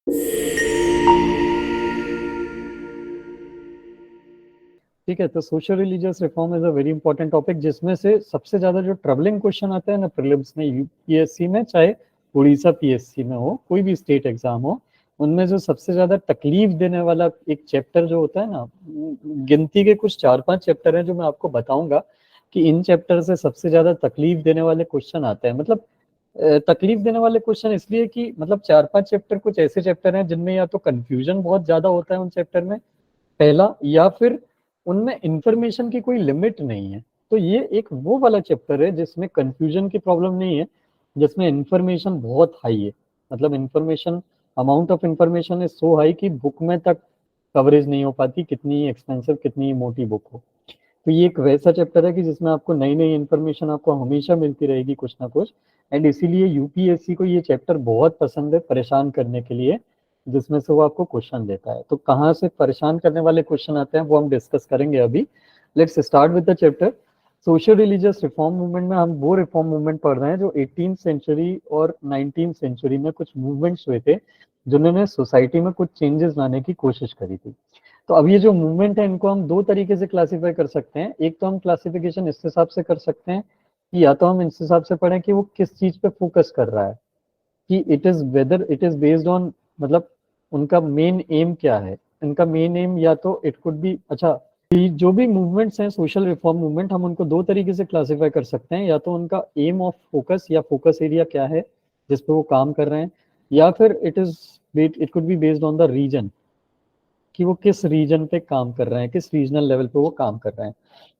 ठीक है, तो social religious reform is a very important topic, जिसमें से सबसे ज्यादा जो ट्रबलिंग क्वेश्चन आता है ना प्रीलिम्स में, यूपीएससी में, चाहे उड़ीसा पीएससी में हो, कोई भी स्टेट एग्जाम हो, उनमें जो सबसे ज्यादा तकलीफ देने वाला एक चैप्टर जो होता है ना, गिनती के कुछ 4-5 चैप्टर हैं जो मैं आपको बताऊंगा कि इन चैप्टर से सबसे ज्यादा तकलीफ देने वाले क्वेश्चन आते हैं। मतलब तकलीफ देने वाले क्वेश्चन इसलिए कि मतलब 4-5 चैप्टर कुछ ऐसे चैप्टर हैं जिनमें या तो कंफ्यूजन बहुत ज्यादा होता है उन चैप्टर में, पहला, या फिर उनमें इंफॉर्मेशन की कोई लिमिट नहीं है। तो ये एक वो वाला चैप्टर है जिसमें कंफ्यूजन की प्रॉब्लम नहीं है, जिसमें इंफॉर्मेशन बहुत हाई है। मतलब information, amount of information is so high कि बुक में तक कवरेज नहीं हो पाती, कितनी एक्सपेंसिव, कितनी मोटी बुक हो। तो ये एक वैसा चैप्टर है कि जिसमें आपको नई नई इन्फॉर्मेशन आपको हमेशा मिलती रहेगी कुछ ना कुछ। एंड इसीलिए यूपीएससी को ये चैप्टर बहुत पसंद है परेशान करने के लिए, जिसमें से वो आपको क्वेश्चन देता है। तो कहाँ से परेशान करने वाले क्वेश्चन आते हैं वो हम डिस्कस करेंगे अभी। Let's start with the chapter social religious reform movement. में हम वो रिफॉर्म मूवमेंट पढ़ रहे हैं जो 18th सेंचुरी और 19th सेंचुरी में कुछ मूवमेंट्स हुए थे, जिन्होंने सोसाइटी में कुछ चेंजेस लाने की कोशिश करी थी। तो अब ये जो मूवमेंट है इनको हम दो तरीके से क्लासिफाई कर सकते हैं। एक तो हम क्लासिफिकेशन इस हिसाब से कर सकते हैं कि या तो हम इस हिसाब से पढ़ें कि वो किस चीज पे फोकस कर रहा है, कि it is whether it is based on, मतलब उनका मेन एम क्या है। इनका मेन एम या तो इट कुड बी, अच्छा, कि जो भी मूवमेंट्स हैं सोशल रिफॉर्म मूवमेंट, हम उनको दो तरीके से क्लासिफाई कर सकते हैं। या तो उनका एम ऑफ फोकस या फोकस एरिया क्या है जिस पे वो काम कर रहे हैं, या फिर it could be based on the reason, कि वो किस रीजन पे काम कर रहे हैं, किस रीजनल लेवल पे वो काम कर रहे हैं।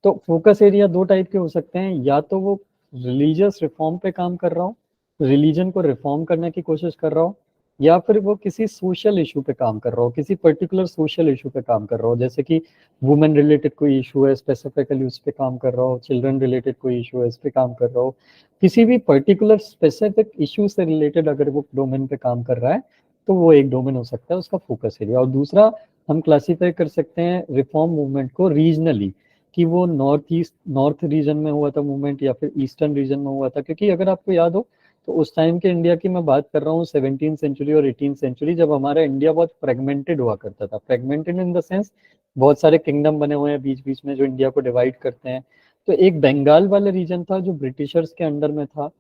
तो फोकस एरिया दो टाइप के हो सकते हैं, या तो वो रिलीजियस रिफॉर्म पे काम कर रहा हो, रिलीजन को रिफॉर्म करने की कोशिश कर रहा हो, या फिर वो किसी सोशल इशू पे काम कर रहा हो, किसी पर्टिकुलर सोशल इशू पे काम कर रहा हो। जैसे कि वुमेन रिलेटेड कोई इशू है स्पेसिफिकली उस पे काम कर रहा हो, चिल्ड्रन रिलेटेड कोई इशू है उस पे काम कर रहा हो, किसी भी पर्टिकुलर स्पेसिफिक इशू से रिलेटेड अगर वो डोमेन पे काम कर रहा है, तो वो एक डोमेन हो सकता है उसका फोकस एरिया। और दूसरा, हम क्लासीफाई कर सकते हैं रिफॉर्म मूवमेंट को रीजनली, कि वो नॉर्थ रीजन में हुआ था मूवमेंट या फिर ईस्टर्न रीजन में हुआ था। क्योंकि अगर आपको याद हो तो उस टाइम के इंडिया की मैं बात कर रहा हूँ 17th सेंचुरी और 18th सेंचुरी, जब हमारा इंडिया बहुत फ्रेगमेंटेड हुआ करता था। फ्रेगमेंटेड इन द सेंस बहुत सारे किंगडम बने हुए हैं बीच बीच में जो इंडिया को डिवाइड करते हैं। तो एक बंगाल वाला रीजन था जो ब्रिटिशर्स के अंडर में था,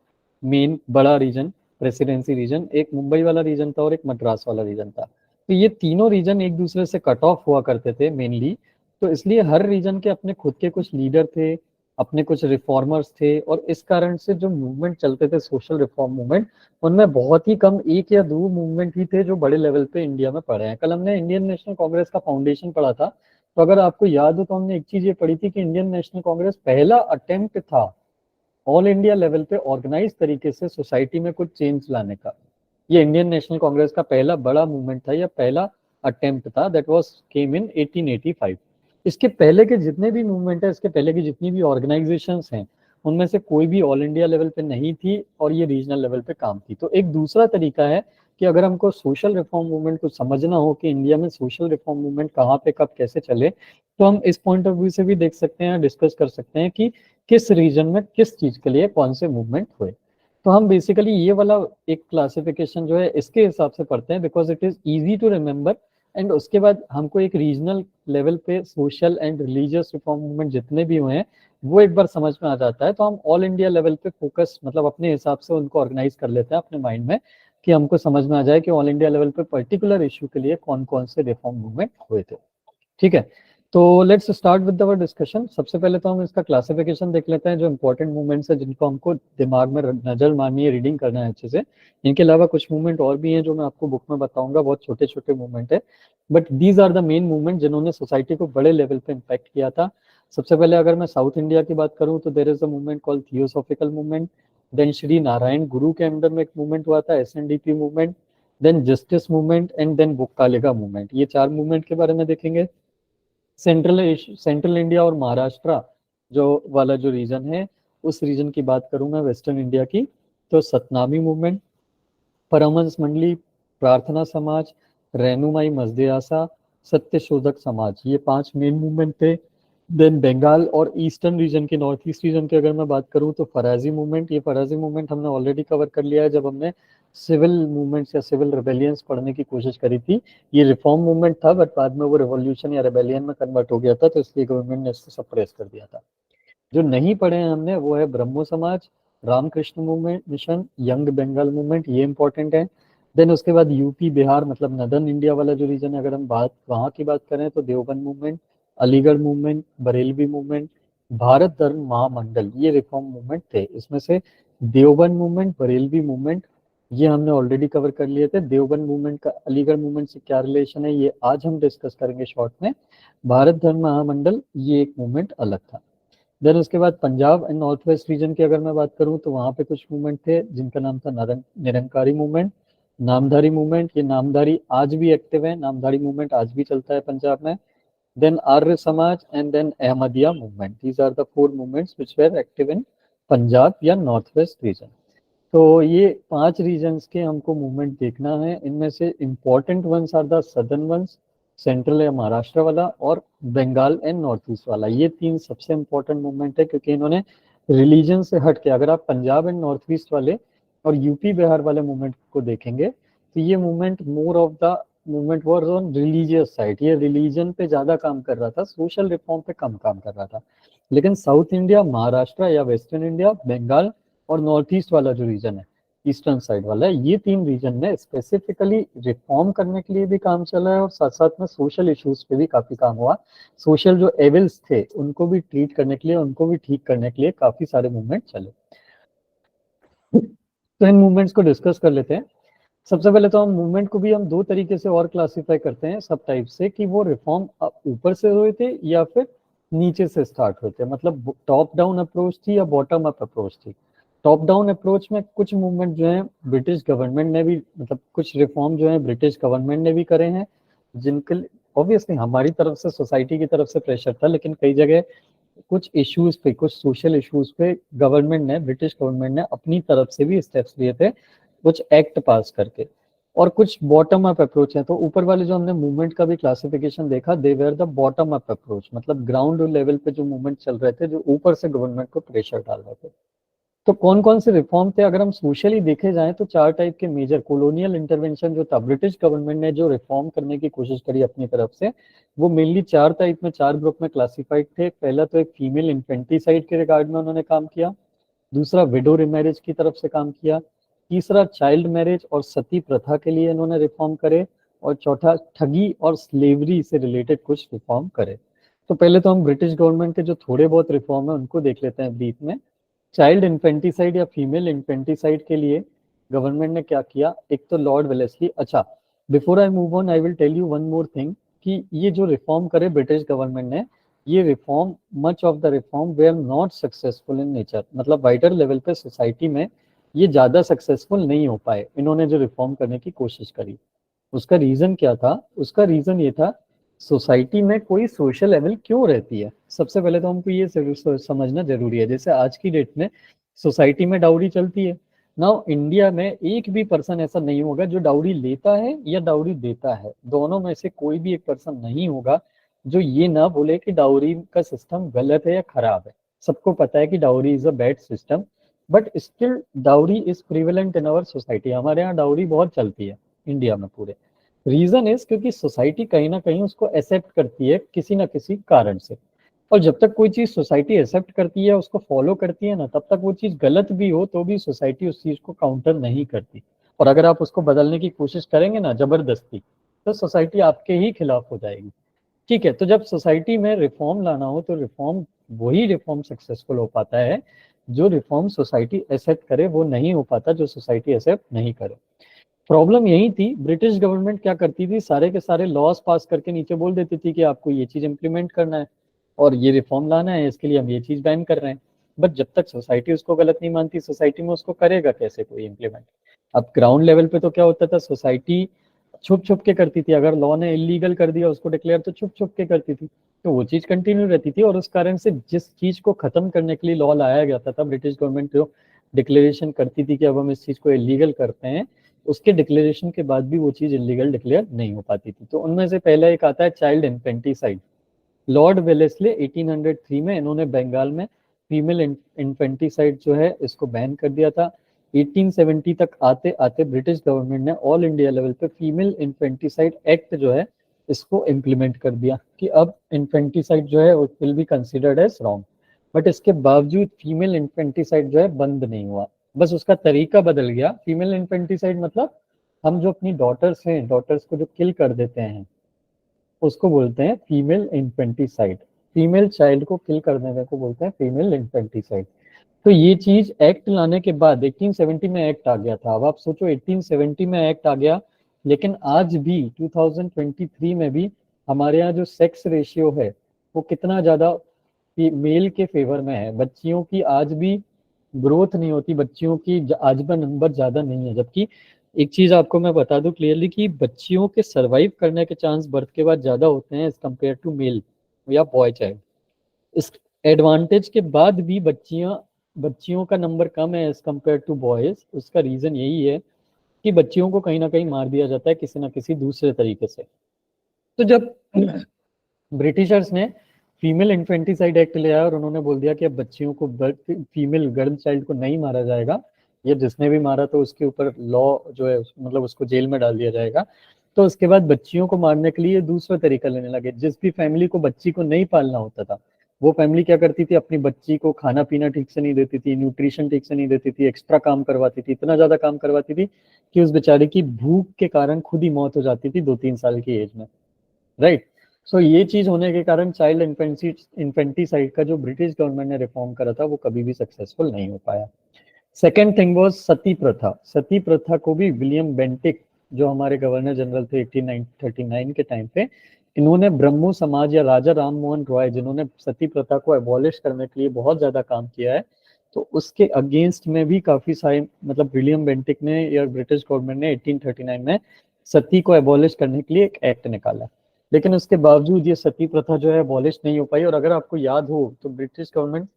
मेन बड़ा रीजन, प्रेसिडेंसी रीजन। एक मुंबई वाला रीजन था और एक मद्रास वाला रीजन था। तो ये तीनों रीजन एक दूसरे से कट ऑफ हुआ करते थे मेनली। तो इसलिए हर रीजन के अपने खुद के कुछ लीडर थे, अपने कुछ रिफॉर्मर्स थे, और इस कारण से जो मूवमेंट चलते थे सोशल रिफॉर्म मूवमेंट, उनमें बहुत ही कम एक या दो मूवमेंट ही थे जो बड़े लेवल पे इंडिया में पड़े हैं। कल हमने इंडियन नेशनल कांग्रेस का फाउंडेशन पढ़ा था, तो अगर आपको याद हो तो हमने एक चीज ये पढ़ी थी कि इंडियन नेशनल कांग्रेस पहला अटेम्प्ट था ऑल इंडिया लेवल पे ऑर्गेनाइज तरीके से सोसाइटी में कुछ चेंज लाने का। ये इंडियन नेशनल कांग्रेस का पहला बड़ा मूवमेंट था या पहला अटेम्प्ट था, दैट वाज केम इन 1885। इसके पहले के जितने भी मूवमेंट है, इसके पहले की जितनी भी ऑर्गेनाइजेशंस हैं, उनमें से कोई भी ऑल इंडिया लेवल पे नहीं थी और ये रीजनल लेवल पे काम थी। तो एक दूसरा तरीका है कि अगर हमको सोशल रिफॉर्म मूवमेंट को समझना हो कि इंडिया में सोशल रिफॉर्म मूवमेंट कहाँ पे कब कैसे चले, तो हम इस पॉइंट ऑफ व्यू से भी देख सकते हैं, डिस्कस कर सकते हैं कि किस रीजन में किस चीज के लिए कौन से मूवमेंट हुए। तो हम बेसिकली ये वाला एक क्लासिफिकेशन जो है इसके हिसाब से पढ़ते हैं, because it is easy to remember. And उसके बाद हमको एक रीजनल लेवल पे social and religious reform movement जितने भी हुए हैं वो एक बार समझ में आ जाता है, तो हम ऑल इंडिया लेवल पे फोकस, मतलब अपने हिसाब से उनको ऑर्गेनाइज कर लेते हैं अपने माइंड में, कि हमको समझ में आ जाए कि ऑल इंडिया लेवल पे पर्टिकुलर इशू के लिए कौन कौन से रिफॉर्म मूवमेंट हुए थे। ठीक है, तो let's start with our discussion. सबसे पहले तो हम इसका क्लासिफिकेशन देख लेते हैं, जो इंपॉर्टेंट मूवमेंट्स है जिनको हमको दिमाग में नजर मारनी है, रीडिंग करना है अच्छे से। इनके अलावा कुछ मूवमेंट और भी हैं जो मैं आपको बुक में बताऊंगा, बहुत छोटे छोटे मूवमेंट है, but these are the main movement जिन्होंने सोसाइटी को बड़े लेवल पे इम्पैक्ट किया था। सबसे पहले अगर मैं साउथ इंडिया की बात करूं तो there is a movement called theosophical movement. Then Shri Narayana Guru के अंडर में एक मूवमेंट हुआ था, SNDP movement. Then justice movement and then बुक्कालेगा मूवमेंट। ये चार मूवमेंट के बारे में देखेंगे। सेंट्रल इंडिया और महाराष्ट्र जो वाला जो रीजन है, उस रीजन की बात करूं मैं, वेस्टर्न इंडिया की, तो सतनामी मूवमेंट, परमहंस मंडली, प्रार्थना समाज, रेनुमाई मजदे सत्य शोधक समाज, ये पांच मेन मूवमेंट थे। देन बंगाल और ईस्टर्न रीजन की, नॉर्थ ईस्ट रीजन की अगर मैं बात करूं तो फराजी मूवमेंट। ये फराजी मूवमेंट हमने ऑलरेडी कवर कर लिया है जब हमने सिविल मूवमेंट्स या सिविल रिबेलियंस पढ़ने की कोशिश करी थी। ये रिफॉर्म मूवमेंट था बट बाद में वो रिवॉल्यूशन या रिबेलियन में कन्वर्ट हो गया था, तो इसलिए गवर्नमेंट ने इसको सप्रेस कर दिया था। जो नहीं पढ़े हैं हमने वो है Brahmo Samaj, Ramakrishna movement mission, young Bengal movement, ये इंपॉर्टेंट है। देन उसके बाद यूपी बिहार मतलब नदर्न इंडिया वाला जो रीजन है, अगर हम बात वहाँ की बात करें तो Deoband movement, Aligarh movement, Barelvi movement, Bharat धर्म महामंडल, ये रिफॉर्म मूवमेंट थे। इसमें से देवबंद मूवमेंट, बरेलवी मूवमेंट ये हमने ऑलरेडी कवर कर लिए थे। देवबंद मूवमेंट का अलीगढ़ मूवमेंट से क्या रिलेशन है ये आज हम डिस्कस करेंगे शॉर्ट में। भारत धर्म महामंडल ये एक मूवमेंट अलग था। देन उसके बाद Punjab and north west region की अगर मैं बात करूं तो वहाँ पे कुछ मूवमेंट थे जिनका नाम था निरंकारी मूवमेंट, नामधारी मूवमेंट, ये नामधारी आज भी एक्टिव है, नामधारी मूवमेंट आज भी चलता है पंजाब में। Then Arya Samaj and then Ahmadiya movement, these are the four movements which were active in Punjab या नॉर्थ वेस्ट रीजन। तो ये 5 रीजन्स के हमको मूवमेंट देखना है। इनमें से important ones are the southern ones, central या महाराष्ट्र वाला, और बंगाल एंड नॉर्थ ईस्ट वाला। ये 3 सबसे इम्पोर्टेंट मूवमेंट है क्योंकि इन्होंने रिलीजन से हट के, अगर आप पंजाब एंड नॉर्थ ईस्ट वाले और यूपी बिहार वाले मूवमेंट को देखेंगे तो ये movement more of the movement was on religious side. ये रिलीजन पे ज्यादा काम कर रहा था, सोशल रिफॉर्म पे कम काम कर रहा था। लेकिन साउथ इंडिया, महाराष्ट्र या वेस्टर्न इंडिया, बंगाल और नॉर्थ ईस्ट वाला जो रीजन है, ईस्टर्न साइड वाला है, ये 3 रीजन में स्पेसिफिकली रिफॉर्म करने के लिए भी काम चला है और साथ साथ में सोशल इश्यूज पे भी काफी काम हुआ। सोशल जो एविल्स थे उनको भी ट्रीट करने के लिए, उनको भी ठीक करने के लिए काफी सारे मूवमेंट चले। तो इन मूवमेंट्स को डिस्कस कर लेते हैं। सबसे पहले तो हम मूवमेंट को भी हम 2 तरीके से और क्लासिफाई करते हैं सब टाइप से, कि वो रिफॉर्म ऊपर से हुए थे या फिर नीचे से स्टार्ट हुए थे, मतलब टॉप डाउन अप्रोच थी या बॉटम अप अप्रोच थी। टॉप डाउन अप्रोच में कुछ मूवमेंट जो है ब्रिटिश गवर्नमेंट ने भी, मतलब कुछ रिफॉर्म जो है ब्रिटिश गवर्नमेंट ने भी करे हैं, जिनके ऑब्वियसली हमारी तरफ से, सोसाइटी की तरफ से प्रेशर था, लेकिन कई जगह कुछ इश्यूज पे, कुछ सोशल इश्यूज पे गवर्नमेंट ने, ब्रिटिश गवर्नमेंट ने अपनी तरफ से भी स्टेप्स लिए थे, कुछ एक्ट पास करके। और कुछ बॉटम अप अप्रोच है। तो ऊपर वाले जो हमने मूवमेंट का भी क्लासिफिकेशन देखा, they were the bottom up approach, मतलब ग्राउंड लेवल पे जो मूवमेंट चल रहे थे, जो ऊपर से गवर्नमेंट को प्रेशर डाल रहे थे। तो कौन कौन से रिफॉर्म थे अगर हम सोशली देखे जाएं तो 4 टाइप के मेजर। कॉलोनियल इंटरवेंशन जो था, ब्रिटिश गवर्नमेंट ने जो रिफॉर्म करने की कोशिश करी अपनी तरफ से, वो मेनली 4 टाइप में, 4 ग्रुप में क्लासिफाइड थे। पहला तो एक फीमेल इन्फेंटिसाइड के रिगार्ड में उन्होंने काम किया, दूसरा विडो रिमैरिज की तरफ से काम किया, तीसरा चाइल्ड मैरिज और सती प्रथा के लिए इन्होंने रिफॉर्म करे, और चौथा ठगी और स्लेवरी से रिलेटेड कुछ रिफॉर्म करे। तो पहले तो हम ब्रिटिश गवर्नमेंट के जो थोड़े बहुत रिफॉर्म है उनको देख लेते हैं ब्रीफ में। चाइल्ड इन्फेंटिसाइड या फीमेल इन्फेंटिसाइड के लिए गवर्नमेंट ने क्या किया, एक तो लॉर्ड वेलेस्ली। अच्छा, before I move on I will tell you one more thing, कि ये जो रिफॉर्म करे ब्रिटिश गवर्नमेंट ने, ये reform, much of the reform were not successful in nature, मतलब वाइडर लेवल पे सोसाइटी में ये ज्यादा सक्सेसफुल नहीं हो पाए इन्होंने जो रिफॉर्म करने की कोशिश करी। उसका रीजन क्या था? उसका रीजन ये था, सोसाइटी में कोई सोशल लेवल क्यों रहती है। सबसे पहले तो हमको ये समझना जरूरी है, जैसे आज की डेट में सोसाइटी में डाउरी चलती है। नाउ इंडिया में एक भी पर्सन ऐसा नहीं होगा जो डाउरी लेता है या डाउरी देता है, दोनों में से कोई भी एक पर्सन नहीं होगा जो ये ना बोले कि डाउरी का सिस्टम गलत है या खराब है। सबको पता है कि dowry is a bad system, but still dowry is prevalent in our society. हमारे यहाँ डाउरी बहुत चलती है इंडिया में पूरे। रीजन इज क्योंकि सोसाइटी कहीं ना कहीं उसको एक्सेप्ट करती है किसी ना किसी कारण से, और जब तक कोई चीज सोसाइटी एक्सेप्ट करती है, उसको फॉलो करती है ना, तब तक वो चीज गलत भी हो तो भी सोसाइटी उस चीज को काउंटर नहीं करती। और अगर आप उसको बदलने की कोशिश करेंगे ना जबरदस्ती, तो सोसाइटी आपके ही खिलाफ हो जाएगी। ठीक है, तो जब सोसाइटी में रिफॉर्म लाना हो तो रिफॉर्म, वही रिफॉर्म सक्सेसफुल हो पाता है जो रिफॉर्म सोसाइटी एक्सेप्ट करे, वो नहीं हो पाता जो सोसाइटी एक्सेप्ट नहीं करे। प्रॉब्लम यही थी, ब्रिटिश गवर्नमेंट क्या करती थी, सारे के सारे लॉज पास करके नीचे बोल देती थी कि आपको ये चीज इंप्लीमेंट करना है और ये रिफॉर्म लाना है, इसके लिए हम ये चीज बैन कर रहे हैं। बट जब तक सोसाइटी उसको गलत नहीं मानती, सोसाइटी में उसको करेगा कैसे कोई इम्प्लीमेंट। अब ग्राउंड लेवल पे तो क्या होता था, सोसाइटी छुप छुप के करती थी। अगर लॉ ने इलीगल कर दिया उसको डिक्लेयर, तो छुप छुप के करती थी, तो वो चीज कंटिन्यू रहती थी। और उस कारण से जिस चीज को खत्म करने के लिए लॉ लाया गया था, ब्रिटिश गवर्नमेंट जो डिक्लेरेशन करती थी कि अब हम इस चीज को इलीगल करते हैं, उसके डिक्लेरेशन के बाद भी वो चीज इलीगल डिक्लेयर नहीं हो पाती थी। तो उनमें से पहला एक आता है चाइल्ड इन्फेंटिसाइड। लॉर्ड वेलेस्ले 1803 में इन्होंने बंगाल में फीमेल इन्फेंटिसाइड जो है इसको बैन कर दिया था। 1870 तक आते आते ब्रिटिश गवर्नमेंट ने ऑल इंडिया लेवल पे फीमेल इन्फेंटिसाइड एक्ट जो है इसको इम्प्लीमेंट कर दिया कि अब इन्फेंटिसाइड जो है will be considered as wrong. But इसके बावजूद फीमेल इन्फेंटिसाइड जो है बंद नहीं हुआ, बस उसका तरीका बदल गया। फीमेल इन्फेंटिसाइड मतलब हम जो अपनी डॉटर्स हैं, डॉटर्स को जो किल कर देते हैं उसको बोलते हैं फीमेल इन्फेंटिसाइड। फीमेल चाइल्ड को किल कर देने को बोलते हैं फीमेल इन्फेंटिसाइड। तो ये चीज एक्ट लाने के बाद 1870 में एक्ट आ गया था। अब आप सोचो 1870 में एक्ट आ गया, लेकिन आज भी 2023 में भी हमारे यहाँ जो सेक्स रेशियो है वो कितना ज्यादा मेल के फेवर में है। बच्चियों की आज भी ग्रोथ नहीं होती, बच्चियों की आज भी नंबर ज्यादा नहीं है। जबकि एक चीज आपको मैं बता दूं क्लियरली कि बच्चियों के सरवाइव करने के चांस बर्थ के बाद ज्यादा होते हैं एज कम्पेयर टू मेल या बॉय चाइल्ड। इस एडवांटेज के बाद भी बच्चियों का नंबर कम है एज कम्पेयर टू बॉयज। उसका रीजन यही है कि बच्चियों को कहीं ना कहीं मार दिया जाता है किसी ना किसी दूसरे तरीके से। तो जब ब्रिटिशर्स ने फीमेल इन्फेंटिसाइड एक्ट ले आया और उन्होंने बोल दिया कि अब बच्चियों को, फीमेल गर्ल चाइल्ड को नहीं मारा जाएगा, ये जिसने भी मारा तो उसके ऊपर लॉ जो है मतलब उसको जेल में डाल दिया जाएगा। तो उसके बाद बच्चियों को मारने के लिए दूसरा तरीका लेने लगे। जिस भी फैमिली को बच्ची को नहीं पालना होता था वो फैमिली क्या करती थी, अपनी बच्ची को खाना पीना ठीक से नहीं देती थी, न्यूट्रिशन ठीक से नहीं देती थी, एक्स्ट्रा काम करवाती थी, इतना ज्यादा काम करवाती थी कि उस बेचारी की भूख के कारण खुद ही मौत हो जाती थी 2-3 साल की एज में, राइट। सो ये चीज होने के कारण चाइल्ड इन्फेंटिसाइड का जो ब्रिटिश गवर्नमेंट ने रिफॉर्म करा था वो कभी भी सक्सेसफुल नहीं हो पाया। सेकेंड थिंग वाज सती प्रथा। सती प्रथा को भी विलियम बेंटिक जो हमारे गवर्नर जनरल थे 1839 के टाइम पे, इन्होंने ब्रह्मो समाज या राजा राम मोहन रॉय जिन्होंने सती प्रथा को एबॉलिश करने के लिए बहुत ज्यादा काम किया है, तो उसके अगेंस्ट में भी काफी सारे मतलब विलियम बेंटिक ने या ब्रिटिश गवर्नमेंट ने 1839 में सती को एबॉलिश करने के लिए एक एक्ट निकाला। लेकिन उसके बावजूद ये सती प्रथा जो है एबॉलिश नहीं हो पाई। और अगर आपको याद हो तो ब्रिटिश गवर्नमेंट,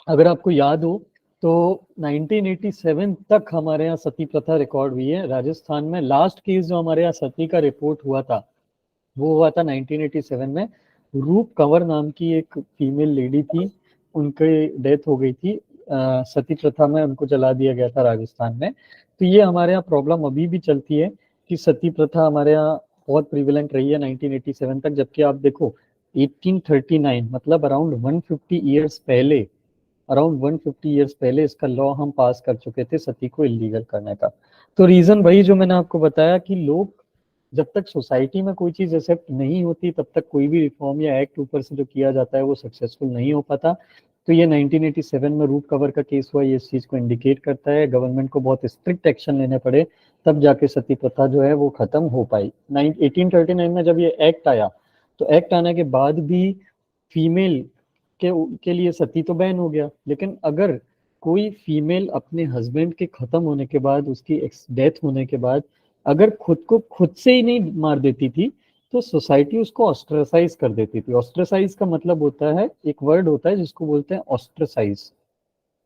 अगर आपको याद हो तो 1987 तक हमारे यहाँ सती प्रथा रिकॉर्ड हुई है राजस्थान में। लास्ट केस जो हमारे यहाँ सती का रिपोर्ट हुआ था वो हुआ था 1987 में। रूप कंवर नाम की एक फीमेल लेडी थी, उनकी डेथ हो गई थी सती प्रथा में, उनको जला दिया गया था राजस्थान में। तो ये हमारे यहाँ प्रॉब्लम अभी भी चलती है कि सती प्रथा हमारे यहाँ बहुत प्रिविलेंट रही है 1987 तक। जबकि आप देखो 1839 मतलब अराउंड 150 ईयर्स पहले, अराउंड 150 ईयर्स पहले इसका लॉ हम पास कर चुके थे सती को इलीगल करने का। तो रीजन वही जो मैंने आपको बताया कि लोग जब तक सोसाइटी में कोई चीज एक्सेप्ट नहीं होती तब तक कोई भी रिफॉर्म या एक्ट ऊपर से जो किया जाता है वो सक्सेसफुल नहीं हो पाता। तो ये 1987 में रूप कवर का केस हुआ, ये इस चीज को इंडिकेट करता है। गवर्नमेंट को बहुत स्ट्रिक्ट एक्शन लेने पड़े तब जाके सती प्रथा जो है वो खत्म हो पाई। 1839 में जब ये एक्ट आया तो एक्ट आने के बाद भी फीमेल के लिए सती तो बैन हो गया, लेकिन अगर कोई फीमेल अपने हस्बैंड के खत्म होने के बाद, उसकी डेथ होने के बाद अगर खुद को खुद से ही नहीं मार देती थी तो सोसाइटी उसको ऑस्ट्रेसाइज कर देती थी। ऑस्ट्रेसाइज का मतलब होता है, एक वर्ड होता है जिसको बोलते हैं ऑस्ट्रेसाइज।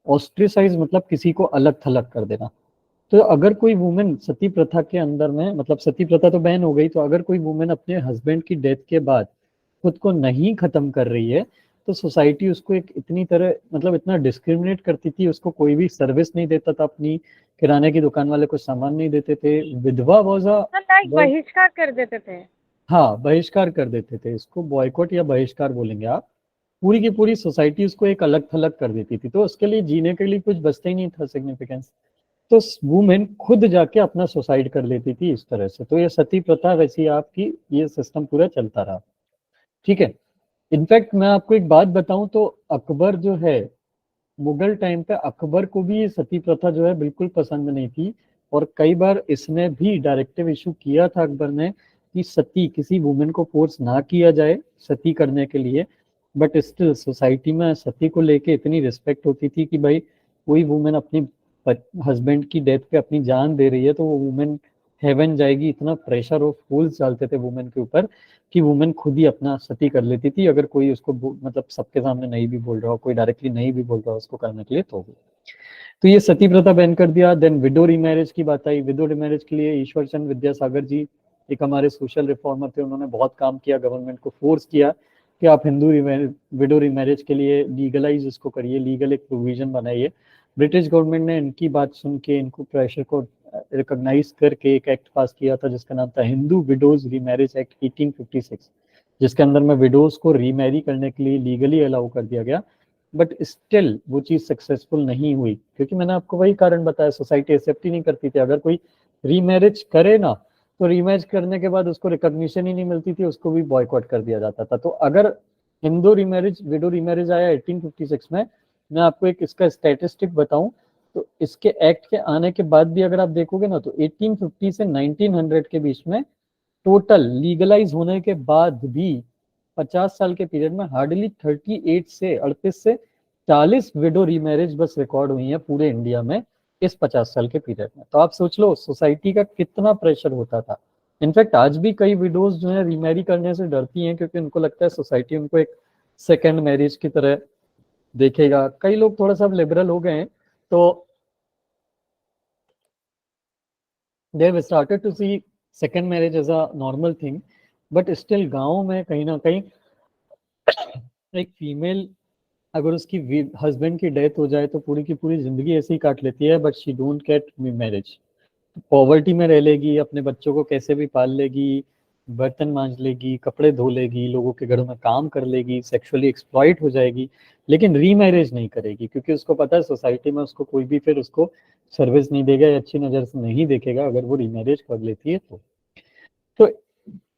ऑस्ट्रेसाइज मतलब किसी को अलग थलग कर देना। तो अगर कोई वुमेन सती प्रथा के अंदर में, मतलब सती प्रथा तो बैन हो गई, तो अगर कोई वुमेन अपने हस्बैंड की डेथ के बाद खुद को नहीं खत्म कर रही है तो सोसाइटी उसको एक इतनी तरह मतलब इतना डिस्क्रिमिनेट करती थी, उसको कोई भी सर्विस नहीं देता था, अपनी किराने की दुकान वाले को सामान नहीं देते थे। विधवा वाज बहिष्कार कर देते थे। हाँ, बहिष्कार कर देते थे, इसको बॉयकॉट या बहिष्कार बोलेंगे आप। पूरी की पूरी सोसाइटी उसको एक अलग थलग कर देती थी, तो उसके लिए जीने के लिए कुछ बचता ही नहीं था सिग्निफिकेंस। तो वुमेन खुद जाके अपना सुसाइड कर लेती थी इस तरह से। तो ये सती प्रथा वैसी आपकी ये सिस्टम पूरा चलता रहा, ठीक है। इनफैक्ट मैं आपको एक बात बताऊं तो अकबर जो है, मुगल टाइम पे अकबर को भी ये सती प्रथा जो है बिल्कुल पसंद नहीं थी। और कई बार इसने भी डायरेक्टिव इशू किया था अकबर ने कि सती किसी वुमेन को फोर्स ना किया जाए सती करने के लिए। बट स्टिल सोसाइटी में सती को लेके इतनी रिस्पेक्ट होती थी कि भाई कोई वुमेन अपनी हस्बैंड की डेथ पे अपनी जान दे रही है तो वो वुमेन हेवन जाएगी, इतना प्रेशर और फूल्स डालते थे वुमेन के ऊपर कि वुमेन खुद ही अपना सती कर लेती थी अगर कोई उसको मतलब सबके सामने नहीं भी बोल रहा हो, कोई डायरेक्टली नहीं भी बोल रहा हो उसको करने के लिए तो भी। तो ये सती प्रथा बैन कर दिया। देन विडो रीमैरिज की बात आई। विडो रीमैरिज के लिए ईश्वर चंद्र विद्यासागर जी एक हमारे सोशल रिफॉर्मर थे, उन्होंने बहुत काम किया, गवर्नमेंट को फोर्स किया कि आप हिंदू विडो रिमैरिज के लिए लीगलाइज इसको करिए, लीगल एक प्रोविजन बनाइए। ब्रिटिश गवर्नमेंट ने इनकी बात सुन के, इनको प्रेशर को रिकॉग्नाइज करके एक एक्ट पास किया था जिसका नाम था हिंदू विडोज रीमैरिज एक्ट 1856, जिसके अंदर में विडोज को रीमैरी करने के लिए लीगली अलाउ कर दिया गया। बट स्टिल वो चीज सक्सेसफुल नहीं हुई, क्योंकि मैंने आपको वही कारण बताया, सोसाइटी एक्सेप्ट ही नहीं करती थी। अगर कोई रीमैरिज करे ना, तो रीमैरिज करने के बाद उसको रिकॉग्निशन ही नहीं मिलती थी, उसको भी बॉयकॉट कर दिया जाता था। तो अगर हिंदू रीमैरिज विडो रीमैरिज आया 1856 में, मैं आपको एक इसका स्टैटिस्टिक बताऊं तो इसके एक्ट के आने के बाद भी अगर आप देखोगे ना, तो 1850 से 1900 के बीच में टोटल लीगलाइज होने के बाद भी 50 साल के पीरियड में हार्डली 38 से 40 विडो रीमैरिज बस रिकॉर्ड हुई है पूरे इंडिया में इस 50 साल के पीरियड में। तो आप सोच लो सोसाइटी का कितना प्रेशर होता था। इनफैक्ट आज भी कई विडोज जो है रीमैरी करने से डरती हैं, क्योंकि उनको लगता है सोसाइटी उनको एक सेकेंड मैरिज की तरह देखेगा। कई लोग थोड़ा सा लिबरल हो गए हैं, तो they have started to see second marriage as a normal thing, but still गाँव में कहीं ना कहीं एक फीमेल अगर उसकी हस्बैंड की डेथ हो जाए तो पूरी की पूरी जिंदगी ऐसे ही काट लेती है, but she don't get marriage. Poverty में रह लेगी, अपने बच्चों को कैसे भी पाल लेगी, बर्तन मांज लेगी, कपड़े धो लेगी, लोगों के घरों में काम कर लेगी, सेक्सुअली एक्सप्लॉइट हो जाएगी, लेकिन रीमैरिज नहीं करेगी, क्योंकि उसको पता है सोसाइटी में उसको कोई भी फिर उसको सर्विस नहीं देगा या अच्छी नज़र से नहीं देखेगा अगर वो रीमैरिज कर लेती है तो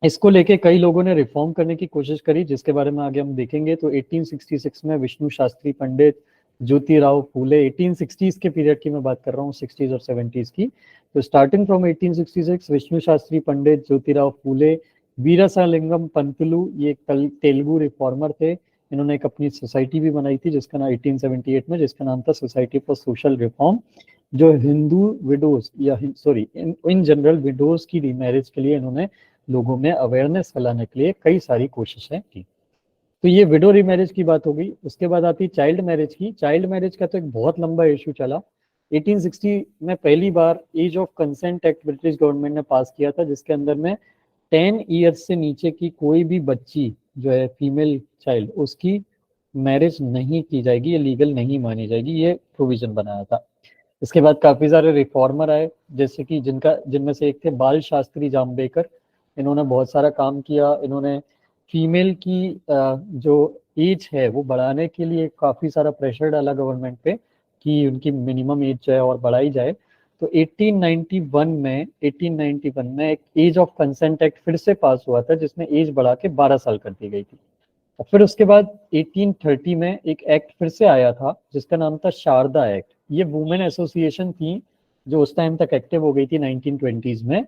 इसको लेके कई लोगों ने रिफॉर्म करने की कोशिश करी, जिसके बारे में आगे हम देखेंगे। तो 1866 में विष्णु शास्त्री पंडित, ज्योतिराव फूले, 1860s के पीरियड की मैं बात कर रहा हूँ, 60s और 70s की। तो स्टार्टिंग फ्रॉम 1866 विष्णु शास्त्री पंडित, ज्योतिराव फूले, वीरासालिंगम पंतलु, ये तेलुगु रिफॉर्मर थे। इन्होंने एक अपनी सोसाइटी भी बनाई थी जिसका नाम 1878 में, जिसका नाम था सोसाइटी फॉर सोशल रिफॉर्म, जो हिंदू विडोज या सॉरी इन जनरल विडोज की रीमैरिज के लिए इन्होंने लोगों में अवेयरनेस फैलाने के लिए कई सारी कोशिशें की। तो ये विडो रीमैरिज की बात हो गई। उसके बाद आती चाइल्ड मैरिज की। चाइल्ड मैरिज का तो एक बहुत लंबा इशू चला। 1860 में पहली बार age of consent act British government ने पास किया था, जिसके अंदर में 10 ईयर्स से नीचे की कोई भी बच्ची जो है फीमेल चाइल्ड, उसकी मैरिज नहीं की जाएगी, ये लीगल नहीं मानी जाएगी, ये प्रोविजन बनाया था। इसके बाद काफी सारे रिफॉर्मर आए, जैसे कि जिनमें से एक थे बाल शास्त्री जाम्बेकर। इन्होंने बहुत सारा काम किया। इन्होंने फीमेल की जो एज है वो बढ़ाने के लिए काफी सारा प्रेशर डाला गवर्नमेंट पे कि उनकी मिनिमम एज जो है और बढ़ाई जाए। तो 1891 में एक एज ऑफ कंसेंट एक्ट फिर से पास हुआ था, जिसमें एज बढ़ा के 12 साल कर दी गई थी। और फिर उसके बाद 1830 में एक एक्ट फिर से आया था जिसका नाम था शारदा एक्ट। ये वुमेन एसोसिएशन थी जो उस टाइम तक एक्टिव हो गई थी 1920s में,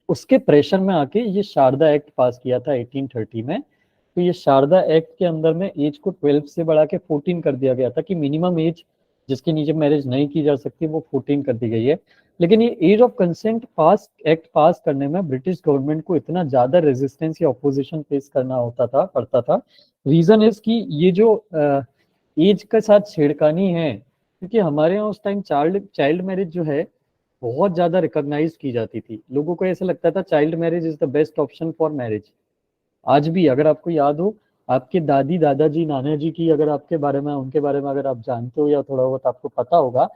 उसके प्रेशर में आके ये शारदा एक्ट पास किया था 1830 में। तो ये शारदा एक्ट के अंदर में एज को 12 से बढ़ा के 14 कर दिया गया था कि मिनिमम एज जिसके नीचे मैरिज नहीं की जा सकती वो 14 कर दी गई है। लेकिन ये age of consent act pass करने में ब्रिटिश गवर्नमेंट को इतना ज्यादा रेजिस्टेंस या ऑपोजिशन फेस करना पड़ता था। रीजन इज कि ये जो एज के साथ छेड़खानी है, क्योंकि हमारे यहाँ उस टाइम चाइल्ड मैरिज जो है बहुत ज्यादा रिकॉग्नाइज की जाती थी। लोगों को ऐसा लगता था child marriage is the best option for marriage. आज भी अगर आपको याद हो, आपके दादी दादाजी नाना जी की अगर आपके बारे में उनके बारे में अगर आप जानते हो या थोड़ा बहुत आपको पता होगा,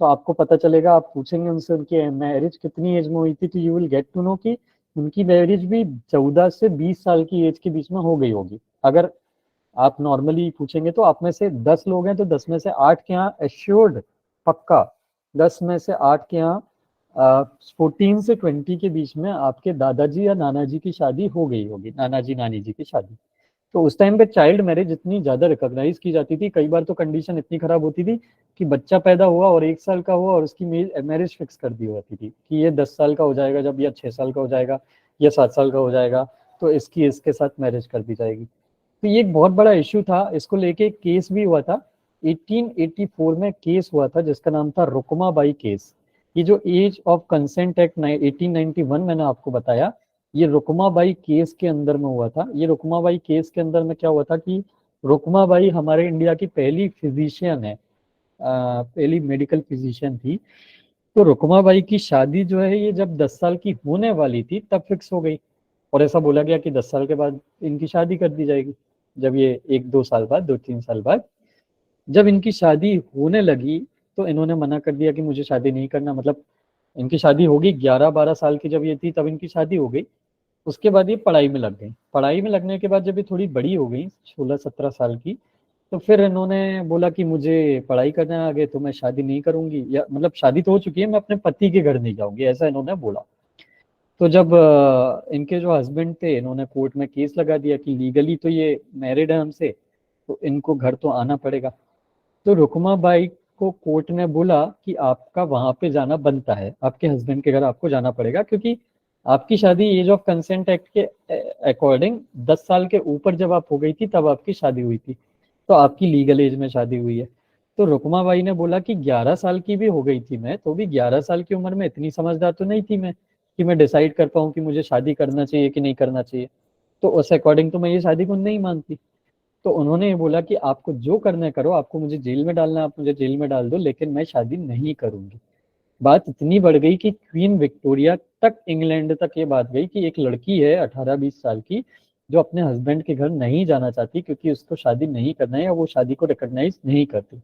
तो आपको पता चलेगा, आप पूछेंगे उनसे उनकी मैरिज कितनी एज में हुई थी, तो you will get to know कि उनकी मैरिज भी 14 से 20 साल की एज के बीच में हो गई होगी। अगर आप नॉर्मली पूछेंगे तो आप में से 10 लोग हैं तो 10 में से 8 के यहाँ एश्योर्ड, पक्का 10 में से 8 के यहाँ 14 से 20 के बीच में आपके दादाजी या नाना जी की शादी हो गई होगी, नाना जी नानी जी की शादी। तो उस टाइम पे चाइल्ड मैरिज इतनी ज्यादा रिकॉग्नाइज की जाती थी, कई बार तो कंडीशन इतनी खराब होती थी कि बच्चा पैदा हुआ और 1 साल का हुआ और उसकी मैरिज फिक्स कर दी होती थी कि ये 10 साल का हो जाएगा जब, या 6 साल का हो जाएगा, या 7 साल का हो जाएगा, तो इसकी इसके साथ मैरिज कर दी जाएगी। तो ये एक बहुत बड़ा इश्यू था। इसको लेके एक केस भी हुआ था 1884 में, केस हुआ था जिसका नाम था रुकमाबाई केस। ये जो एज ऑफ कंसेंट एक्ट 1891 मैंने आपको बताया, ये रुकमाबाई केस के अंदर में हुआ था। ये रुकमाबाई केस के अंदर में क्या हुआ था कि रुकमाबाई हमारे इंडिया की पहली फिजिशियन है, पहली मेडिकल फिजिशियन थी। तो रुकमाबाई की शादी जो है ये जब 10 साल की होने वाली थी तब फिक्स हो गई, और ऐसा बोला गया कि 10 साल के बाद इनकी शादी कर दी जाएगी। जब ये 1-2 साल बाद, 2-3 साल बाद जब इनकी शादी होने लगी तो इन्होंने मना कर दिया कि मुझे शादी नहीं करना। मतलब इनकी शादी होगी 11-12 साल की जब ये थी तब इनकी शादी हो गई। उसके बाद ये पढ़ाई में लग गई। पढ़ाई में लगने के बाद जब ये थोड़ी बड़ी हो गई 16-17 साल की, तो फिर इन्होंने बोला कि मुझे पढ़ाई करना है आगे, तो मैं शादी नहीं करूंगी, या मतलब शादी तो हो चुकी है, मैं अपने पति के घर नहीं जाऊंगी, ऐसा इन्होंने बोला। तो जब इनके जो हस्बैंड थे, इन्होंने कोर्ट में केस लगा दिया कि लीगली तो ये मैरिड है हमसे, तो इनको घर तो आना पड़ेगा। तो रुकमा बाई को कोर्ट ने बोला कि आपका वहां पे जाना बनता है, आपके हस्बैंड के घर आपको जाना पड़ेगा, क्योंकि आपकी शादी एज ऑफ कंसेंट एक्ट के अकॉर्डिंग 10 साल के ऊपर जब आप हो गई थी तब आपकी शादी हुई थी, तो आपकी लीगल एज में शादी हुई है। तो रुकमा बाई ने बोला कि 11 साल की भी हो गई थी मैं, तो भी 11 साल की उम्र में इतनी समझदार तो नहीं थी मैं कि मैं डिसाइड कर पाऊँ कि मुझे शादी करना चाहिए कि नहीं करना चाहिए। तो उस अकॉर्डिंग तो मैं ये शादी को नहीं मानती। तो उन्होंने ये बोला कि आपको जो करना है करो, आपको मुझे जेल में डालना है आप मुझे जेल में डाल दो, लेकिन मैं शादी नहीं करूंगी। बात इतनी बढ़ गई कि क्वीन विक्टोरिया तक, इंग्लैंड तक ये बात गई कि एक लड़की है 18-20 साल की जो अपने हस्बैंड के घर नहीं जाना चाहती क्योंकि उसको शादी नहीं करना है या वो शादी को रिकॉग्नाइज नहीं करती।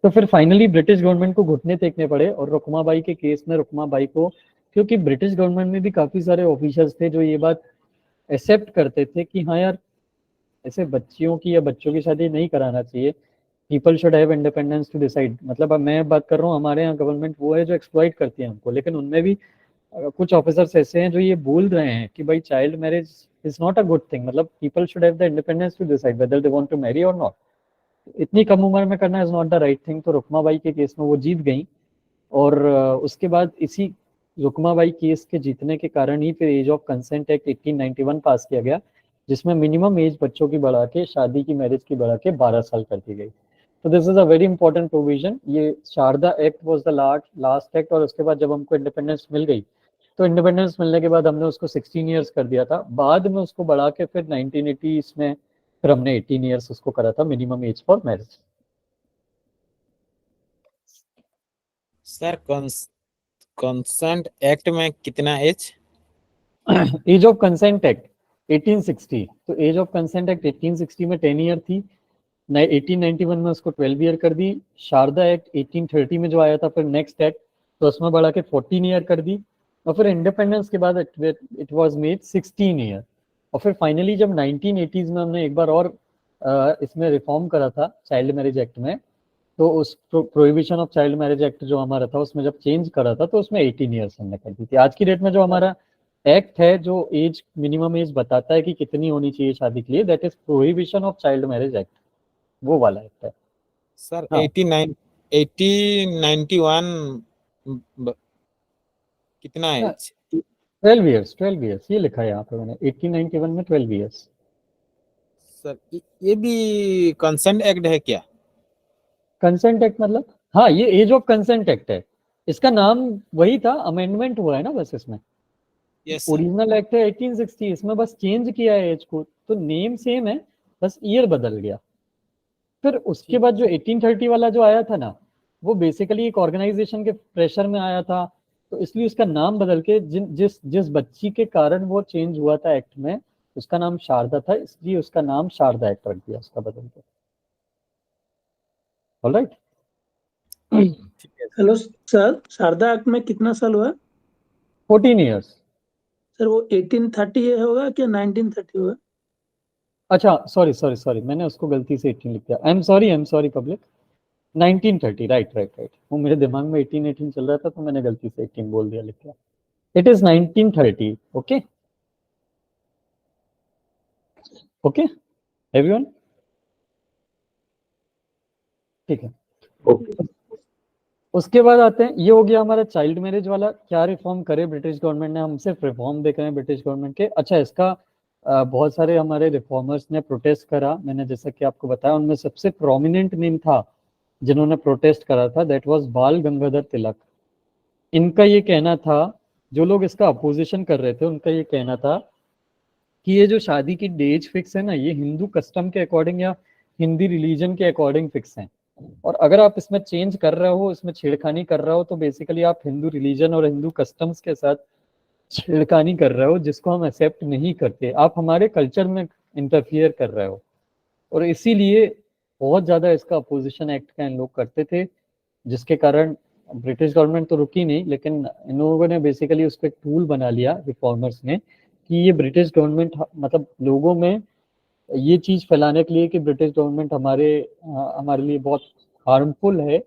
तो फिर फाइनली ब्रिटिश गवर्नमेंट को घुटने टेकने पड़े, और रुकमा बाई के केस में रुकमा बाई को, क्योंकि ब्रिटिश गवर्नमेंट में भी काफी सारे ऑफिसर्स थे जो ये बात एक्सेप्ट करते थे कि हाँ यार, ऐसे बच्चियों की या बच्चों की शादी नहीं कराना चाहिए, people should have independence to decide. मतलब अब मैं बात कर रहा हूँ, हमारे यहाँ गवर्नमेंट वो है जो एक्सप्लॉइट करती है हमको, लेकिन उनमें भी कुछ ऑफिसर्स ऐसे हैं जो ये बोल रहे हैं कि भाई child marriage is not a good thing, मतलब people should have the independence to decide whether they want to marry और नॉट। इतनी कम उम्र में करना is not the right thing. तो रुकमा बाई के केस में वो जीत गई, और उसके बाद इसी रुकमा बाई केस के जीतने के कारण ही फिर एज ऑफ कंसेंट एक्ट 1891 पास किया गया, जिसमें मिनिमम एज बच्चों की बढ़ा के, शादी की, मैरिज की बढ़ा के 12 साल कर दी गई। तो this is a very important provision. ये Sharda act was the last act, और उसके बाद जब हमको इंडिपेंडेंस मिल गई, तो इंडिपेंडेंस मिलने के बाद हमने उसको 16 ईयर्स कर दिया था। बाद में उसको बढ़ा के फिर 1980 में फिर हमने 18 ईयर्स उसको करा था minimum age for marriage. Sir consent act में कितना age? Age of consent act 1860, तो एज ऑफ कंसेंट एक्ट 1860 में 10 ईयर थी, 1891 में उसको 12 ईयर कर दी। शारदा एक्ट 1830 में जो आया था फिर नेक्स्ट एक्ट, तो उसमें बढ़ा के 14 ईयर कर दी, और फिर इंडिपेंडेंस के बाद इट वाज मेड 16 ईयर। और फिर फाइनली जब 1980s में हमने एक बार और इसमें रिफॉर्म करा था चाइल्ड मैरिज एक्ट में, तो उस prohibition of child marriage act जो हमारा था उसमें जब चेंज करा था तो उसमें 18 ईयर्स हमने कर दी थी। आज की डेट में जो हमारा एक्ट है जो एज, मिनिमम एज बताता है कि कितनी होनी चाहिए शादी के लिए, that is prohibition of child marriage act, वो वाला एक्ट है। सर हाँ। 1891 कितना एज? 12 ईयर्स, 12 ईयर्स ये लिखा है यहाँ पे मैंने, 1891 में 12 ईयर्स। सर ये भी कंसेंट एक्ट है क्या? कंसेंट एक्ट मतलब, हाँ ये एज ऑफ कंसेंट एक्ट है, इसका नाम वही था, अमेंडमेंट हुआ है ना बस इसमें। Yes sir. ओरिजिनल एक्ट है 1860, इसमें बस चेंज किया है एज को, तो नेम सेम है, बस ईयर बदल गया। फिर उसके बाद जो 1830 वाला जो आया था ना, वो बेसिकली एक ऑर्गेनाइजेशन के प्रेशर में आया था, तो इसलिए उसका नाम बदल के जिस जिस बच्ची के कारण वो चेंज हुआ था एक्ट में, उसका नाम शारदा था, इसलिए उसका नाम शारदा एक्ट रख दिया उसका बदल के। Alright. Hello sir, Sharda act में कितना साल हुआ? 14 ईयर्स। सर वो 1830 होगा क्या 1930 होगा? अच्छा सॉरी सॉरी सॉरी, मैंने उसको गलती से 18 लिख दिया, आई am sorry public. 1930, right right right, वो मेरे दिमाग में 18 चल रहा था तो मैंने गलती से 18 बोल दिया, लिख दिया। It is 1930। Okay okay everyone, ठीक है। उसके बाद आते हैं, ये हो गया हमारा चाइल्ड मैरिज वाला, क्या रिफॉर्म करे ब्रिटिश गवर्नमेंट ने, हम सिर्फ रिफॉर्म देख रहे हैं ब्रिटिश गवर्नमेंट के। अच्छा, इसका बहुत सारे हमारे रिफॉर्मर्स ने प्रोटेस्ट करा, मैंने जैसा कि आपको बताया, उनमें सबसे प्रोमिनेंट नेम था जिन्होंने प्रोटेस्ट करा था, दैट वाज बाल गंगाधर तिलक। इनका ये कहना था, जो लोग इसका अपोजिशन कर रहे थे उनका ये कहना था कि ये जो शादी की डेज फिक्स है ना, ये हिंदू कस्टम के अकॉर्डिंग या हिंदी रिलीजन के अकॉर्डिंग फिक्स हैं, और अगर आप इसमें चेंज कर रहे हो, इसमें छेड़खानी कर रहे हो, तो बेसिकली आप हिंदू रिलीजन और हिंदू कस्टम्स के साथ छेड़खानी कर रहे हो, जिसको हम एक्सेप्ट नहीं करते, आप हमारे कल्चर में इंटरफियर कर रहे हो। और इसीलिए बहुत ज्यादा इसका अपोजिशन एक्ट का इन लोग करते थे, जिसके कारण ब्रिटिश गवर्नमेंट तो रुकी नहीं, लेकिन इन लोगों ने बेसिकली उसको एक टूल बना लिया रिफॉर्मर्स ने कि ये ब्रिटिश गवर्नमेंट मतलब लोगों में ये चीज फैलाने के लिए कि ब्रिटिश गवर्नमेंट हमारे लिए बहुत हार्मफुल है,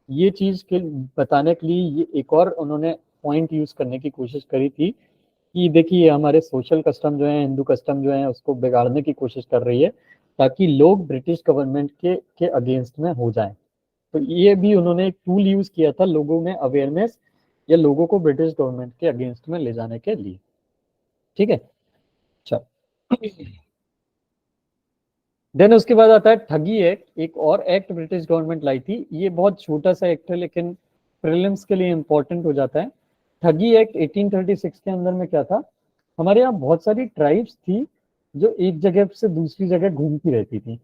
ये चीज के बताने के लिए ये एक और उन्होंने पॉइंट यूज करने की कोशिश करी थी कि देखिए हमारे सोशल कस्टम जो है, हिंदू कस्टम जो है, उसको बिगाड़ने की कोशिश कर रही है ताकि लोग ब्रिटिश गवर्नमेंट के अगेंस्ट में हो जाएं। तो ये भी उन्होंने एक टूल यूज किया था लोगों में अवेयरनेस या लोगों को ब्रिटिश गवर्नमेंट के अगेंस्ट में ले जाने के लिए। ठीक है, चल। देन उसके बाद आता है ठगी एक्ट, एक और एक्ट ब्रिटिश गवर्नमेंट लाई थी। ये बहुत छोटा सा एक्ट है लेकिन प्रीलिम्स के लिए इंपॉर्टेंट हो जाता है। ठगी एक्ट 1836 के अंदर में क्या था, हमारे यहाँ बहुत सारी ट्राइब्स थी जो एक जगह से दूसरी जगह घूमती रहती थी।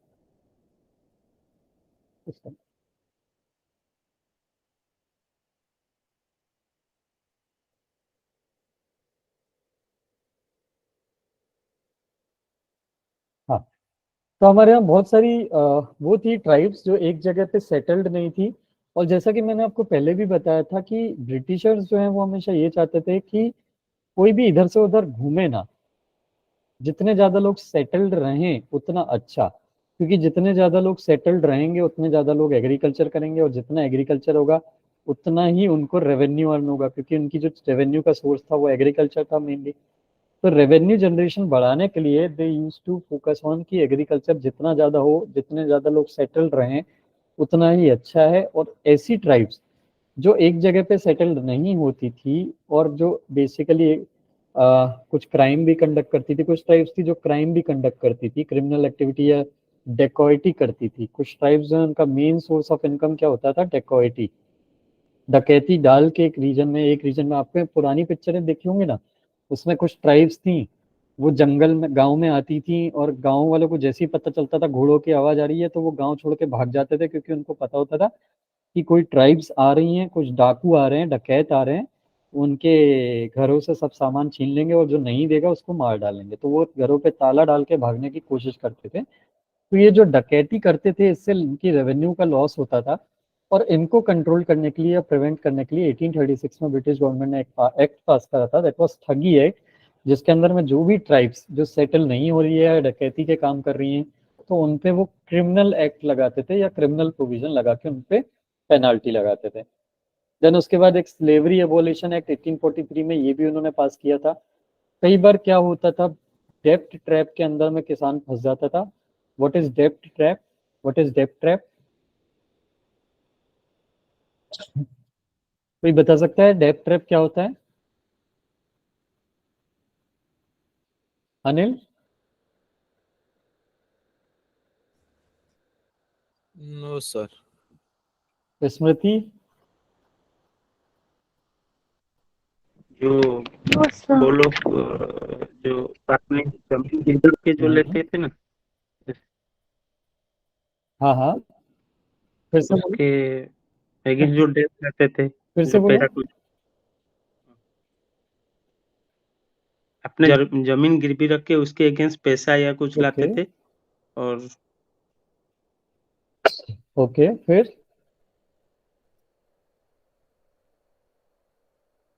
हाँ, तो हमारे यहाँ बहुत सारी वो थी ट्राइब्स जो एक जगह पे सेटल्ड नहीं थी। और जैसा कि मैंने आपको पहले भी बताया था कि ब्रिटिशर्स जो हैं वो हमेशा ये चाहते थे कि कोई भी इधर से उधर घूमे ना, जितने ज्यादा लोग सेटल्ड रहें उतना अच्छा, क्योंकि जितने ज्यादा लोग सेटल्ड रहेंगे उतने ज्यादा लोग एग्रीकल्चर करेंगे, और जितना एग्रीकल्चर होगा उतना ही उनको रेवेन्यू अर्न होगा, क्योंकि उनकी जो रेवेन्यू का सोर्स था वो एग्रीकल्चर था मेनली। तो रेवेन्यू जनरेशन बढ़ाने के लिए दे यूज टू फोकस ऑन कि एग्रीकल्चर जितना ज्यादा हो, जितने ज्यादा लोग सेटल्ड रहें उतना ही अच्छा है। और ऐसी ट्राइब्स जो एक जगह पे सेटल्ड नहीं होती थी और जो बेसिकली कुछ क्राइम भी कंडक्ट करती थी, कुछ ट्राइब्स थी जो क्राइम भी कंडक्ट करती थी, क्रिमिनल एक्टिविटी या डेकोइटी करती थी। कुछ ट्राइब्स जो उनका मेन सोर्स ऑफ इनकम क्या होता था, डेकोइटी, डकैती डाल के एक रीजन में आपने पुरानी पिक्चरें देखी होंगी ना, उसमें कुछ ट्राइब्स थी वो जंगल में गांव में आती थी, और गांव वालों को जैसे ही पता चलता था घोड़ों की आवाज आ रही है तो वो गांव छोड़ के भाग जाते थे, क्योंकि उनको पता होता था कि कोई ट्राइब्स आ रही हैं, कुछ डाकू आ रहे हैं, डकैत आ रहे हैं, उनके घरों से सब सामान छीन लेंगे और जो नहीं देगा उसको मार डालेंगे। तो वो घरों पे ताला डाल के भागने की कोशिश करते थे। तो ये जो डकैती करते थे इससे इनकी रेवेन्यू का लॉस होता था, और इनको कंट्रोल करने के लिए या प्रिवेंट करने के लिए 1836 में ब्रिटिश गवर्नमेंट ने एक एक्ट पास करा था, दैट वाज ठगी एक्ट, जिसके अंदर में जो भी ट्राइब्स जो सेटल नहीं हो रही है या डकैती के काम कर रही हैं तो उनपे वो क्रिमिनल एक्ट लगाते थे या क्रिमिनल प्रोविजन लगा के उनपे पेनाल्टी लगाते थे। देन उसके बाद एक स्लेवरी एबोलिशन एक्ट 1843 में ये भी उन्होंने पास किया था। कई बार क्या होता था, डेप्ट ट्रैप के अंदर में किसान फंस जाता था। व्हाट इज डेप्ट ट्रैप, व्हाट इज डेप्ट ट्रैप, कोई बता सकता है डेप्ट ट्रैप क्या होता है? अनिल? No sir. स्मृति? जो वो लोग जो अपने जमीन गिरवी के जो लेते थे ना, हाँ हाँ, फिर से बोलो, उसके अगेंस्ट जो डेट करते थे, फिर से जो बोलो। पैसा कुछ अपने जमीन गिरवी रख के उसके अगेंस्ट पैसा या कुछ लाते ओके थे। और ओके, फिर?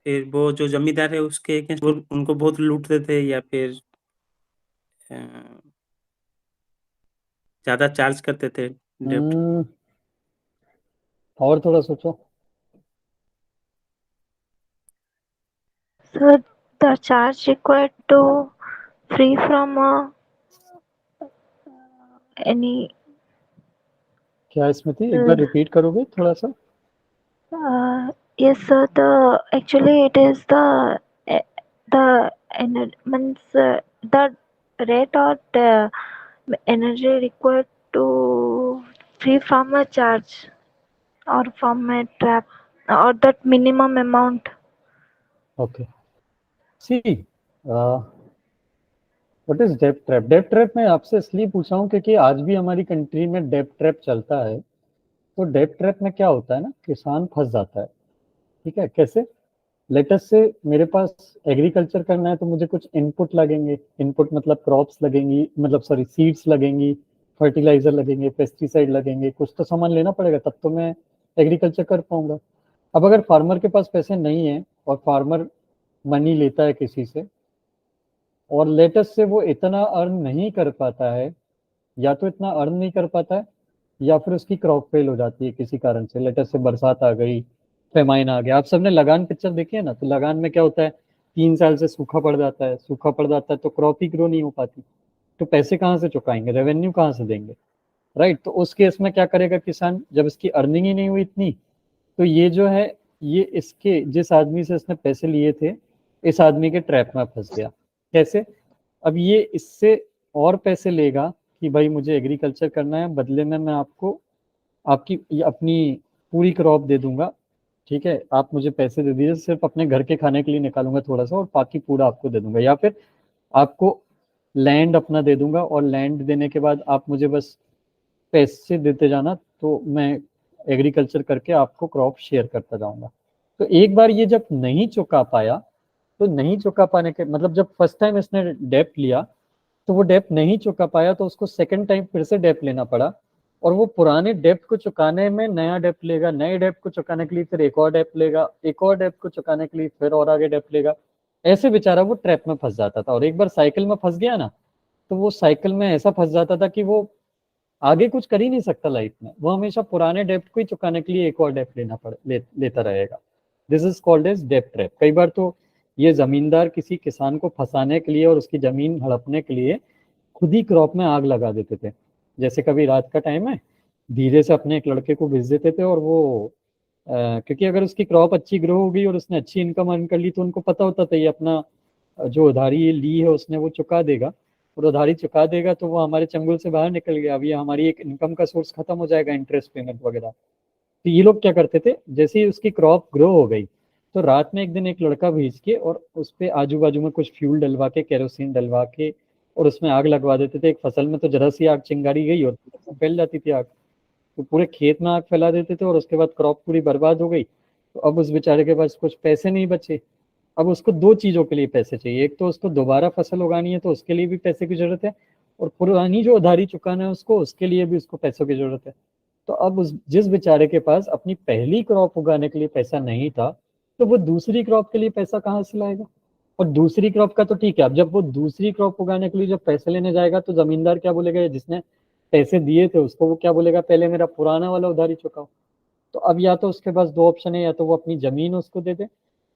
फिर वो जो जमींदार है उसके अगेंस्ट वो उनको बहुत लूटते थे, या फिर अ, ज्यादा चार्ज करते थे डेप्ट। और थोड़ा सोचो। So the charge required to free from any क्या स्मृति, एक बार रिपीट करोगे थोड़ा सा? yes sir, the actually it is the means the rate or the energy required to free from a charge or from a trap or that minimum amount. Okay, see what is डेप्ट trap? डेप्ट trap मैं आपसे इसलिए पूछा हूँ क्योंकि आज भी हमारी कंट्री में डेप्ट ट्रैप चलता है। तो डेप्ट ट्रैप में क्या होता है ना, किसान फंस जाता है। ठीक है, कैसे? लेटस से मेरे पास एग्रीकल्चर करना है तो मुझे कुछ इनपुट लगेंगे, इनपुट मतलब क्रॉप्स लगेंगी, मतलब सॉरी सीड्स लगेंगी, फर्टिलाइजर लगेंगे, पेस्टिसाइड लगेंगे, कुछ तो सामान लेना पड़ेगा, तब तो मैं एग्रीकल्चर कर पाऊंगा। अब अगर फार्मर के पास पैसे नहीं है और फार्मर मनी लेता है किसी से और लेटेस्ट से वो इतना अर्न नहीं कर पाता है, या तो इतना अर्न नहीं कर पाता है या फिर उसकी क्रॉप फेल हो जाती है किसी कारण से, लेटेस्ट से बरसात आ गई, फेमाइन आ गया। आप सबने लगान पिक्चर देखी है ना, तो लगान में क्या होता है, 3 साल से सूखा पड़ जाता है, सूखा पड़ जाता है तो क्रॉप ही ग्रो नहीं हो पाती, तो पैसे कहाँ से चुकाएंगे, रेवेन्यू कहाँ से देंगे, राइट। तो उस केस में क्या करेगा किसान, जब इसकी अर्निंग ही नहीं हुई इतनी, तो ये जो है ये इसके जिस आदमी से इसने पैसे लिए थे, इस आदमी के ट्रैप में फंस गया। कैसे, अब ये इससे और पैसे लेगा कि भाई मुझे एग्रीकल्चर करना है, बदले में मैं आपको आपकी अपनी पूरी क्रॉप दे दूंगा, ठीक है, आप मुझे पैसे दे दीजिए, सिर्फ अपने घर के खाने के लिए निकालूंगा थोड़ा सा और बाकी पूरा आपको दे दूंगा, या फिर आपको लैंड अपना दे दूंगा और लैंड देने के बाद आप मुझे बस पैसे देते जाना, तो मैं एग्रीकल्चर करके आपको क्रॉप शेयर करता जाऊंगा। तो एक बार ये जब नहीं चुका पाया, तो नहीं चुका पाने के मतलब जब फर्स्ट टाइम इसने डेप्ट लिया तो वो डेप्ट नहीं चुका पाया, तो उसको सेकंड टाइम फिर से डेप्ट लेना पड़ा, और वो पुराने डेप्ट को चुकाने में नया डेप्ट लेगा, नए डेप्ट को चुकाने के लिए फिर एक और डेप्ट लेगा, एक और डेप्ट को चुकाने के लिए फिर और आगे डेप्ट लेगा। ऐसे बेचारा वो ट्रैप में फंस जाता था, और एक बार साइकिल में फंस गया ना, तो वो साइकिल में ऐसा फंस जाता था कि वो आगे कुछ कर ही नहीं सकता लाइफ में, वो हमेशा पुराने डेप्ट को ही चुकाने के लिए एक और डेप्ट लेता रहेगा। दिस इज कॉल्ड एज डेप्ट ट्रैप। कई बार तो ये जमींदार किसी किसान को फंसाने के लिए और उसकी जमीन हड़पने के लिए खुद ही क्रॉप में आग लगा देते थे। जैसे कभी रात का टाइम है, धीरे से अपने एक लड़के को भेज देते थे, और वो क्योंकि अगर उसकी क्रॉप अच्छी ग्रो हो गई और उसने अच्छी इनकम अर्न कर ली, तो उनको पता होता था ये अपना जो उधारी ली है उसने वो चुका देगा, और उधारी चुका देगा तो वो हमारे चंगुल से बाहर निकल गया, अब ये हमारी एक इनकम का सोर्स खत्म हो जाएगा, इंटरेस्ट पेमेंट वगैरह। तो ये लोग क्या करते थे, जैसे ही उसकी क्रॉप ग्रो हो गई, तो रात में एक दिन एक लड़का भेज के और उस पर आजू बाजू में कुछ फ्यूल डलवा के, केरोसिन डलवा के, और उसमें आग लगवा देते थे। एक फसल में तो जरा सी आग चिंगारी गई और फैल जाती थी आग, तो पूरे खेत में आग फैला देते थे, और उसके बाद क्रॉप पूरी बर्बाद हो गई। तो अब उस बेचारे के पास कुछ पैसे नहीं बचे। अब उसको दो चीजों के लिए पैसे चाहिए, एक तो उसको दोबारा फसल उगानी है तो उसके लिए भी पैसे की जरूरत है, और पुरानी जो उधारी चुकाना है उसको, उसके लिए भी उसको पैसों की जरूरत है। तो अब उस जिस बेचारे के पास अपनी पहली क्रॉप उगाने के लिए पैसा नहीं था, तो वो दूसरी क्रॉप के लिए पैसा कहाँ से लाएगा। और दूसरी क्रॉप का तो ठीक है, अब जब वो दूसरी क्रॉप उगाने के लिए जब पैसे लेने जाएगा, तो जमींदार क्या बोलेगा, जिसने पैसे दिए थे उसको, वो क्या बोलेगा, पहले मेरा पुराना वाला उधारी चुकाओ। तो अब या तो उसके पास दो ऑप्शन है, या तो वो अपनी जमीन उसको दे दे,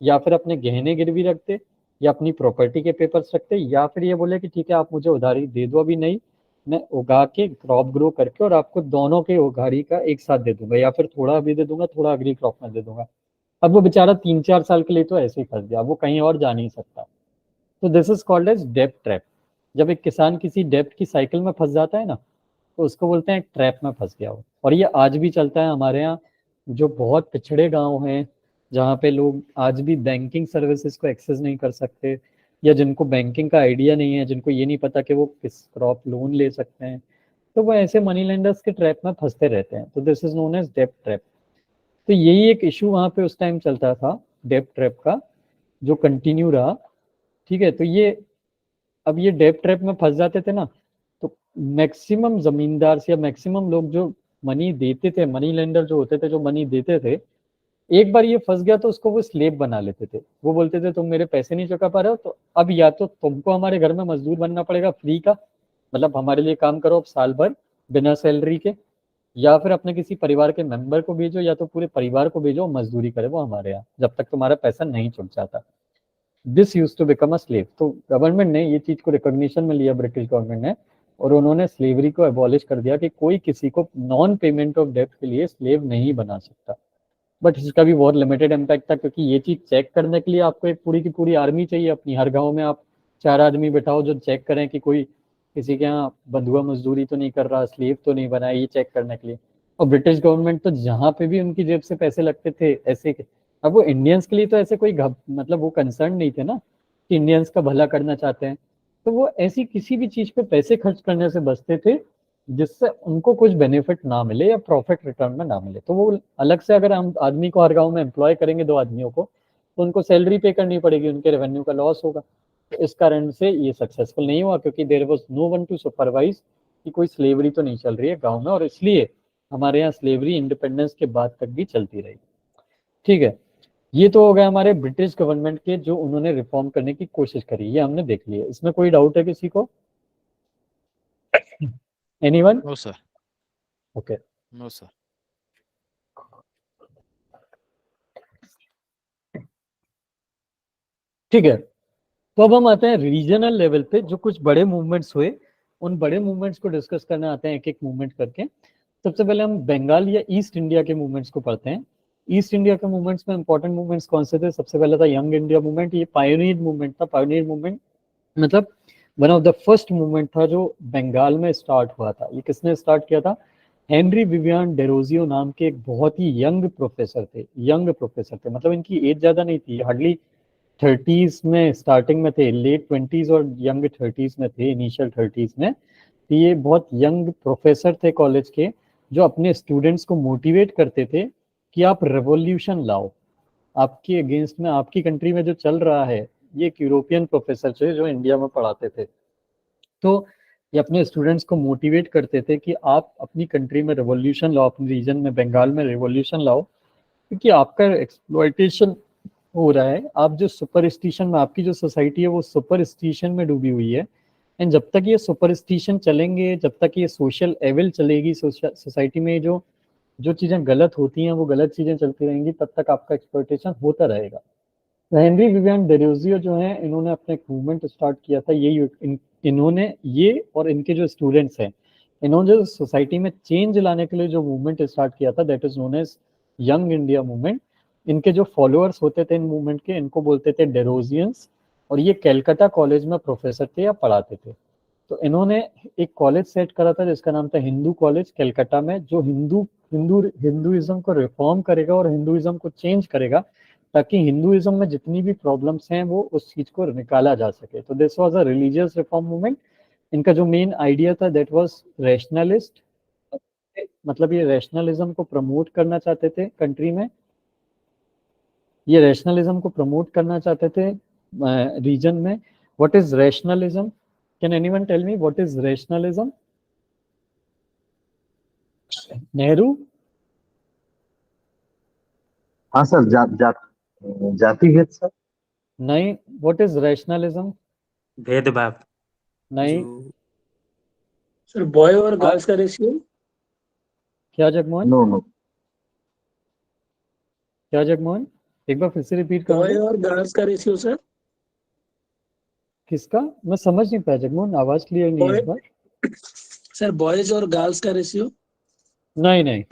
या फिर अपने गहने गिरवी रख दे, या अपनी प्रॉपर्टी के पेपर्स रख दे, या फिर ये बोले कि ठीक है आप मुझे उधारी दे दो, अभी नहीं, मैं उगा के क्रॉप ग्रो करके और आपको दोनों के उधारी का एक साथ दे दूंगा, या फिर थोड़ा अभी दे दूंगा, थोड़ा अगली क्रॉप में दे दूंगा। अब वो बेचारा 3-4 साल के लिए तो ऐसे ही फंस गया, वो कहीं और जा नहीं सकता। तो दिस इज कॉल्ड एज डेप्ट ट्रैप। जब एक किसान किसी डेप्ट की साइकिल में फंस जाता है ना, तो उसको बोलते हैं ट्रैप में फंस गया हो। और ये आज भी चलता है हमारे यहाँ, जो बहुत पिछड़े गांव हैं, जहाँ पे लोग आज भी बैंकिंग सर्विसेज को एक्सेस नहीं कर सकते, या जिनको बैंकिंग का आइडिया नहीं है, जिनको ये नहीं पता कि वो किस क्रॉप लोन ले सकते हैं, तो वो ऐसे मनी लेंडर्स के ट्रैप में फंसते रहते हैं। तो दिस इज नोन एज डेप्ट ट्रैप। तो यही एक इशू वहाँ पे उस टाइम चलता था डेप्ट ट्रैप का, जो कंटिन्यू रहा। ठीक है, तो ये अब ये डेप्ट ट्रैप में फंस जाते थे ना, तो मैक्सिमम जमींदार से या मैक्सिमम लोग जो मनी देते थे, मनी लेंडर जो होते थे, जो मनी देते थे, एक बार ये फंस गया तो उसको वो स्लेव बना लेते थे। वो बोलते थे तुम मेरे पैसे नहीं चुका पा रहे हो, तो अब या तो तुमको हमारे घर में मजदूर बनना पड़ेगा फ्री का, मतलब हमारे लिए काम करो अब साल भर बिना सैलरी के, या फिर अपने किसी परिवार के मेंबर को भेजो, या तो पूरे परिवार को भेजो, मजदूरी करे वो हमारे यहाँ जब तक तुम्हारा पैसा नहीं चुक जाता। This use to become a slave. तो गवर्नमेंट ने ये चीज को रिकॉग्निशन में लिया, ब्रिटिश गवर्नमेंट ने, और उन्होंने स्लेवरी को एबॉलिश कर दिया कि कोई किसी को नॉन पेमेंट ऑफ डेब्ट के लिए स्लेव नहीं बना सकता। बट इसका भी बहुत लिमिटेड इम्पैक्ट था, क्योंकि ये चीज चेक करने के लिए आपको एक पूरी की पूरी आर्मी चाहिए अपनी। हर गांव में आप 4 आदमी बैठाओ जो चेक करें कि कोई किसी के यहाँ बंधुआ मजदूरी तो नहीं कर रहा, स्लेव तो नहीं बना, ये चेक करने के लिए। और ब्रिटिश गवर्नमेंट तो जहाँ पे भी उनकी जेब से पैसे लगते थे ऐसे के, अब वो इंडियंस के लिए तो ऐसे कोई मतलब वो कंसर्न नहीं थे ना कि इंडियंस का भला करना चाहते हैं, तो वो ऐसी किसी भी चीज पे पैसे खर्च करने से बचते थे जिससे उनको कुछ बेनिफिट ना मिले या प्रॉफिट रिटर्न में ना मिले। तो वो अलग से अगर हम आदमी को हर गांव में एम्प्लॉय करेंगे 2 आदमियों को, तो उनको सैलरी पे करनी पड़ेगी, उनके रेवेन्यू का लॉस होगा। तो इस कारण से ये सक्सेसफुल नहीं हुआ, क्योंकि there was no one to supervise कि कोई स्लेवरी तो नहीं चल रही है गांव में, और इसलिए हमारे यहाँ स्लेवरी इंडिपेंडेंस के बाद तक भी चलती रही। ठीक है, ये तो हो गया हमारे ब्रिटिश गवर्नमेंट के जो उन्होंने रिफॉर्म करने की कोशिश करी, ये हमने देख लिया। इसमें कोई डाउट है किसी को? Anyone? No sir, okay, no sir. ठीक है। तो अब हम आते हैं रीजनल लेवल पे, जो कुछ बड़े मूवमेंट्स हुए, उन बड़े मूवमेंट्स को डिस्कस करने आते हैं एक एक मूवमेंट करके। सबसे पहले हम बंगाल या ईस्ट इंडिया के मूवमेंट्स को पढ़ते हैं। ईस्ट इंडिया के मूवमेंट्स में इंपॉर्टेंट मूवमेंट्स कौन से थे? सबसे पहले था यंग इंडिया मूवमेंट। ये पायोनियर मूवमेंट था। पायोनियर मूवमेंट मतलब one of the first movement था जो बंगाल में स्टार्ट हुआ था। ये किसने स्टार्ट किया था? हेनरी विवियन डेरोजियो नाम के एक बहुत ही यंग प्रोफेसर थे। यंग प्रोफेसर थे मतलब इनकी एज ज्यादा नहीं थी, हार्डली 30s में स्टार्टिंग में थे, लेट 20s और यंग 30s में थे, इनिशियल 30s में। तो ये बहुत यंग प्रोफेसर थे कॉलेज के, जो अपने स्टूडेंट्स को मोटिवेट करते थे कि आप रेवोल्यूशन लाओ आपके अगेंस्ट में, आपकी कंट्री में जो चल रहा है। ये एक यूरोपियन प्रोफेसर थे जो इंडिया में पढ़ाते थे। तो ये अपने स्टूडेंट्स को मोटिवेट करते थे कि आप अपनी कंट्री में रेवोल्यूशन लाओ, अपने रीजन में बंगाल में रेवोल्यूशन लाओ, क्योंकि आपका एक्सप्लॉयटेशन हो रहा है। आप जो सुपरस्टिशन में, आपकी जो सोसाइटी है वो सुपरस्टिशन में डूबी हुई है। एंड जब तक ये सुपरस्टिशन चलेंगे, जब तक ये सोशल एविल चलेगी सोसाइटी में, जो जो चीज़ें गलत होती हैं वो गलत चीज़ें चलती रहेंगी, तब तक आपका एक्सप्लॉयटेशन होता रहेगा। तो हेनरी विवियन डेरोजियो जो हैं, इन्होंने अपना एक मूवमेंट स्टार्ट किया था। इन्होंने ये और इनके जो स्टूडेंट्स हैं, इन्होंने जो सोसाइटी में चेंज लाने के लिए जो मूवमेंट स्टार्ट किया था, that is known as young India movement. इनके जो फॉलोअर्स होते थे इन मूवमेंट के, इनको बोलते थे डेरोजियंस, और ये कैलकाटा कॉलेज में प्रोफेसर थे या पढ़ाते थे। तो इन्होंने एक कॉलेज सेट करा था जिसका नाम था हिंदू कॉलेज कैलकाटा में, जो हिंदुइज्म को रिफॉर्म करेगा और हिंदुइज्म को चेंज करेगा, ताकि हिंदुइज्म में जितनी भी प्रॉब्लम्स हैं वो उस चीज को निकाला जा सके। तो this was a religious reform movement. इनका जो मेन आइडिया था दैट वाज रैशनलिस्ट, मतलब ये रैशनलिज्म को प्रमोट करना चाहते थे कंट्री में। ये रैशनलिज्म को प्रमोट करना चाहते थे रीजन में। What is rationalism? Can anyone tell me what is rationalism? Nehru? हाँ सर, जाति भेद सर। नहीं। What is rationalism? भेदभाव। नहीं। जो सर बॉय और हाँ, गर्ल्स का रेशियो। क्या जगमोहन? नो नो, क्या जगमोहन? एक बार फिर से रिपीट बॉय करोगे? और गर्ल्स का रेशियो सर। किसका? मैं समझ नहीं पाया जगमोहन, आवाज क्लियर नहीं है बॉय इस बार। सर बॉयज और गर्ल्स का रेशियो। नहीं नहीं।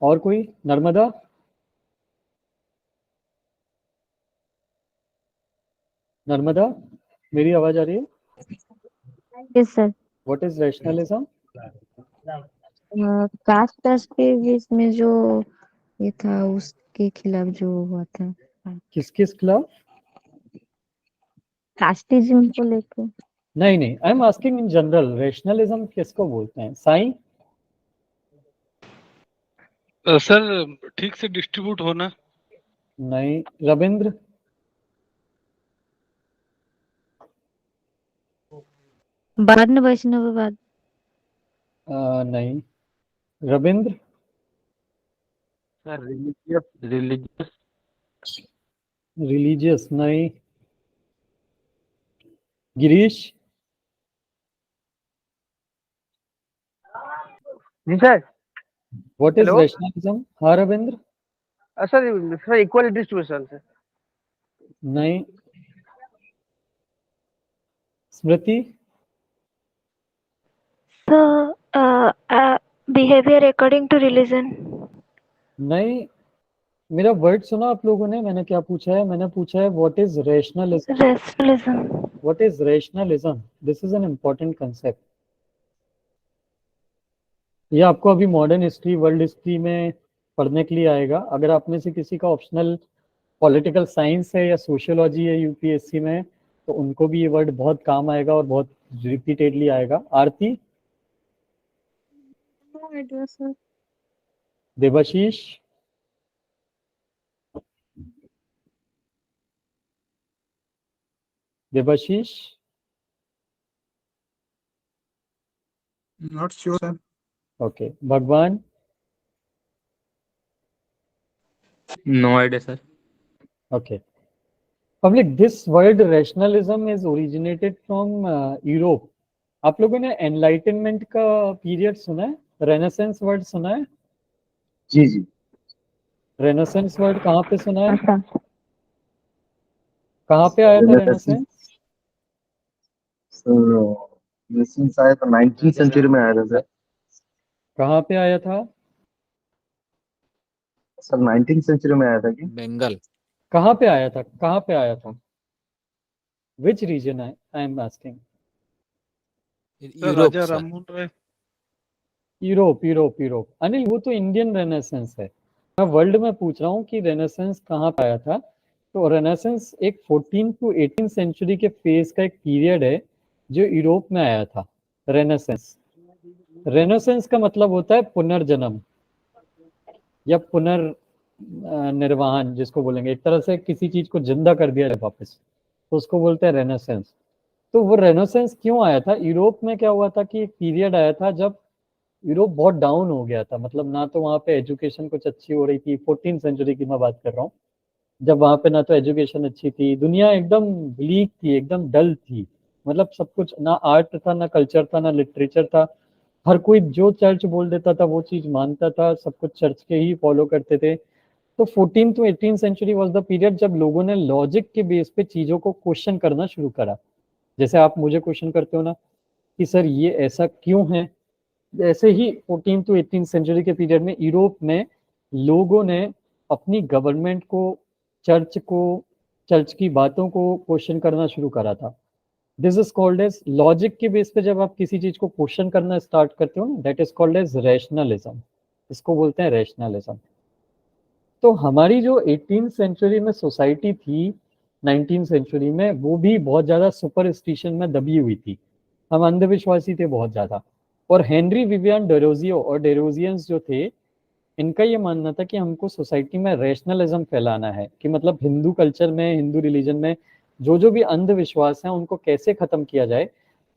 और कोई? नर्मदा? नर्मदा, मेरी आवाज आ रही है? Yes, sir. What is rationalism? Caste caste के बीच में जो ये था उसके खिलाफ जो हुआ था, किस किस खिलाफ? कास्टिज्म को लेकर। नहीं नहीं, आई am asking in general, rationalism किसको बोलते हैं? साई? सर ठीक से डिस्ट्रीब्यूट होना। नहीं। रविंद्र? बाद में वैष्णववाद। नहीं। Ravindra? Sir religious religious religious? नहीं। Girish? Ji sir. What is hello rationalism? हाँ Ravindra? Sir sir equal distribution sir. नहीं। Smriti? So, behavior according to religion. नहीं। मेरा वर्ड सुना आप लोगों ने? मैंने क्या पूछा है? मैंने पूछा है what is rationalism. Rationalism. What is rationalism? This is an important concept. ये आपको अभी मॉडर्न हिस्ट्री, वर्ल्ड हिस्ट्री में पढ़ने के लिए आएगा। अगर आप में से किसी का ऑप्शनल पॉलिटिकल साइंस है या सोशियोलॉजी है यूपीएससी में, तो उनको भी ये वर्ड बहुत काम आएगा और बहुत रिपीटेडली आएगा। Aarti? No idea, sir. Debashish? Debashish? Not sure, sir. Okay, Bhagwan? No idea, sir. Okay. Public, this word rationalism is originated from Europe. आप लोगों ने एनलाइटनमेंट का पीरियड सुना है? रेनेसेंस वर्ड सुना है? जी जी। रेनेसेंस वर्ड कहाँ पे सुना है? अच्छा। कहाँ पे आया था रेनेसेंस रेनेसेंस? रेनेसेंस आया था 19th सेंचुरी में आया था सर। कहाँ पे आया था? सर 19th सेंचुरी में आया था कि Bengal. कहाँ पे आया था? कहाँ पे आया था? Which region I am asking? Sir Europe, Raja sir. Rammohan Roy. Europe Europe Europe. Anil, वो तो इंडियन रेनेसेंस है। मैं वर्ल्ड में पूछ रहा हूँ कि रेनेसेंस कहाँ पे आया था। तो रेनेसेंस एक 14 to 18 सेंचुरी के फेज का एक पीरियड है जो यूरोप में आया था। रेनेसेंस, रेनेसेंस का मतलब होता है पुनर्जन्म या निर्वाहन, जिसको बोलेंगे एक तरह से किसी चीज को जिंदा कर दिया जाए वापस, तो उसको बोलते हैं रेनेसेंस। तो वो रेनेसेंस क्यों आया था? यूरोप में क्या हुआ था कि एक पीरियड आया था जब यूरोप बहुत डाउन हो गया था, मतलब ना तो वहाँ पे एजुकेशन कुछ अच्छी हो रही थी। 14 सेंचुरी की मैं बात कर रहा हूँ, जब वहाँ पे ना तो एजुकेशन अच्छी थी, दुनिया एकदम ब्लीक थी, एकदम डल थी। मतलब सब कुछ, ना आर्ट था, ना कल्चर था, ना लिटरेचर था। हर कोई जो चर्च बोल देता था वो चीज मानता था, सब कुछ चर्च के ही फॉलो करते थे। तो 14 to 18 century was the period जब लोगों ने लॉजिक के बेस पे चीजों को क्वेश्चन करना शुरू करा। जैसे आप मुझे क्वेश्चन करते हो ना कि सर ये ऐसा क्यों है, ऐसे ही 14 to 18 सेंचुरी के पीरियड में यूरोप में लोगों ने अपनी गवर्नमेंट को, चर्च को, चर्च की बातों को क्वेश्चन करना शुरू करा था। This is called as logic के बेस पे जब आप किसी चीज को क्वेश्चन करना स्टार्ट करते हो ना, that is called as rationalism. इसको बोलते हैं रैशनलिज्म। तो हमारी जो 18 सेंचुरी में सोसाइटी थी, 19 सेंचुरी में, वो भी बहुत ज्यादा सुपरस्टिशन में दबी हुई थी। हम अंधविश्वासी थे बहुत ज्यादा। और हेनरी विवियन डेरोजियो और डेरोजियंस जो थे, इनका ये मानना था कि हमको सोसाइटी में रैशनलिज्म फैलाना है, कि मतलब हिंदू कल्चर में, हिंदू रिलीजन में जो भी अंधविश्वास है उनको कैसे खत्म किया जाए।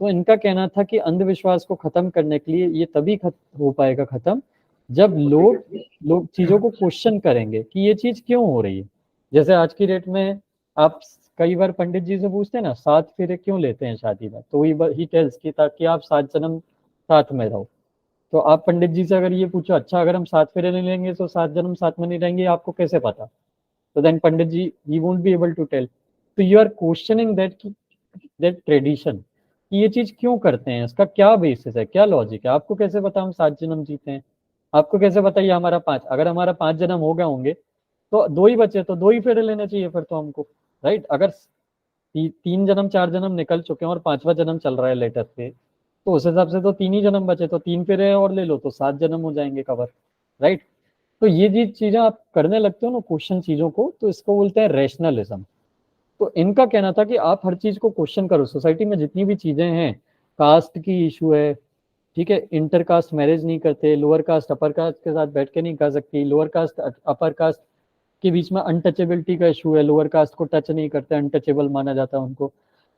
तो इनका कहना था कि अंधविश्वास को खत्म करने के लिए ये तभी हो पाएगा खत्म जब लोग लोग चीजों को क्वेश्चन करेंगे कि ये चीज क्यों हो रही है। जैसे आज की डेट में आप कई बार पंडित जी से पूछते हैं ना, 7 फेरे क्यों लेते हैं शादी में, तो ही टेल्स कि ताकि आप 7 जन्म साथ में रहो। तो आप पंडित जी से अगर ये पूछो, अच्छा अगर हम 7 फेरे नहीं लेंगे तो 7 जन्म साथ में नहीं रहेंगे, आपको कैसे पता? तो देन पंडित जी ही won't be able to tell. तो you are questioning that tradition कि ये चीज क्यों करते हैं, इसका क्या बेसिस है, क्या लॉजिक है। आपको कैसे पता हम 7 जन्म जीते हैं? आपको कैसे पता ये हमारा 5? अगर हमारा 5 जन्म हो गए होंगे तो 2 ही बचे, तो 2 ही फेरे लेने चाहिए फिर तो हमको, राइट? अगर 3 जन्म 4 जन्म निकल चुके हैं और 5वां जन्म चल रहा है लेटर पे, तो उस हिसाब से तो 3 ही जन्म बचे, तो 3 फेरे और ले लो तो 7 जन्म हो जाएंगे कवर, राइट? तो ये चीजें आप करने लगते हो ना क्वेश्चन चीजों को, तो इसको बोलते हैं रैशनलिज्म। तो इनका कहना था कि आप हर चीज को क्वेश्चन करो। सोसाइटी में जितनी भी चीजें हैं, कास्ट की इशू है, ठीक है, इंटर कास्ट मैरिज नहीं करते, लोअर कास्ट अपर कास्ट के साथ बैठ के नहीं कर सकती, लोअर कास्ट अपर कास्ट के बीच में अनटचेबिलिटी का इशू है, लोअर कास्ट को टच नहीं करते, अनटचेबल माना जाता है उनको।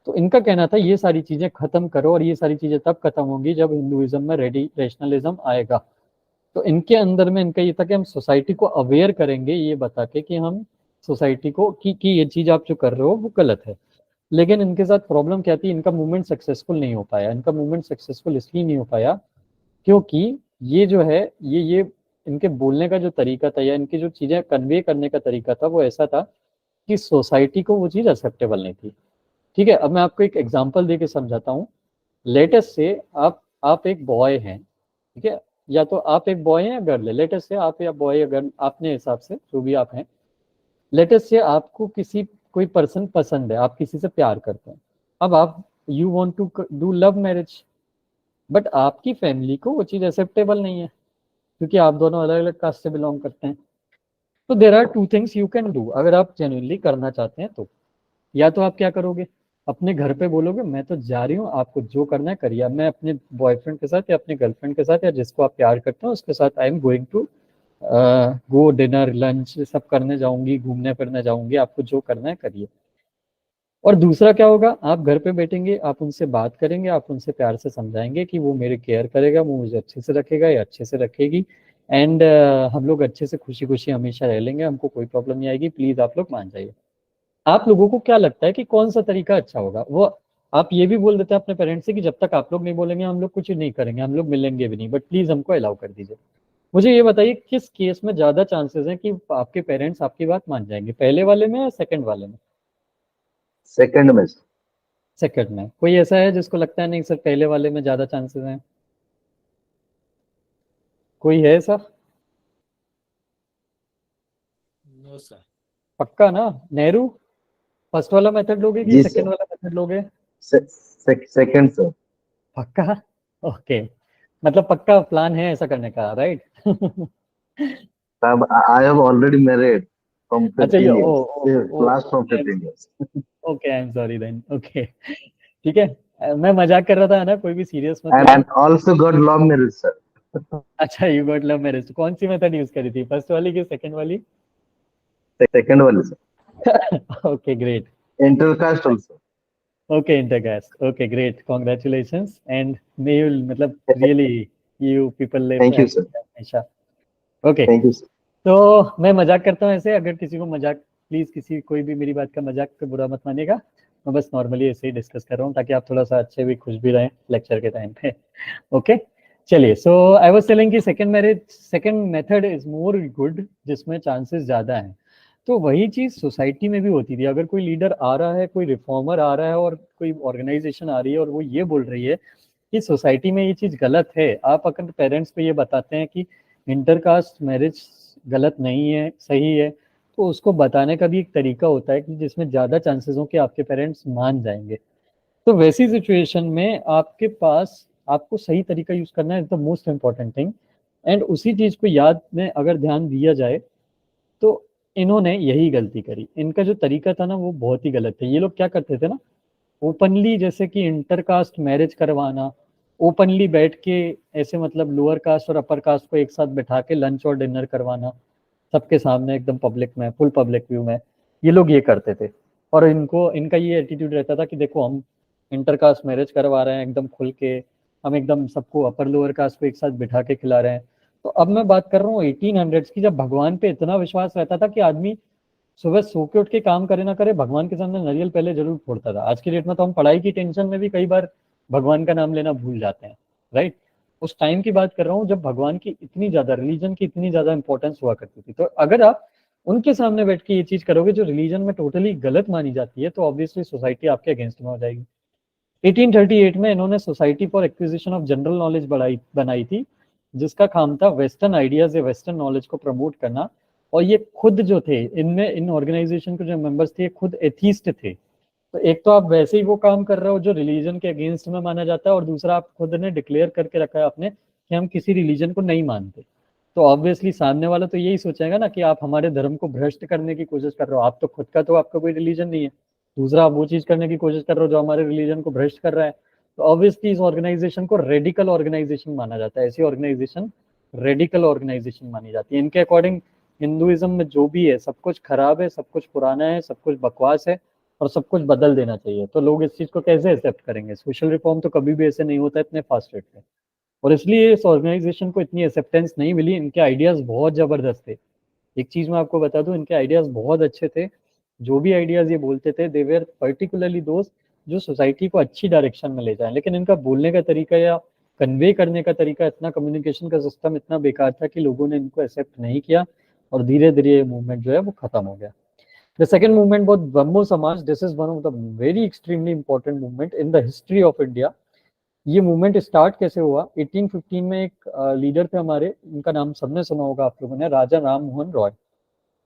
तो इनका कहना था ये सारी चीजें खत्म करो, और ये सारी चीजें तब खत्म होंगी जब हिंदुइज्म में रैशनलिज्म आएगा। तो इनके अंदर में इनका ये था कि हम सोसाइटी को अवेयर करेंगे, ये बता के कि हम सोसाइटी को कि ये चीज आप जो कर रहे हो वो गलत है। लेकिन इनके साथ प्रॉब्लम क्या थी, इनका मूवमेंट सक्सेसफुल नहीं हो पाया। इनका मूवमेंट सक्सेसफुल इसलिए नहीं हो पाया क्योंकि ये जो है, ये इनके बोलने का जो तरीका था या इनकी जो चीजें कन्वे करने का तरीका था वो ऐसा था कि सोसाइटी को वो चीज एक्सेप्टेबल नहीं थी। ठीक है, अब मैं आपको एक एग्जांपल दे के समझाता हूँ। लेटेस्ट से आप एक बॉय हैं, ठीक है, या तो आप एक बॉय हैं या गर्ल है, लेटेस्ट से आप या बॉय या गर्ल, अपने हिसाब से जो भी आप हैं। लेटेस्ट से आपको कोई पर्सन पसंद है, आप किसी से प्यार करते हैं। अब आप you want to do love marriage, but आपकी फैमिली को वो चीज एक्सेप्टेबल नहीं है क्योंकि आप दोनों अलग अलग कास्ट से बिलोंग करते हैं। तो there are 2 things you can do अगर आप जेन्युइनली करना चाहते हैं तो। या तो आप क्या करोगे, अपने घर पे बोलोगे मैं तो जा रही हूँ, आपको जो करना है करिए, मैं अपने बॉयफ्रेंड के साथ या अपने गर्लफ्रेंड के साथ या जिसको आप प्यार करते हो उसके साथ I am going to go dinner lunch सब करने जाऊंगी, घूमने फिरने जाऊंगी, आपको जो करना है करिए। और दूसरा क्या होगा, आप घर पे बैठेंगे, आप उनसे बात करेंगे, आप उनसे प्यार से समझाएंगे कि वो मेरे केयर करेगा, वो मुझे अच्छे से रखेगा या अच्छे से रखेगी, एंड हम लोग अच्छे से खुशी खुशी हमेशा रह लेंगे, हमको कोई प्रॉब्लम नहीं आएगी, प्लीज आप लोग मान जाइए। आप लोगों को क्या लगता है कि कौन सा तरीका अच्छा होगा? वो आप ये भी बोल देते हैं अपने पेरेंट्स से कि जब तक आप लोग नहीं बोलेंगे हम लोग कुछ नहीं करेंगे, हम लोग मिलेंगे भी नहीं, बट प्लीज हमको अलाउ कर दीजिए। मुझे ये बताइए किस केस में ज्यादा चांसेस हैं कि आपके पेरेंट्स आपकी बात मान जाएंगे, पहले वाले में या सेकंड वाले में? सेकंड में। सेकंड में। कोई ऐसा है जिसको लगता है नहीं सर पहले वाले में ज्यादा चांसेस हैं? कोई है सर? No sir. पक्का ना? नेहरू, फर्स्ट वाला मेथड लोगे कि जी सेकंड सर, वाला मेथड लोगे? Second sir. पक्का? ओके, मतलब पक्का प्लान है ऐसा करने का, right? I have already married from अच्छा, ये 15 ओ years, ओ last from 15 years. Okay, I am sorry then, okay. ठीक है, मैं मजाक कर रहा था ना, कोई भी सीरियस मत लेना। And also got love marriage, sir. अच्छा, यू गॉट लव मैरिज, कौन सी मेथड यूज करी थी, फर्स्ट वाली की सेकंड वाली? Second one, sir. Okay great. Intercaste also. Okay, intercaste, okay great, congratulations, and may you मतलब really you people live Thank you, sir. हमेशा। Okay, Thank you, sir. तो मैं मजाक करता हूँ ऐसे, अगर किसी को मजाक, प्लीज किसी कोई भी मेरी बात का मजाक का बुरा मत मानिएगा, मैं बस नॉर्मली ऐसे ही डिस्कस कर रहा हूँ ताकि आप थोड़ा सा अच्छे भी खुश भी रहें लेक्चर के टाइम पे। ओके, चलिए, सो आई वाज टेलिंग कि second method is more good, जिसमें चांसेस ज्यादा हैं। तो वही चीज सोसाइटी में भी होती थी, अगर कोई लीडर आ रहा है, कोई रिफॉर्मर आ रहा है और कोई ऑर्गेनाइजेशन आ रही है और वो ये बोल रही है कि सोसाइटी में ये चीज गलत है, आप अगर पेरेंट्स पे ये बताते हैं कि इंटरकास्ट मैरिज गलत नहीं है, सही है, तो उसको बताने का भी एक तरीका होता है कि जिसमें ज्यादा चांसेस हो कि आपके पेरेंट्स मान जाएंगे। तो वैसी सिचुएशन में आपके पास, आपको सही तरीका यूज करना है, the most important thing, and उसी चीज को याद में अगर ध्यान दिया जाए तो इन्होंने यही गलती करी, इनका जो तरीका था ना वो बहुत ही गलत था। ये लोग क्या करते थे ना, ओपनली जैसे कि इंटरकास्ट मैरिज करवाना, ओपनली बैठ के ऐसे मतलब लोअर कास्ट और अपर कास्ट को एक साथ बैठा के लंच और डिनर करवाना सबके सामने, एकदम पब्लिक में, फुल पब्लिक व्यू में, ये लोग ये करते थे। और इनका ये एटीट्यूड रहता था कि देखो हम इंटरकास्ट मैरिज करवा रहे हैं एकदम खुल के, हम एकदम सबको अपर लोअर कास्ट को एक साथ बिठा के खिला रहे हैं। तो अब मैं बात कर रहा हूँ 1800s की, जब भगवान पे इतना विश्वास रहता था कि आदमी सुबह सो के उठ के काम करे ना करे, भगवान के सामने नारियल पहले जरूर फोड़ता था। आज की डेट में तो हम पढ़ाई की टेंशन में भी कई बार भगवान का नाम लेना भूल जाते हैं, राइट? उस टाइम की बात कर रहा हूँ जब भगवान की इतनी ज्यादा, रिलीजन की इतनी ज्यादा इंपॉर्टेंस हुआ करती थी। तो अगर आप उनके सामने बैठ के ये चीज करोगे जो रिलीजन में टोटली गलत मानी जाती है, तो ऑब्वियसली सोसाइटी आपके अगेंस्ट में हो जाएगी। 1838 में इन्होंने society for acquisition of general knowledge बनाई थी, जिसका काम था वेस्टर्न आइडियाज या वेस्टर्न नॉलेज को प्रमोट करना। और ये खुद जो थे, इनमें इन ऑर्गेनाइजेशन के जो मेंबर्स थे खुद एथीस्ट थे। तो एक तो आप वैसे ही वो काम कर रहे हो जो रिलीजन के अगेंस्ट में माना जाता है, और दूसरा आप खुद ने डिक्लेयर करके रखा है आपने कि हम किसी रिलीजन को नहीं मानते। तो ऑब्वियसली सामने वाला तो यही सोचेगा ना कि आप हमारे धर्म को भ्रष्ट करने की कोशिश कर रहे हो, आप तो खुद का तो आपका कोई रिलीजन नहीं है, दूसरा आप वो चीज करने की कोशिश कर रहे हो जो हमारे रिलीजन को भ्रष्ट कर रहा है। तो ऑब्वियसली इस ऑर्गेनाइजेशन को रेडिकल ऑर्गेनाइजेशन माना जाता है, ऐसी ऑर्गेनाइजेशन रेडिकल ऑर्गेनाइजेशन मानी जाती है। इनके अकॉर्डिंग हिंदुइज्म में जो भी है सब कुछ खराब है, सब कुछ पुराना है, सब कुछ बकवास है और सब कुछ बदल देना चाहिए। तो लोग इस चीज को कैसे एक्सेप्ट करेंगे? सोशल रिफॉर्म तो कभी भी ऐसे नहीं होता इतने फास्ट रेट पे, और इसलिए इस ऑर्गेनाइजेशन को इतनी एक्सेप्टेंस नहीं मिली। इनके आइडियाज बहुत जबरदस्त थे, एक चीज मैं आपको बता दूं, इनके आइडियाज बहुत अच्छे थे। जो भी आइडियाज ये बोलते थे दे वेर पर्टिकुलरली दोस्त जो सोसाइटी को अच्छी डायरेक्शन में ले जाए, लेकिन इनका बोलने का तरीका या कन्वे करने का तरीका, इतना कम्युनिकेशन का सिस्टम इतना बेकार था कि लोगों ने इनको एक्सेप्ट नहीं किया, और धीरे धीरे ये मूवमेंट जो है वो खत्म हो गया। द सेकेंड मूवमेंट was ब्रह्मो समाज. This is one of the very extremely important movement in the history of India. ये मूवमेंट स्टार्ट कैसे हुआ? 1815 में एक लीडर थे हमारे, इनका नाम सबने सुना होगा आप लोगों ने, राजा राम मोहन रॉय।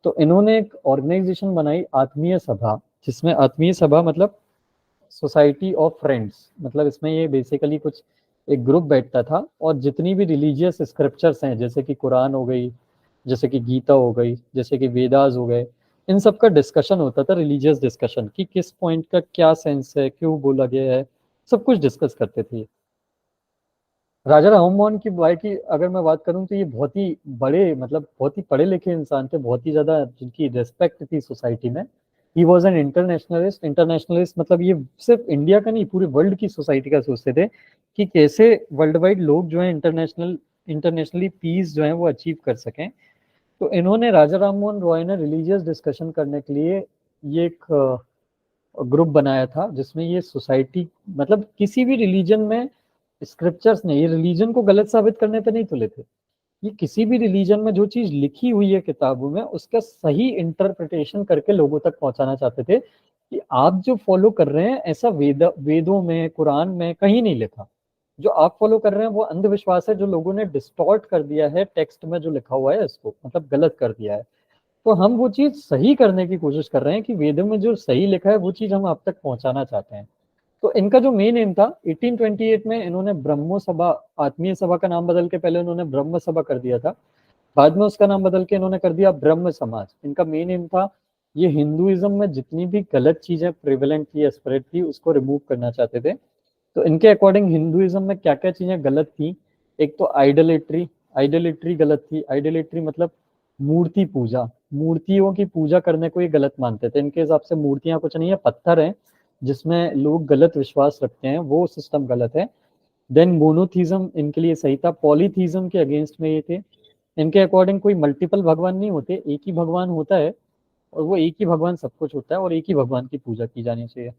तो इन्होंने एक ऑर्गेनाइजेशन बनाई, आत्मीय सभा, जिसमें आत्मीय सभा मतलब सोसाइटी ऑफ फ्रेंड्स, मतलब इसमें ये बेसिकली कुछ एक ग्रुप बैठता था, और जितनी भी रिलीजियस स्क्रिप्चर्स हैं जैसे कि कुरान हो गई, जैसे कि गीता हो गई, जैसे कि वेदास हो गए, इन सब का डिस्कशन होता था, रिलीजियस डिस्कशन, कि किस पॉइंट का क्या सेंस है, क्यों बोला गया है, सब कुछ डिस्कस करते थे। राजा राम मोहन की बाई की अगर मैं बात करूं तो ये बहुत ही बड़े, मतलब बहुत ही पढ़े लिखे इंसान थे, बहुत ही ज्यादा जिनकी रेस्पेक्ट थी सोसाइटी में। He was an internationalist. Internationalist मतलब ये सिर्फ इंडिया का नहीं, पूरे वर्ल्ड की सोसाइटी का सोचते थे कि कैसे वर्ल्ड वाइड लोग जो है इंटरनेशनली पीस जो है वो अचीव कर सकें। तो इन्होंने, राजा राम मोहन रॉय ने रिलीजियस डिस्कशन करने के लिए ये एक ग्रुप बनाया था, जिसमें ये सोसाइटी, मतलब किसी भी रिलीजन में स्क्रिप्चर्स ने, ये रिलीजन को गलत साबित करने पे नहीं तुले थे, ये किसी भी रिलीजन में जो चीज लिखी हुई है किताबों में उसका सही इंटरप्रिटेशन करके लोगों तक पहुंचाना चाहते थे कि आप जो फॉलो कर रहे हैं ऐसा वेदों में, कुरान में कहीं नहीं लिखा। जो आप फॉलो कर रहे हैं वो अंधविश्वास है जो लोगों ने डिस्टॉर्ट कर दिया है टेक्स्ट में जो लिखा हुआ है इसको, मतलब गलत कर दिया है। तो हम वो चीज सही करने की कोशिश कर रहे हैं कि वेदों में जो सही लिखा है वो चीज हम आप तक पहुंचाना चाहते हैं। तो इनका जो मेन एम था, 1828 में इन्होंने ब्रह्मो सभा, आत्मीय सभा का नाम बदल के पहले उन्होंने ब्रह्म सभा कर दिया था, बाद में उसका नाम बदल के इन्होंने कर दिया ब्रह्म समाज। इनका मेन एम था ये हिंदुइज्म में जितनी भी गलत चीजें प्रिवेलेंट थी, स्प्रेड थी, उसको रिमूव करना चाहते थे। तो इनके अकॉर्डिंग हिंदुइज्म में क्या क्या चीजें गलत थी, एक तो आइडोलेट्री गलत थी। आइडोलेट्री मतलब मूर्ति पूजा, मूर्तियों की पूजा करने को ये गलत मानते थे। इनके हिसाब से मूर्तियां कुछ नहीं है, पत्थर हैं जिसमें लोग गलत विश्वास रखते हैं, वो सिस्टम गलत है। देन मोनोथीज्म इनके लिए सही था। पॉलीथीज्म के अगेंस्ट में ये थे। इनके अकॉर्डिंग कोई मल्टीपल भगवान नहीं होते, एक ही भगवान होता है और वो एक ही भगवान सब कुछ होता है और एक ही भगवान की पूजा की जानी चाहिए।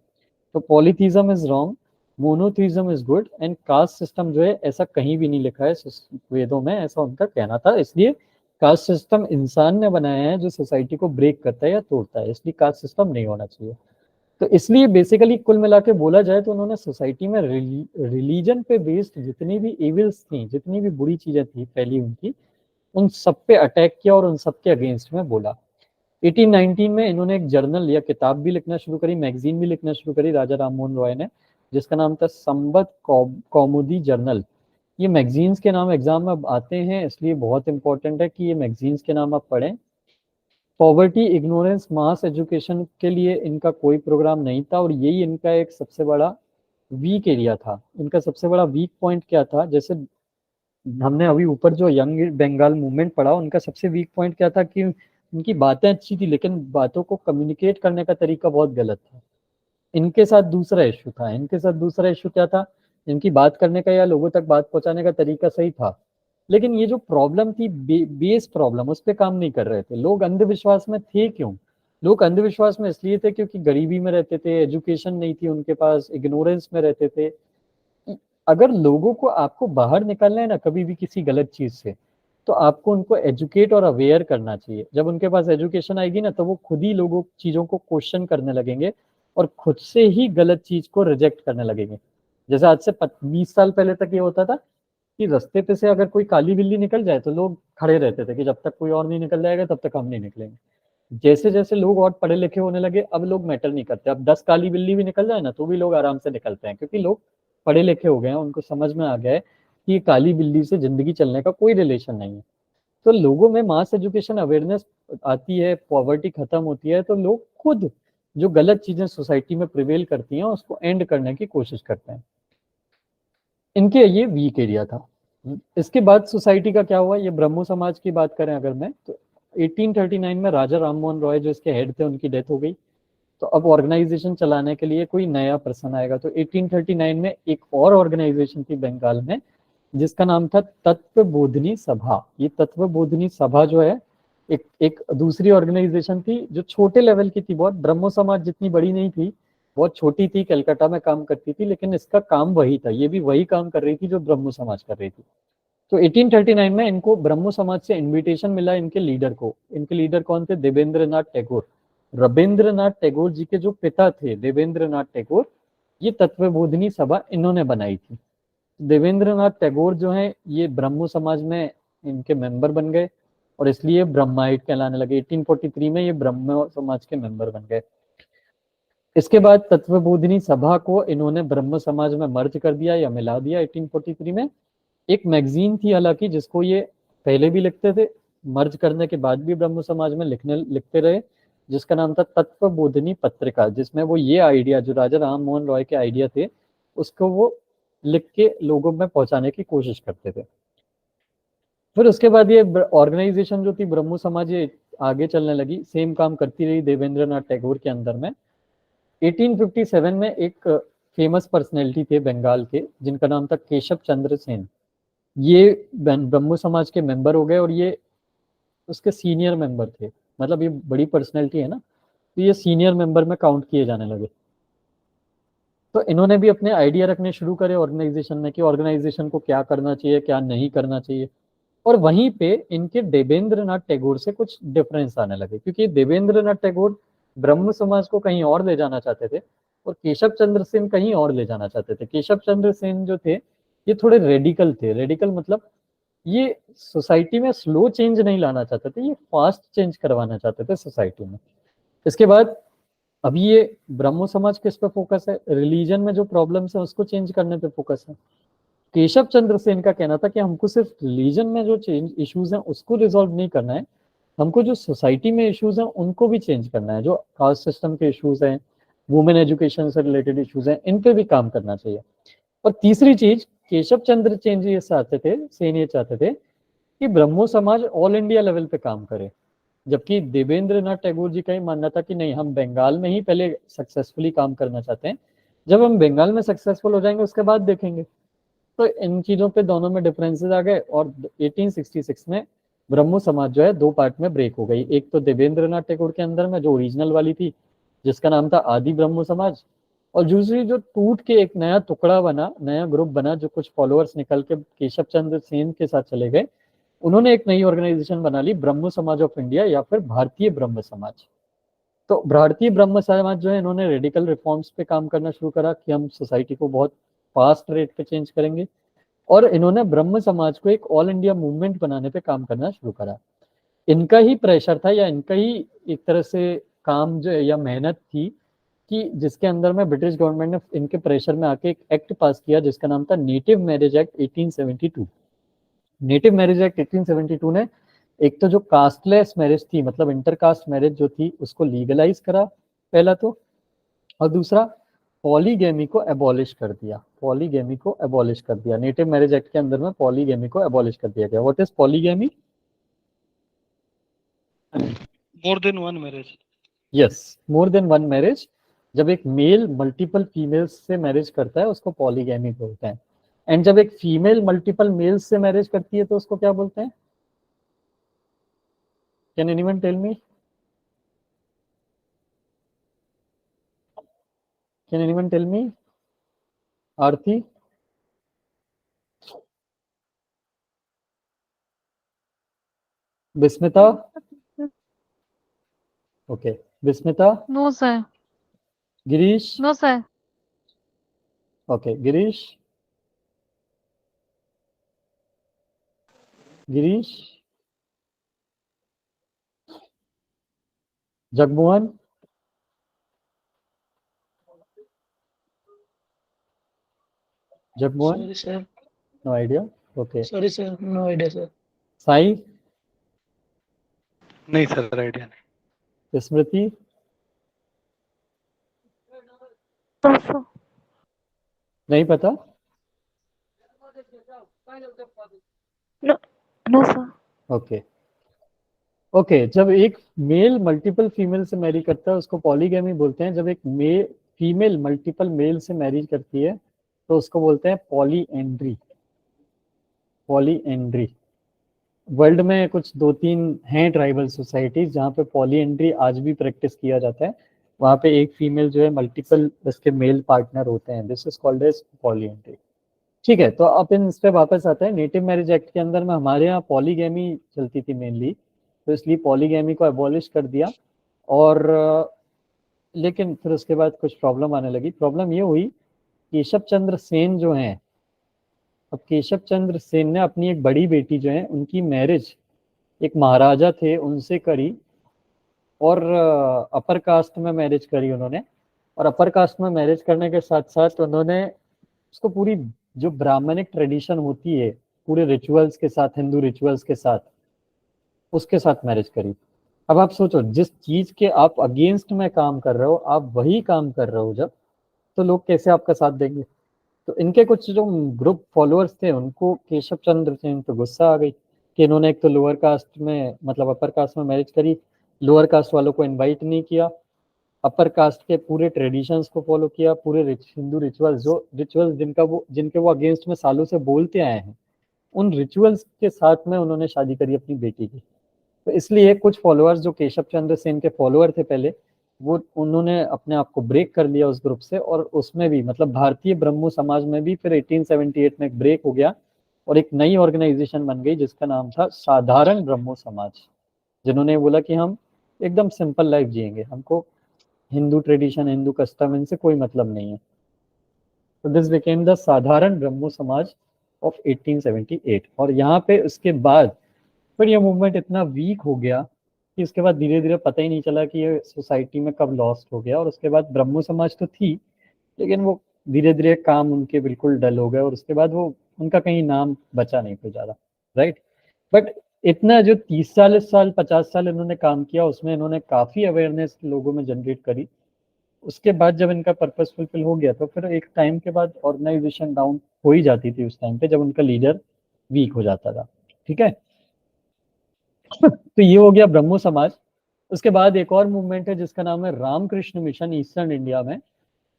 तो polytheism is wrong, monotheism is good, and caste system जो है ऐसा कहीं भी नहीं लिखा है वेदों में, ऐसा उनका कहना था। इसलिए कास्ट सिस्टम इंसान ने बनाया है जो सोसाइटी को ब्रेक करता है या तोड़ता है, इसलिए कास्ट सिस्टम नहीं होना चाहिए। तो इसलिए बेसिकली कुल मिला के बोला जाए तो उन्होंने सोसाइटी में रिलीजन पे बेस्ड जितनी भी एविल्स थी, जितनी भी बुरी चीजें थी पहली उनकी, उन सब पे अटैक किया और उन सब के अगेंस्ट में बोला। 1819 में इन्होंने एक जर्नल या किताब भी लिखना शुरू करी, मैगजीन भी लिखना शुरू करी राजा राम मोहन रॉय ने, जिसका नाम था संबत कौमुदी जर्नल। ये मैगजीन्स के नाम एग्जाम में आते हैं, इसलिए बहुत इंपॉर्टेंट है कि ये मैगजीन्स के नाम आप पढ़ें। पॉवर्टी, इग्नोरेंस, मास एजुकेशन के लिए इनका कोई प्रोग्राम नहीं था और यही इनका एक सबसे बड़ा वीक एरिया था। इनका सबसे बड़ा वीक पॉइंट क्या था, जैसे हमने अभी ऊपर जो यंग बंगाल मूवमेंट पढ़ा, उनका सबसे वीक पॉइंट क्या था कि उनकी बातें अच्छी थी लेकिन बातों को कम्युनिकेट करने का तरीका बहुत गलत था। इनके साथ दूसरा इशू था, इनके साथ दूसरा इशू क्या था, इनकी बात करने का या लोगों तक बात पहुंचाने का तरीका सही था, लेकिन ये जो प्रॉब्लम थी बेस प्रॉब्लम, उस पर काम नहीं कर रहे थे लोग। अंधविश्वास में थे क्यों? लोग अंधविश्वास में इसलिए थे क्योंकि गरीबी में रहते थे, एजुकेशन नहीं थी उनके पास, इग्नोरेंस में रहते थे। अगर लोगों को आपको बाहर निकालना है ना कभी भी किसी गलत चीज से, तो आपको उनको एजुकेट और अवेयर करना चाहिए। जब उनके पास एजुकेशन आएगी ना तो वो खुद ही लोगों चीजों को क्वेश्चन करने लगेंगे और खुद से ही गलत चीज को रिजेक्ट करने लगेंगे। जैसे आज से 20 साल पहले तक ये होता था कि रास्ते पे से अगर कोई काली बिल्ली निकल जाए तो लोग खड़े रहते थे कि जब तक कोई और नहीं निकल जाएगा तब तक हम नहीं निकलेंगे। जैसे जैसे लोग और पढ़े लिखे होने लगे अब लोग मैटर नहीं करते। अब 10 काली बिल्ली भी निकल जाए ना तो भी लोग आराम से निकलते हैं, क्योंकि लोग पढ़े लिखे हो गए हैं, उनको समझ में आ गया है कि ये काली बिल्ली से जिंदगी चलने का कोई रिलेशन नहीं है। तो लोगों में मास एजुकेशन अवेयरनेस आती है, पॉवर्टी खत्म होती है, तो लोग खुद जो गलत चीजें सोसाइटी में प्रिवेल करती हैं उसको एंड करने की कोशिश करते हैं। इनके ये वीक एरिया था। इसके बाद सोसाइटी का क्या हुआ, ये ब्रह्मो समाज की बात करें अगर मैं, तो 1839 में राजा राम मोहन रॉय जो इसके हेड थे उनकी डेथ हो गई। तो अब ऑर्गेनाइजेशन चलाने के लिए कोई नया पर्सन आएगा। तो 1839 में एक और ऑर्गेनाइजेशन थी बंगाल में जिसका नाम था तत्व बोधनी सभा। ये तत्व बोधनी सभा जो है एक दूसरी ऑर्गेनाइजेशन थी जो छोटे लेवल की थी बहुत। ब्रह्मो समाज जितनी बड़ी नहीं थी, बहुत छोटी थी, कलकत्ता में काम करती थी, लेकिन इसका काम वही था, ये भी वही काम कर रही थी जो ब्रह्मो समाज कर रही थी। तो 1839 में इनको ब्रह्मो समाज से इनविटेशन मिला इनके लीडर को। इनके लीडर कौन थे? देवेंद्रनाथ टैगोर। रविंद्रनाथ टैगोर जी के जो पिता थे देवेंद्रनाथ टैगोर, ये तत्वबोधिनी सभा इन्होंने बनाई थी। देवेंद्रनाथ टैगोर जो है ये ब्रह्मो समाज में इनके मेंबर बन गए और इसलिए ब्रह्माइट कहलाने लगे। 1843 में ये ब्रह्मो समाज के मेंबर बन गए। इसके बाद तत्वबोधिनी सभा को इन्होंने ब्रह्म समाज में मर्ज कर दिया या मिला दिया 1843 में। एक मैगजीन थी हालांकि जिसको ये पहले भी लिखते थे, मर्ज करने के बाद भी ब्रह्म समाज में लिखते रहे, जिसका नाम था तत्वबोधिनी पत्रिका, जिसमें वो ये आइडिया जो राजा राम मोहन रॉय के आइडिया थे उसको वो लिख के लोगों में पहुंचाने की कोशिश करते थे। फिर उसके बाद ये ऑर्गेनाइजेशन जो थी ब्रह्मो समाज, ये आगे चलने लगी, सेम काम करती रही देवेंद्रनाथ टैगोर के अंदर में। 1857 में एक फेमस पर्सनैलिटी थे बंगाल के जिनका नाम था केशव चंद्र सेन। ये ब्रह्मो समाज के मेंबर हो गए और ये उसके सीनियर मेंबर थे, मतलब ये बड़ी पर्सनैलिटी है ना, तो ये सीनियर मेंबर में काउंट किए जाने लगे। तो इन्होंने भी अपने आइडिया रखने शुरू करे ऑर्गेनाइजेशन में कि ऑर्गेनाइजेशन को क्या करना चाहिए क्या नहीं करना चाहिए। और वहीं पे इनके देवेंद्रनाथ टैगोर से कुछ डिफरेंस आने लगे, क्योंकि देवेंद्रनाथ टैगोर ब्रह्म समाज को कहीं और ले जाना चाहते थे और केशव चंद्र सेन कहीं और ले जाना चाहते थे। केशव चंद्र सेन जो थे ये थोड़े रेडिकल थे। रेडिकल मतलब ये सोसाइटी में स्लो चेंज नहीं लाना चाहते थे, ये फास्ट चेंज करवाना चाहते थे सोसाइटी में। इसके बाद अभी ये ब्रह्मो समाज किस पे फोकस है, रिलीजन में जो प्रॉब्लम्स है उसको चेंज करने पे फोकस है। केशव चंद्र सेन का कहना था कि हमको सिर्फ रिलीजन में जो चेंज इश्यूज हैं उसको रिजॉल्व नहीं करना है, हमको जो सोसाइटी में इश्यूज हैं उनको भी चेंज करना है। जो कास्ट सिस्टम के इश्यूज हैं, वुमेन एजुकेशन से रिलेटेड इश्यूज हैं, इन पे भी काम करना चाहिए। और तीसरी चीज केशव चंद्र सेन ये चाहते थे कि ब्रह्मो समाज ऑल इंडिया लेवल पे काम करे, जबकि देवेंद्रनाथ टैगोर जी का ही मानना था कि नहीं, हम बंगाल में ही पहले सक्सेसफुली काम करना चाहते हैं, जब हम बंगाल में सक्सेसफुल हो जाएंगे उसके बाद देखेंगे। तो इन चीजों पे दोनों में डिफरेंसेस आ गए और 1866 में ब्रह्मो समाज जो है दो पार्ट में ब्रेक हो गई। एक तो देवेंद्रनाथ टैगोर के अंदर में जो ओरिजिनल वाली थी जिसका नाम था आदि ब्रह्मो समाज, और दूसरी जो टूट के एक नया टुकड़ा बना, नया ग्रुप बना, जो कुछ फॉलोअर्स निकल के केशव चंद्र सेन के साथ चले गए, उन्होंने एक नई ऑर्गेनाइजेशन बना ली, ब्रह्म समाज ऑफ इंडिया या फिर भारतीय ब्रह्म समाज। तो भारतीय ब्रह्म समाज जो है इन्होंने रेडिकल रिफॉर्म्स पे काम करना शुरू करा कि हम सोसाइटी को बहुत फास्ट रेट पे चेंज करेंगे, और इन्होंने ब्रह्म समाज को एक ऑल इंडिया मूवमेंट बनाने पे काम करना शुरू करा। इनका ही प्रेशर था या इनका ही एक तरह से काम जो या मेहनत थी कि जिसके अंदर में ब्रिटिश गवर्नमेंट ने इनके प्रेशर में आके एक एक्ट पास किया जिसका नाम था native marriage act 1872। Native marriage act 1872 ने एक तो जो कास्टलेस मैरिज थी, मतलब इंटरकास्ट मैरिज जो थी, उसको लीगलाइज करा पहला तो, और दूसरा पॉलीगैमी को एबॉलिश कर दिया। पॉलीगैमी को एबॉलिश कर दिया नेटिव मैरिज एक्ट के अंदर में, पॉलीगैमी को एबॉलिश कर दिया गया। What is polygamy? More than one marriage. Yes, more than one marriage. जब एक मेल मल्टीपल फीमेल्स से मैरिज करता है उसको पॉलीगैमी बोलते हैं, एंड जब एक फीमेल मल्टीपल मेल्स से मैरिज करती है तो उसको क्या बोलते हैं? Can anyone tell me? Can anyone tell me? Aarti? Vismita? Okay, Vismita? No, sir. Girish? No, sir. Okay, Girish? Girish? Jagmohan? Jagmohan? Sorry, sir. No idea. Okay, Sorry, sir. No idea, sir. Sai? नहीं सर, आइडिया नहीं। स्मृति? Also, नहीं पता? no, sir. ओके ओके, जब एक male multiple female से Mary करता है उसको पॉलीगैमी बोलते हैं। जब एक फीमेल मल्टीपल मेल से मैरिज करती है तो उसको बोलते हैं पॉलीएंड्री। पॉलीएंड्री। वर्ल्ड में कुछ 2-3 हैं ट्राइबल सोसाइटीज जहाँ पे पॉलीएंड्री आज भी प्रैक्टिस किया जाता है। वहाँ पे एक फीमेल जो है मल्टीपल उसके मेल पार्टनर होते हैं, this is called as polyandry. ठीक है, तो अब इस पे वापस आते हैं। नेटिव मैरिज एक्ट के अंदर में हमारे यहाँ पॉलीगैमी चलती थी मेनली, तो इसलिए पॉलीगैमी को एबॉलिश कर दिया। और लेकिन फिर उसके बाद कुछ प्रॉब्लम आने लगी। प्रॉब्लम ये हुई, केशव चंद्र सेन जो हैं, अब केशव चंद्र सेन ने अपनी एक बड़ी बेटी जो है उनकी मैरिज एक महाराजा थे उनसे करी, और अपर कास्ट में मैरिज करी उन्होंने। और अपर कास्ट में मैरिज करने के साथ साथ उन्होंने उसको पूरी जो ब्राह्मणिक ट्रेडिशन होती है पूरे रिचुअल्स के साथ, हिंदू रिचुअल्स के साथ, उसके साथ मैरिज करी। अब आप सोचो, जिस चीज के आप अगेंस्ट में काम कर रहे हो, आप वही काम कर रहे हो जब, तो लोग कैसे आपका साथ देंगे? तो इनके कुछ जो ग्रुप फॉलोअर्स थे उनको केशव चंद्र सेन पे गुस्सा आ गई। कि इन्होंने एक तो लोअर कास्ट में मतलब अपर कास्ट में मैरिज करी, लोअर कास्ट वालों को इनवाइट नहीं किया, अपर कास्ट के पूरे ट्रेडिशंस को फॉलो किया, पूरे हिंदू रिचुअल्स जिनके वो अगेंस्ट में सालों से बोलते आए हैं, उन रिचुअल्स के साथ में उन्होंने शादी करी अपनी बेटी की। तो इसलिए कुछ फॉलोअर्स जो केशव चंद्र सेन के फॉलोअर थे पहले, वो उन्होंने अपने आप को ब्रेक कर लिया उस ग्रुप से, और उसमें भी मतलब भारतीय ब्रह्मो समाज में भी फिर 1878 में एक ब्रेक हो गया और एक नई ऑर्गेनाइजेशन बन गई जिसका नाम था साधारण ब्रह्मो समाज, जिन्होंने बोला कि हम एकदम सिंपल लाइफ जिएंगे, हमको हिंदू ट्रेडिशन हिंदू कस्टम इनसे कोई मतलब नहीं है। तो दिस बिकेम द साधारण ब्रह्मो समाज ऑफ 1878। और यहाँ पे उसके बाद फिर ये मूवमेंट इतना वीक हो गया कि उसके बाद धीरे धीरे पता ही नहीं चला कि ये सोसाइटी में कब लॉस्ट हो गया। और उसके बाद ब्रह्मो समाज तो थी, लेकिन वो धीरे धीरे काम उनके बिल्कुल डल हो गए, और उसके बाद वो उनका कहीं नाम बचा नहीं फिर ज़्यादा, राइट। बट इतना जो 30-40 साल 50 साल इन्होंने काम किया, उसमें इन्होंने काफ़ी अवेयरनेस लोगों में जनरेट करी। उसके बाद जब इनका पर्पस फुलफिल हो गया तो फिर एक टाइम के बाद ऑर्गेनाइजेशन डाउन हो ही जाती थी उस टाइम पे, जब उनका लीडर वीक हो जाता था, ठीक है। तो ये हो गया ब्रह्मो समाज। उसके बाद एक और मूवमेंट है जिसका नाम है रामकृष्ण मिशन ईस्टर्न इंडिया में।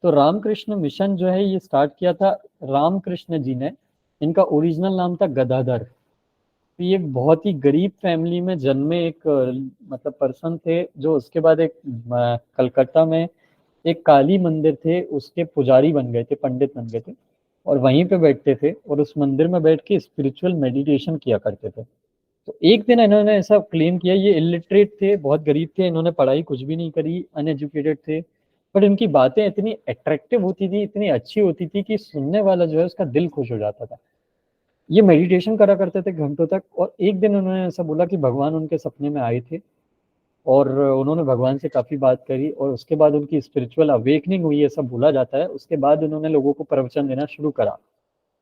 तो रामकृष्ण मिशन जो है ये स्टार्ट किया था रामकृष्ण जी ने, इनका ओरिजिनल नाम था गदाधर। तो ये एक बहुत ही गरीब फैमिली में जन्मे एक मतलब पर्सन थे, जो उसके बाद एक कलकत्ता में एक काली मंदिर थे उसके पुजारी बन गए थे, पंडित बन गए थे, और वहीं पे बैठते थे और उस मंदिर में बैठ के स्पिरिचुअल मेडिटेशन किया करते थे। तो एक दिन इन्होंने ऐसा क्लेम किया, ये इलिटरेट थे, बहुत गरीब थे, इन्होंने पढ़ाई कुछ भी नहीं करी, अनएजुकेटेड थे, बट इनकी बातें इतनी अट्रैक्टिव होती थी, इतनी अच्छी होती थी कि सुनने वाला जो है उसका दिल खुश हो जाता था। ये मेडिटेशन करा करते थे घंटों तक। और एक दिन उन्होंने ऐसा बोला कि भगवान उनके सपने में आए थे और उन्होंने भगवान से काफ़ी बात करी, और उसके बाद उनकी स्पिरिचुअल अवेकनिंग हुई, ऐसा बोला जाता है। उसके बाद उन्होंने लोगों को प्रवचन देना शुरू करा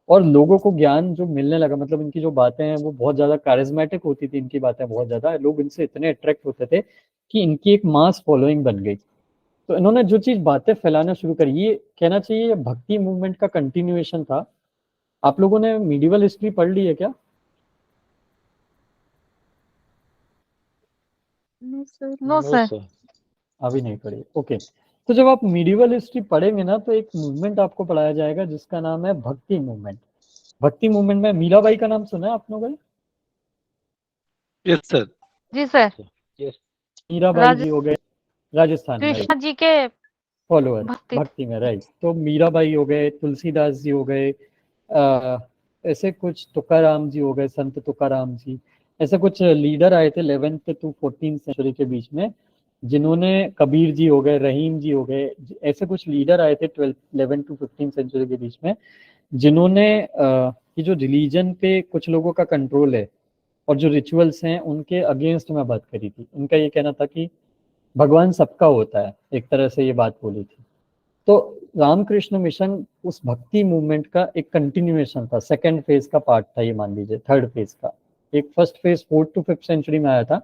और लोगों को ज्ञान जो मिलने लगा, मतलब इनकी जो बातें हैं वो बहुत ज़्यादा कारिज्मेटिक होती थी, इनकी बातें बहुत ज़्यादा, लोग इनसे इतने अट्रैक्ट होते थे कि इनकी एक मास फॉलोइंग बन गई। तो इन्होंने जो चीज़ बातें फैलाना शुरू करी, ये कहना चाहिए भक्ति मूवमेंट का कंटिन्यूएशन था। आप लोगों ने मीडिवल हिस्ट्री पढ़ ली है क्या? No sir. अभी नहीं पढ़ी, ओके। तो जब आप मीडिवल हिस्ट्री पढ़ेंगे ना, तो एक मूवमेंट आपको पढ़ाया जाएगा जिसका नाम है भक्ति मूवमेंट। भक्ति मूवमेंट में मीराबाई का नाम सुना है आप लोगों ने? Yes sir. जी सर। मीराबाई जी हो गए राजस्थान में, कृष्ण जी के फॉलोअर भक्ति भक्ति में, राइट। तो मीराबाई हो गए, तुलसीदास जी हो गए, ऐसे कुछ तुकाराम जी हो गए, संत तुकाराम जी, ऐसे कुछ लीडर आए थे 11th to 14th सेंचुरी के बीच में, जिन्होंने, कबीर जी हो गए, रहीम जी हो गए, ऐसे कुछ लीडर आए थे 11 to 15 सेंचुरी के बीच में, जिन्होंने ये जो रिलीजन पे कुछ लोगों का कंट्रोल है और जो रिचुअल्स हैं उनके अगेंस्ट में बात करी थी। उनका ये कहना था कि भगवान सबका होता है, एक तरह से ये बात बोली थी। तो रामकृष्ण मिशन उस भक्ति मूवमेंट का एक कंटिन्यूएशन था, सेकंड फेज का पार्ट था, ये मान लीजिए थर्ड फेज का। एक first phase 4th to 5th century में आया था,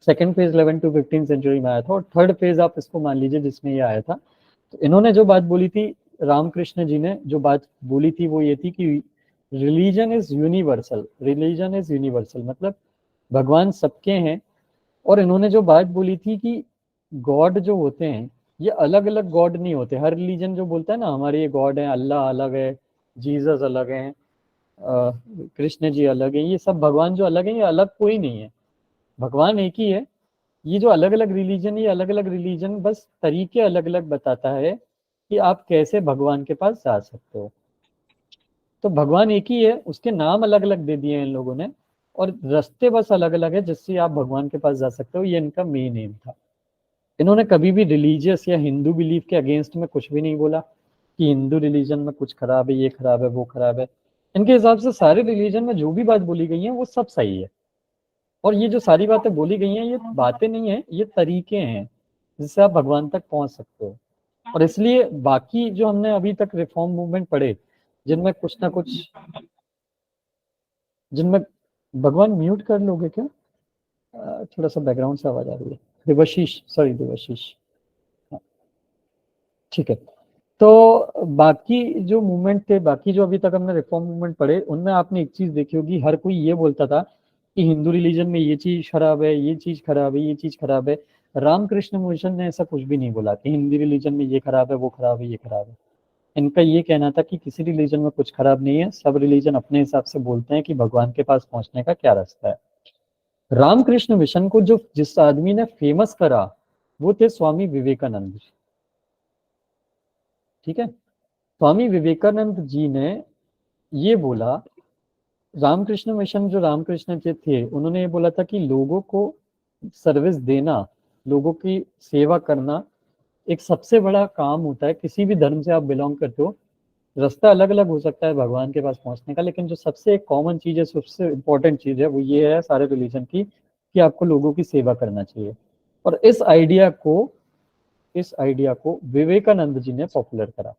सेकंड फेज 11 to 15 सेंचुरी में आया था, और थर्ड फेज आप इसको मान लीजिए जिसमें ये आया था। तो इन्होंने जो बात बोली थी, रामकृष्ण जी ने जो बात बोली थी वो ये थी कि religion is universal, religion is universal, मतलब भगवान सबके हैं। और इन्होंने जो बात बोली थी कि गॉड जो होते हैं ये अलग अलग गॉड नहीं होते। हर रिलीजन जो बोलता है ना हमारे ये गॉड है, अल्लाह अलग है, जीसस अलग है, कृष्ण जी अलग है, ये सब भगवान जो अलग है, ये अलग कोई नहीं है, भगवान एक ही है। ये जो अलग अलग रिलीजन, ये अलग अलग रिलीजन बस तरीके अलग अलग बताता है कि आप कैसे भगवान के पास जा सकते हो। तो भगवान एक ही है, उसके नाम अलग अलग दे दिए हैं इन लोगों ने, और रास्ते बस अलग अलग है जिससे आप भगवान के पास जा सकते हो। ये इनका मेन एम था। इन्होंने कभी भी रिलीजियस या हिंदू बिलीफ के अगेंस्ट में कुछ भी नहीं बोला कि हिंदू रिलीजन में कुछ खराब है, ये खराब है, वो खराब है। इनके हिसाब से सारे रिलीजन में जो भी बात बोली गई है वो सब सही है। और ये जो सारी बातें बोली गई हैं ये बातें नहीं है, ये तरीके हैं जिससे आप भगवान तक पहुंच सकते हो। और इसलिए बाकी जो हमने अभी तक रिफॉर्म मूवमेंट पढ़े, जिनमें कुछ ना कुछ, जिनमें भगवान म्यूट कर लोगे क्या? थोड़ा सा बैकग्राउंड से आवाज आ रही है। देवाशीष, सॉरी देवाशीष, ठीक है। तो बाकी जो मूवमेंट थे, बाकी जो अभी तक हमने रिफॉर्म मूवमेंट पढ़े, उनमें आपने एक चीज देखी होगी, हर कोई ये बोलता था कि हिंदू रिलीजन में ये चीज खराब है, ये चीज खराब है, ये चीज खराब है। रामकृष्ण मिशन ने ऐसा कुछ भी नहीं बोला कि हिंदी रिलीजन में ये खराब है, वो खराब है, ये खराब है। इनका ये कहना था कि किसी रिलीजन में कुछ खराब नहीं है, सब रिलीजन अपने हिसाब से बोलते हैं कि भगवान के पास पहुंचने का क्या रास्ता है। रामकृष्ण मिशन को जो जिस आदमी ने फेमस करा वो थे स्वामी विवेकानंद जी। ठीक है, स्वामी विवेकानंद जी ने ये बोला, रामकृष्ण मिशन जो रामकृष्ण जी थे उन्होंने ये बोला था कि लोगों को सर्विस देना, लोगों की सेवा करना एक सबसे बड़ा काम होता है। किसी भी धर्म से आप बिलोंग करते हो, रास्ता अलग अलग हो सकता है भगवान के पास पहुंचने का, लेकिन जो सबसे कॉमन चीज है, सबसे इम्पोर्टेंट चीज है, वो ये है सारे रिलीजन की कि आपको लोगों की सेवा करना चाहिए। और इस आइडिया को विवेकानंद जी ने पॉपुलर करा।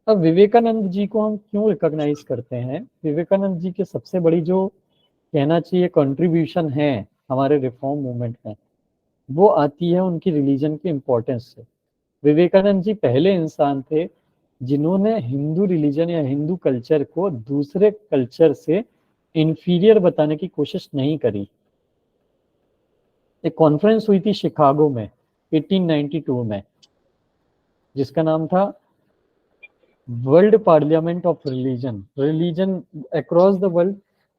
अब विवेकानंद जी को हम क्यों रिकॉग्नाइज करते हैं? विवेकानंद जी के सबसे बड़ी जो कहना चाहिए कंट्रीब्यूशन है हमारे रिफॉर्म मूवमेंट में, वो आती है उनकी रिलीजन की इम्पोर्टेंस से। विवेकानंद जी पहले इंसान थे जिन्होंने हिंदू रिलीजन या हिंदू कल्चर को दूसरे कल्चर से इंफीरियर बताने की कोशिश नहीं करी। एक कॉन्फ्रेंस हुई थी शिकागो में 1892 में, जिसका नाम था world parliament of religion across the world.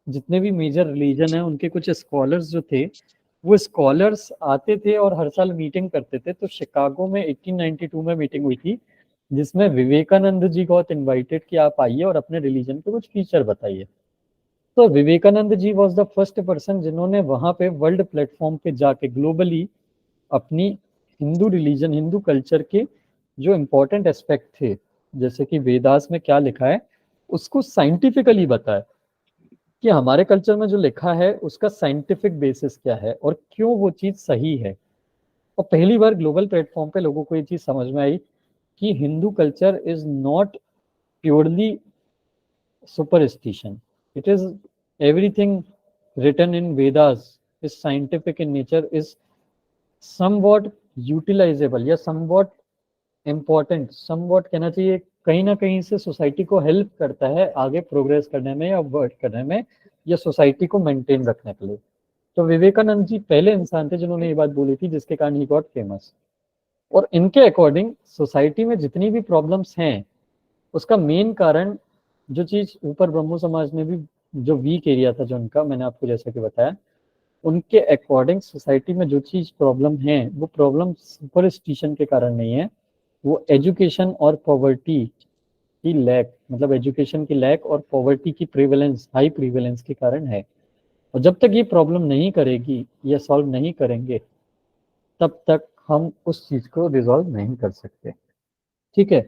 जितने भी मेजर रिलीजन है उनके कुछ स्कॉलर्स जो थे, वो स्कॉलर्स आते थे और हर साल मीटिंग करते थे। तो शिकागो में 1892 में मीटिंग हुई थी, जिसमें विवेकानंद जी गॉट इनवाइटेड कि आप आइए और अपने रिलीजन के कुछ फीचर बताइए। तो Vivekananda ji was the first person जिन्होंने वहां पे वर्ल्ड प्लेटफॉर्म पे जाके ग्लोबली अपनी हिंदू रिलीजन, हिंदू कल्चर के जो इम्पोर्टेंट एस्पेक्ट थे, जैसे कि वेदास में क्या लिखा है, उसको साइंटिफिकली बताया कि हमारे कल्चर में जो लिखा है उसका साइंटिफिक बेसिस क्या है और क्यों वो चीज सही है। और पहली बार ग्लोबल प्लेटफॉर्म पे लोगों को ये चीज समझ में आई कि Hindu culture is not purely superstition. It is everything written in Vedas is scientific in nature, is somewhat utilizable या somewhat important, somewhat कहना चाहिए कहीं ना कहीं से सोसाइटी को हेल्प करता है आगे प्रोग्रेस करने में या वर्क करने में या सोसाइटी को मेंटेन रखने के लिए। तो विवेकानंद जी पहले इंसान थे जिन्होंने ये बात बोली थी, जिसके कारण ही गॉट फेमस। और इनके अकॉर्डिंग सोसाइटी में जितनी भी प्रॉब्लम्स हैं उसका मेन कारण, जो चीज ऊपर ब्रह्मो समाज ने भी जो वीक एरिया था जो उनका, मैंने आपको जैसा कि बताया, उनके अकॉर्डिंग सोसाइटी में जो चीज प्रॉब्लम है वो प्रॉब्लम सुपरस्टिशन के कारण नहीं है, वो एजुकेशन और पॉवर्टी की लैक, मतलब एजुकेशन की लैक और पॉवर्टी की प्रिवेलेंस, हाई प्रिवेलेंस के कारण है। और जब तक ये प्रॉब्लम नहीं करेगी या सॉल्व नहीं करेंगे तब तक हम उस चीज को रिजॉल्व नहीं कर सकते। ठीक है,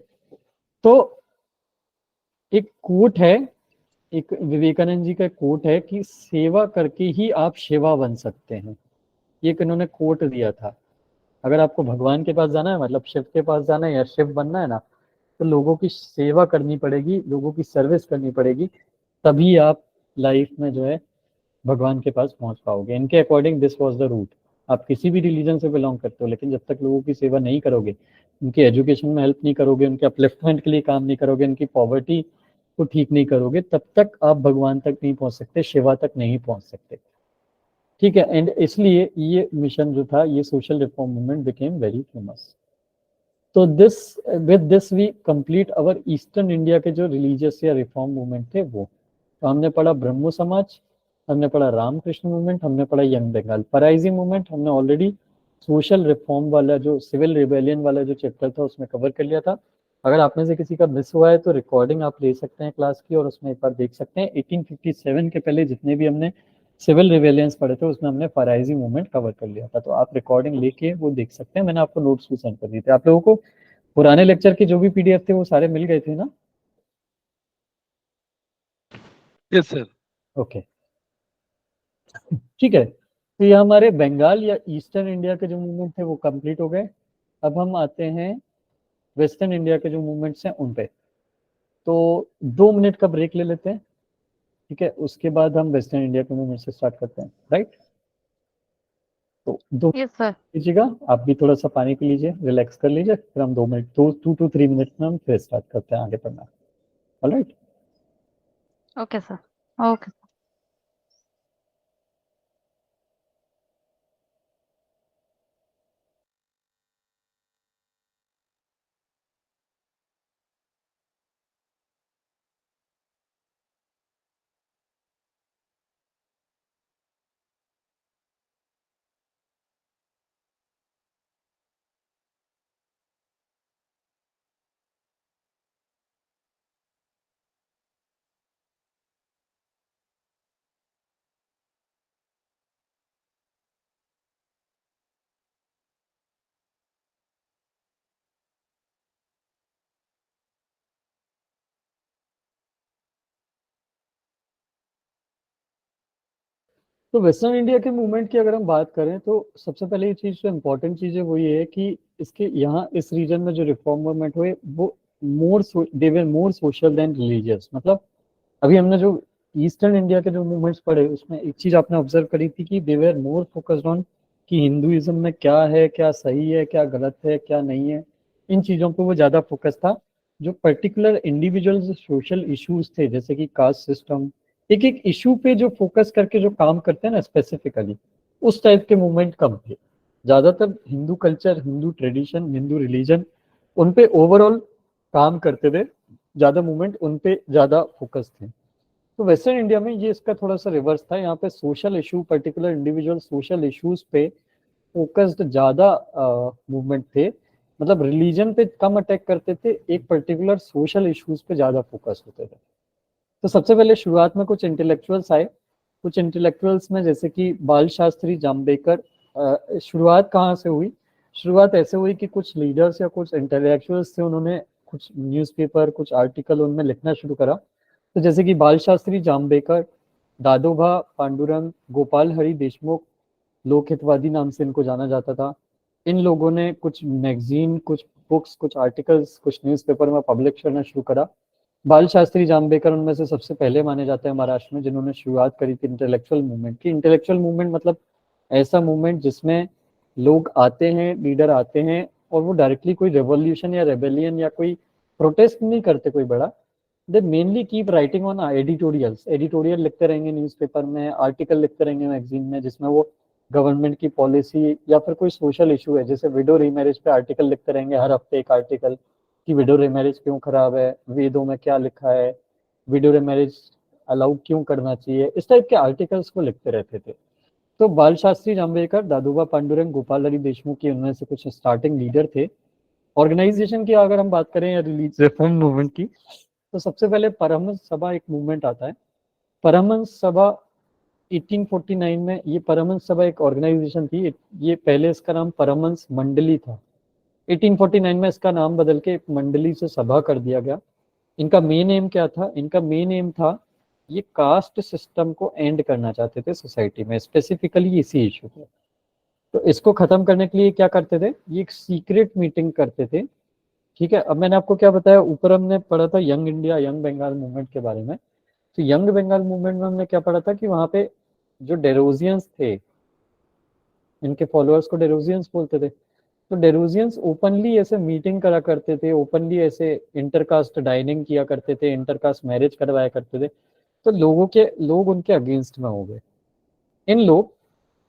तो एक कोट है, एक विवेकानंद जी का कोट है कि सेवा करके ही आप शिवा बन सकते हैं। ये इन्होंने कोट दिया था। अगर आपको भगवान के पास जाना है, मतलब शिव के पास जाना है या शिव बनना है ना, तो लोगों की सेवा करनी पड़ेगी, लोगों की सर्विस करनी पड़ेगी, तभी आप लाइफ में जो है भगवान के पास पहुंच पाओगे। इनके according this was the route. आप किसी भी रिलीजन से बिलोंग करते हो, लेकिन जब तक लोगों की सेवा नहीं करोगे, उनकी एजुकेशन में हेल्प नहीं करोगे, उनके अपलिफ्टमेंट के लिए काम नहीं करोगे, उनकी पॉवर्टी को ठीक नहीं करोगे, तब तक आप भगवान तक नहीं पहुंच सकते, शिवा तक नहीं पहुंच सकते। ठीक है, एंड इसलिए ये मिशन जो था, ये social reform movement became very famous. तो this with this we complete our eastern India के जो रिलीजियस या रिफॉर्म मूवमेंट थे वो। तो हमने पढ़ा ब्रह्मो समाज, हमने पढ़ा रामकृष्ण मूवमेंट, हमने पढ़ा यंग बंगाल पराइजी मूवमेंट, हमने ऑलरेडी सोशल रिफॉर्म वाला जो सिविल रिबेलियन वाला जो चैप्टर था उसमें कवर कर लिया था। अगर आप में से किसी का मिस हुआ है तो रिकॉर्डिंग आप ले सकते हैं क्लास की और उसमें एक बार देख सकते हैं। 1857 के पहले जितने भी हमने सिविल रिबेलियंस पढ़े थे उसमें हमने फराइजी मूवमेंट कवर कर लिया था, तो आप रिकॉर्डिंग लेके वो देख सकते हैं। मैंने आपको नोट्स भी सेंड कर दिए थे। आप लोगों को पुराने लेक्चर के जो भी पीडीएफ थे वो सारे मिल गए थे ना? Yes sir. ओके, ठीक है। तो ये हमारे बंगाल या ईस्टर्न इंडिया के जो मूवमेंट थे वो कंप्लीट हो गए। अब हम आते हैं वेस्टर्न इंडिया के जो मूवमेंट्स हैं उन पे। तो 2 मिनट का ब्रेक ले लेते हैं, ठीक है, उसके बाद हम वेस्टर्न इंडिया के मूवमेंट से स्टार्ट करते हैं, राइट? तो 2 यस सर। लीजिएगा, आप भी थोड़ा सा पानी पी लीजिए, रिलैक्स कर लीजिए, फिर हम 2 to 3 मिनट में हम फिर स्टार्ट करते हैं आगे पढ़ना। Alright, okay sir. ओके। तो वेस्टर्न इंडिया के मूवमेंट की अगर हम बात करें तो सबसे पहले ये चीज जो इम्पोर्टेंट चीज है वो ये है कि इसके यहाँ इस रीजन में जो रिफॉर्म मूवमेंट हुए वो दे वर मोर सोशल देन रिलीजियस। मतलब अभी हमने जो ईस्टर्न इंडिया के जो मूवमेंट्स पढ़े उसमें एक चीज आपने ऑब्जर्व करी थी कि दे वर मोर फोकस्ड ऑन कि हिंदुइज्म में क्या है, क्या सही है, क्या गलत है, क्या नहीं है, इन चीजों पे वो ज्यादा फोकस था। जो पर्टिकुलर इंडिविजुअल सोशल इश्यूज थे जैसे कि कास्ट सिस्टम, एक एक इशू पे जो फोकस करके जो काम करते हैं ना स्पेसिफिकली, उस टाइप के मूवमेंट कम थे। ज्यादातर Hindu culture, Hindu tradition, Hindu religion, उन पे ओवरऑल काम करते थे, ज्यादा मूवमेंट उन पे ज्यादा फोकस थे। तो वेस्टर्न इंडिया में ये इसका थोड़ा सा रिवर्स था। यहाँ पे social issue, particular individual social issues पे फोकस्ड ज्यादा मूवमेंट थे। मतलब रिलीजन पे कम अटैक करते थे, एक पर्टिकुलर सोशल इश्यूज पे ज्यादा फोकस होते थे। तो सबसे पहले शुरुआत में कुछ इंटेलेक्चुअल्स आए। कुछ इंटेलेक्चुअल्स में जैसे कि बाल शास्त्री जाम्बेकर। शुरुआत कहाँ से हुई? शुरुआत ऐसे हुई कि कुछ लीडर्स या कुछ इंटेलेक्चुअल्स थे, उन्होंने कुछ न्यूज़पेपर, कुछ आर्टिकल उनमें लिखना शुरू करा। तो जैसे कि बाल शास्त्री जाम्बेकर, दादोबा पांडुरंग, गोपाल हरि देशमुख, लोक हितवादी नाम से इनको जाना जाता था। इन लोगों ने कुछ मैगजीन, कुछ बुक्स, कुछ आर्टिकल्स, कुछ न्यूज़पेपर में पब्लिश करना शुरू करा। बाल शास्त्री जाम्बेकर उनमें से सबसे पहले माने जाते हैं महाराष्ट्र में जिन्होंने शुरुआत करी थी इंटेलेक्चुअल मूवमेंट की। इंटेलेक्चुअल मूवमेंट मतलब ऐसा मूवमेंट जिसमें लोग आते हैं, लीडर आते हैं और वो डायरेक्टली कोई रेवोल्यूशन या रेबेलियन या कोई प्रोटेस्ट नहीं करते कोई बड़ा। दे mainly keep writing on editorials, editorial लिखते रहेंगे न्यूज़पेपर में, आर्टिकल लिखते रहेंगे मैगजीन में, जिसमें वो गवर्नमेंट की पॉलिसी या फिर कोई सोशल इशू है, जैसे विडो रीमैरिज पे आर्टिकल लिखते रहेंगे हर हफ्ते एक आर्टिकल कि विडो रीमैरिज क्यों खराब है, वेदों में क्या लिखा है, विडो रीमैरिज अलाउ क्यों करना चाहिए, इस टाइप के आर्टिकल्स को लिखते रहते थे। तो बाल शास्त्री जाम्बेकर, दादोबा पांडुरंग, गोपाल हरि देशमुख के उनमें से कुछ स्टार्टिंग लीडर थे। ऑर्गेनाइजेशन की अगर हम बात करें या रिलीज रिफॉर्म मूवमेंट की, तो सबसे पहले परमहंस सभा एक मूवमेंट आता है। परमहंस सभा 1849 में, ये परमहंस सभा एक ऑर्गेनाइजेशन थी। ये पहले इसका नाम परमहंस मंडली था। 1849 में इसका नाम बदल के एक मंडली से सभा कर दिया गया। इनका मेन एम क्या था? इनका मेन एम था ये कास्ट सिस्टम को एंड करना चाहते थे सोसाइटी में, स्पेसिफिकली इसी इशू पे। तो इसको खत्म करने के लिए क्या करते थे? ये एक सीक्रेट मीटिंग करते थे। ठीक है, अब मैंने आपको क्या बताया, ऊपर हमने पढ़ा था young India, young Bengal movement के बारे में। तो यंग बंगाल मूवमेंट में हमने क्या पढ़ा था कि वहां पे जो डेरोजियंस थे, इनके फॉलोअर्स को डेरोजियंस बोलते थे। तो डेरोजियंस ओपनली ऐसे मीटिंग करा करते थे, ओपनली ऐसे इंटरकास्ट डाइनिंग किया करते थे, इंटरकास्ट मैरिज करवाया करते थे। तो लोग उनके अगेंस्ट में हो गए। इन लोग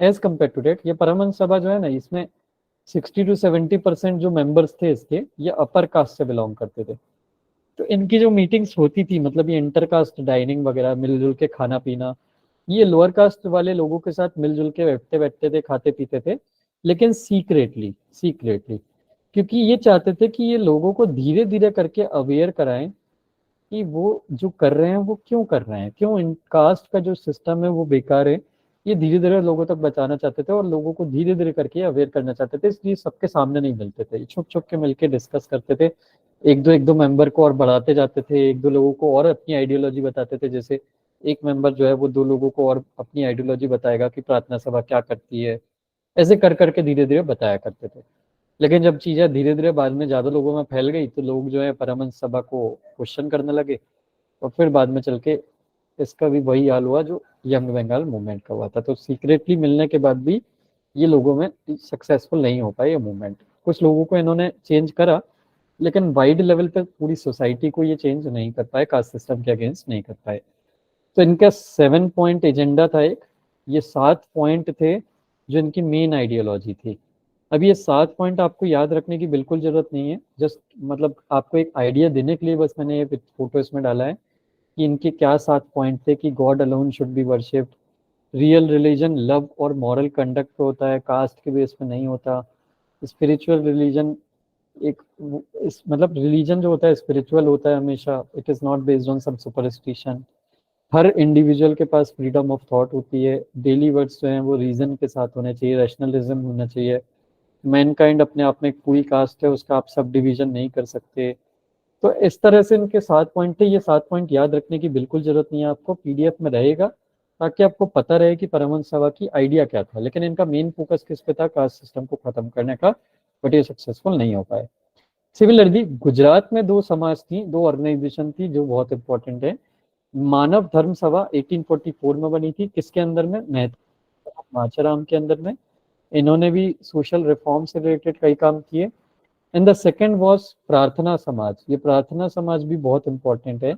एज कम्पेयर टू डेट, ये परमहंस सभा जो है ना, इसमें 60 to 70% जो मेंबर्स थे इसके, ये अपर कास्ट से बिलोंग करते थे। तो इनकी जो मीटिंग्स होती थी, मतलब ये इंटरकास्ट डाइनिंग वगैरह, मिलजुल के खाना पीना, ये लोअर कास्ट वाले लोगों के साथ मिलजुल के बैठते थे, खाते पीते थे, लेकिन सीक्रेटली, क्योंकि ये चाहते थे कि ये लोगों को धीरे धीरे करके अवेयर कराएं कि वो जो कर रहे हैं वो क्यों कर रहे हैं, क्यों इन कास्ट का जो सिस्टम है वो बेकार है। ये धीरे धीरे लोगों तक बचाना चाहते थे और लोगों को धीरे धीरे करके अवेयर करना चाहते थे, इसलिए सबके सामने नहीं मिलते थे, छुप छुप के मिलके डिस्कस करते थे। एक दो मेंबर को और बढ़ाते जाते थे, एक दो लोगों को और अपनी आइडियोलॉजी बताते थे। जैसे एक मेंबर जो है वो दो लोगों को और अपनी आइडियोलॉजी बताएगा कि प्रार्थना सभा क्या करती है, ऐसे कर करके धीरे धीरे बताया करते थे। लेकिन जब चीजें धीरे धीरे बाद में ज्यादा लोगों में फैल गई तो लोग जो है परमहंस सभा को क्वेश्चन करने लगे, और फिर बाद में चल के इसका भी वही हाल हुआ जो यंग बंगाल मूवमेंट का हुआ था। तो सीक्रेटली मिलने के बाद भी ये लोगों में सक्सेसफुल नहीं हो पाए ये मूवमेंट। कुछ लोगों को इन्होंने चेंज करा, लेकिन वाइड लेवल पे पूरी सोसाइटी को ये चेंज नहीं कर पाए, कास्ट सिस्टम के अगेंस्ट नहीं कर पाए। तो इनका 7 पॉइंट एजेंडा था एक, ये 7 पॉइंट थे जो इनकी मेन आइडियोलॉजी थी। अब ये 7 पॉइंट आपको याद रखने की बिल्कुल जरूरत नहीं है, जस्ट मतलब आपको एक आइडिया देने के लिए बस मैंने ये फोटो इसमें डाला है कि इनके क्या 7 पॉइंट थे। कि God alone should be worshipped, real religion love और मॉरल कंडक्ट पे होता है, कास्ट के बेस पे नहीं होता। स्पिरिचुअल रिलीजन एक मतलब रिलीजन जो होता है स्पिरिचुअल होता है हमेशा, it is not based on some superstition. हर इंडिविजुअल के पास फ्रीडम ऑफ थॉट होती है, डेली वर्ड्स जो हैं वो रीजन के साथ होने चाहिए, रैशनलिज्म होना चाहिए। मैनकाइंड अपने आप में एक पूरी कास्ट है, उसका आप सब डिवीजन नहीं कर सकते। तो इस तरह से इनके 7 पॉइंट थे। ये 7 पॉइंट याद रखने की बिल्कुल जरूरत नहीं है आपको, पीडीएफ में रहेगा, ताकि आपको पता रहे कि परमहंस सभा की आइडिया क्या था। लेकिन इनका मेन फोकस किस पे था, कास्ट सिस्टम को खत्म करने का, बट ये सक्सेसफुल नहीं हो पाए। सिमिलरली गुजरात में दो समाज थी, दो ऑर्गेनाइजेशन थी जो बहुत इंपॉर्टेंट है। मानव धर्म सभा 1844 में बनी थी, किसके अंदर में, माचाराम के अंदर में। इन्होंने भी सोशल रिफॉर्म से रिलेटेड कई काम किए। एंड द सेकंड वाज प्रार्थना समाज। ये प्रार्थना समाज भी बहुत इंपॉर्टेंट है,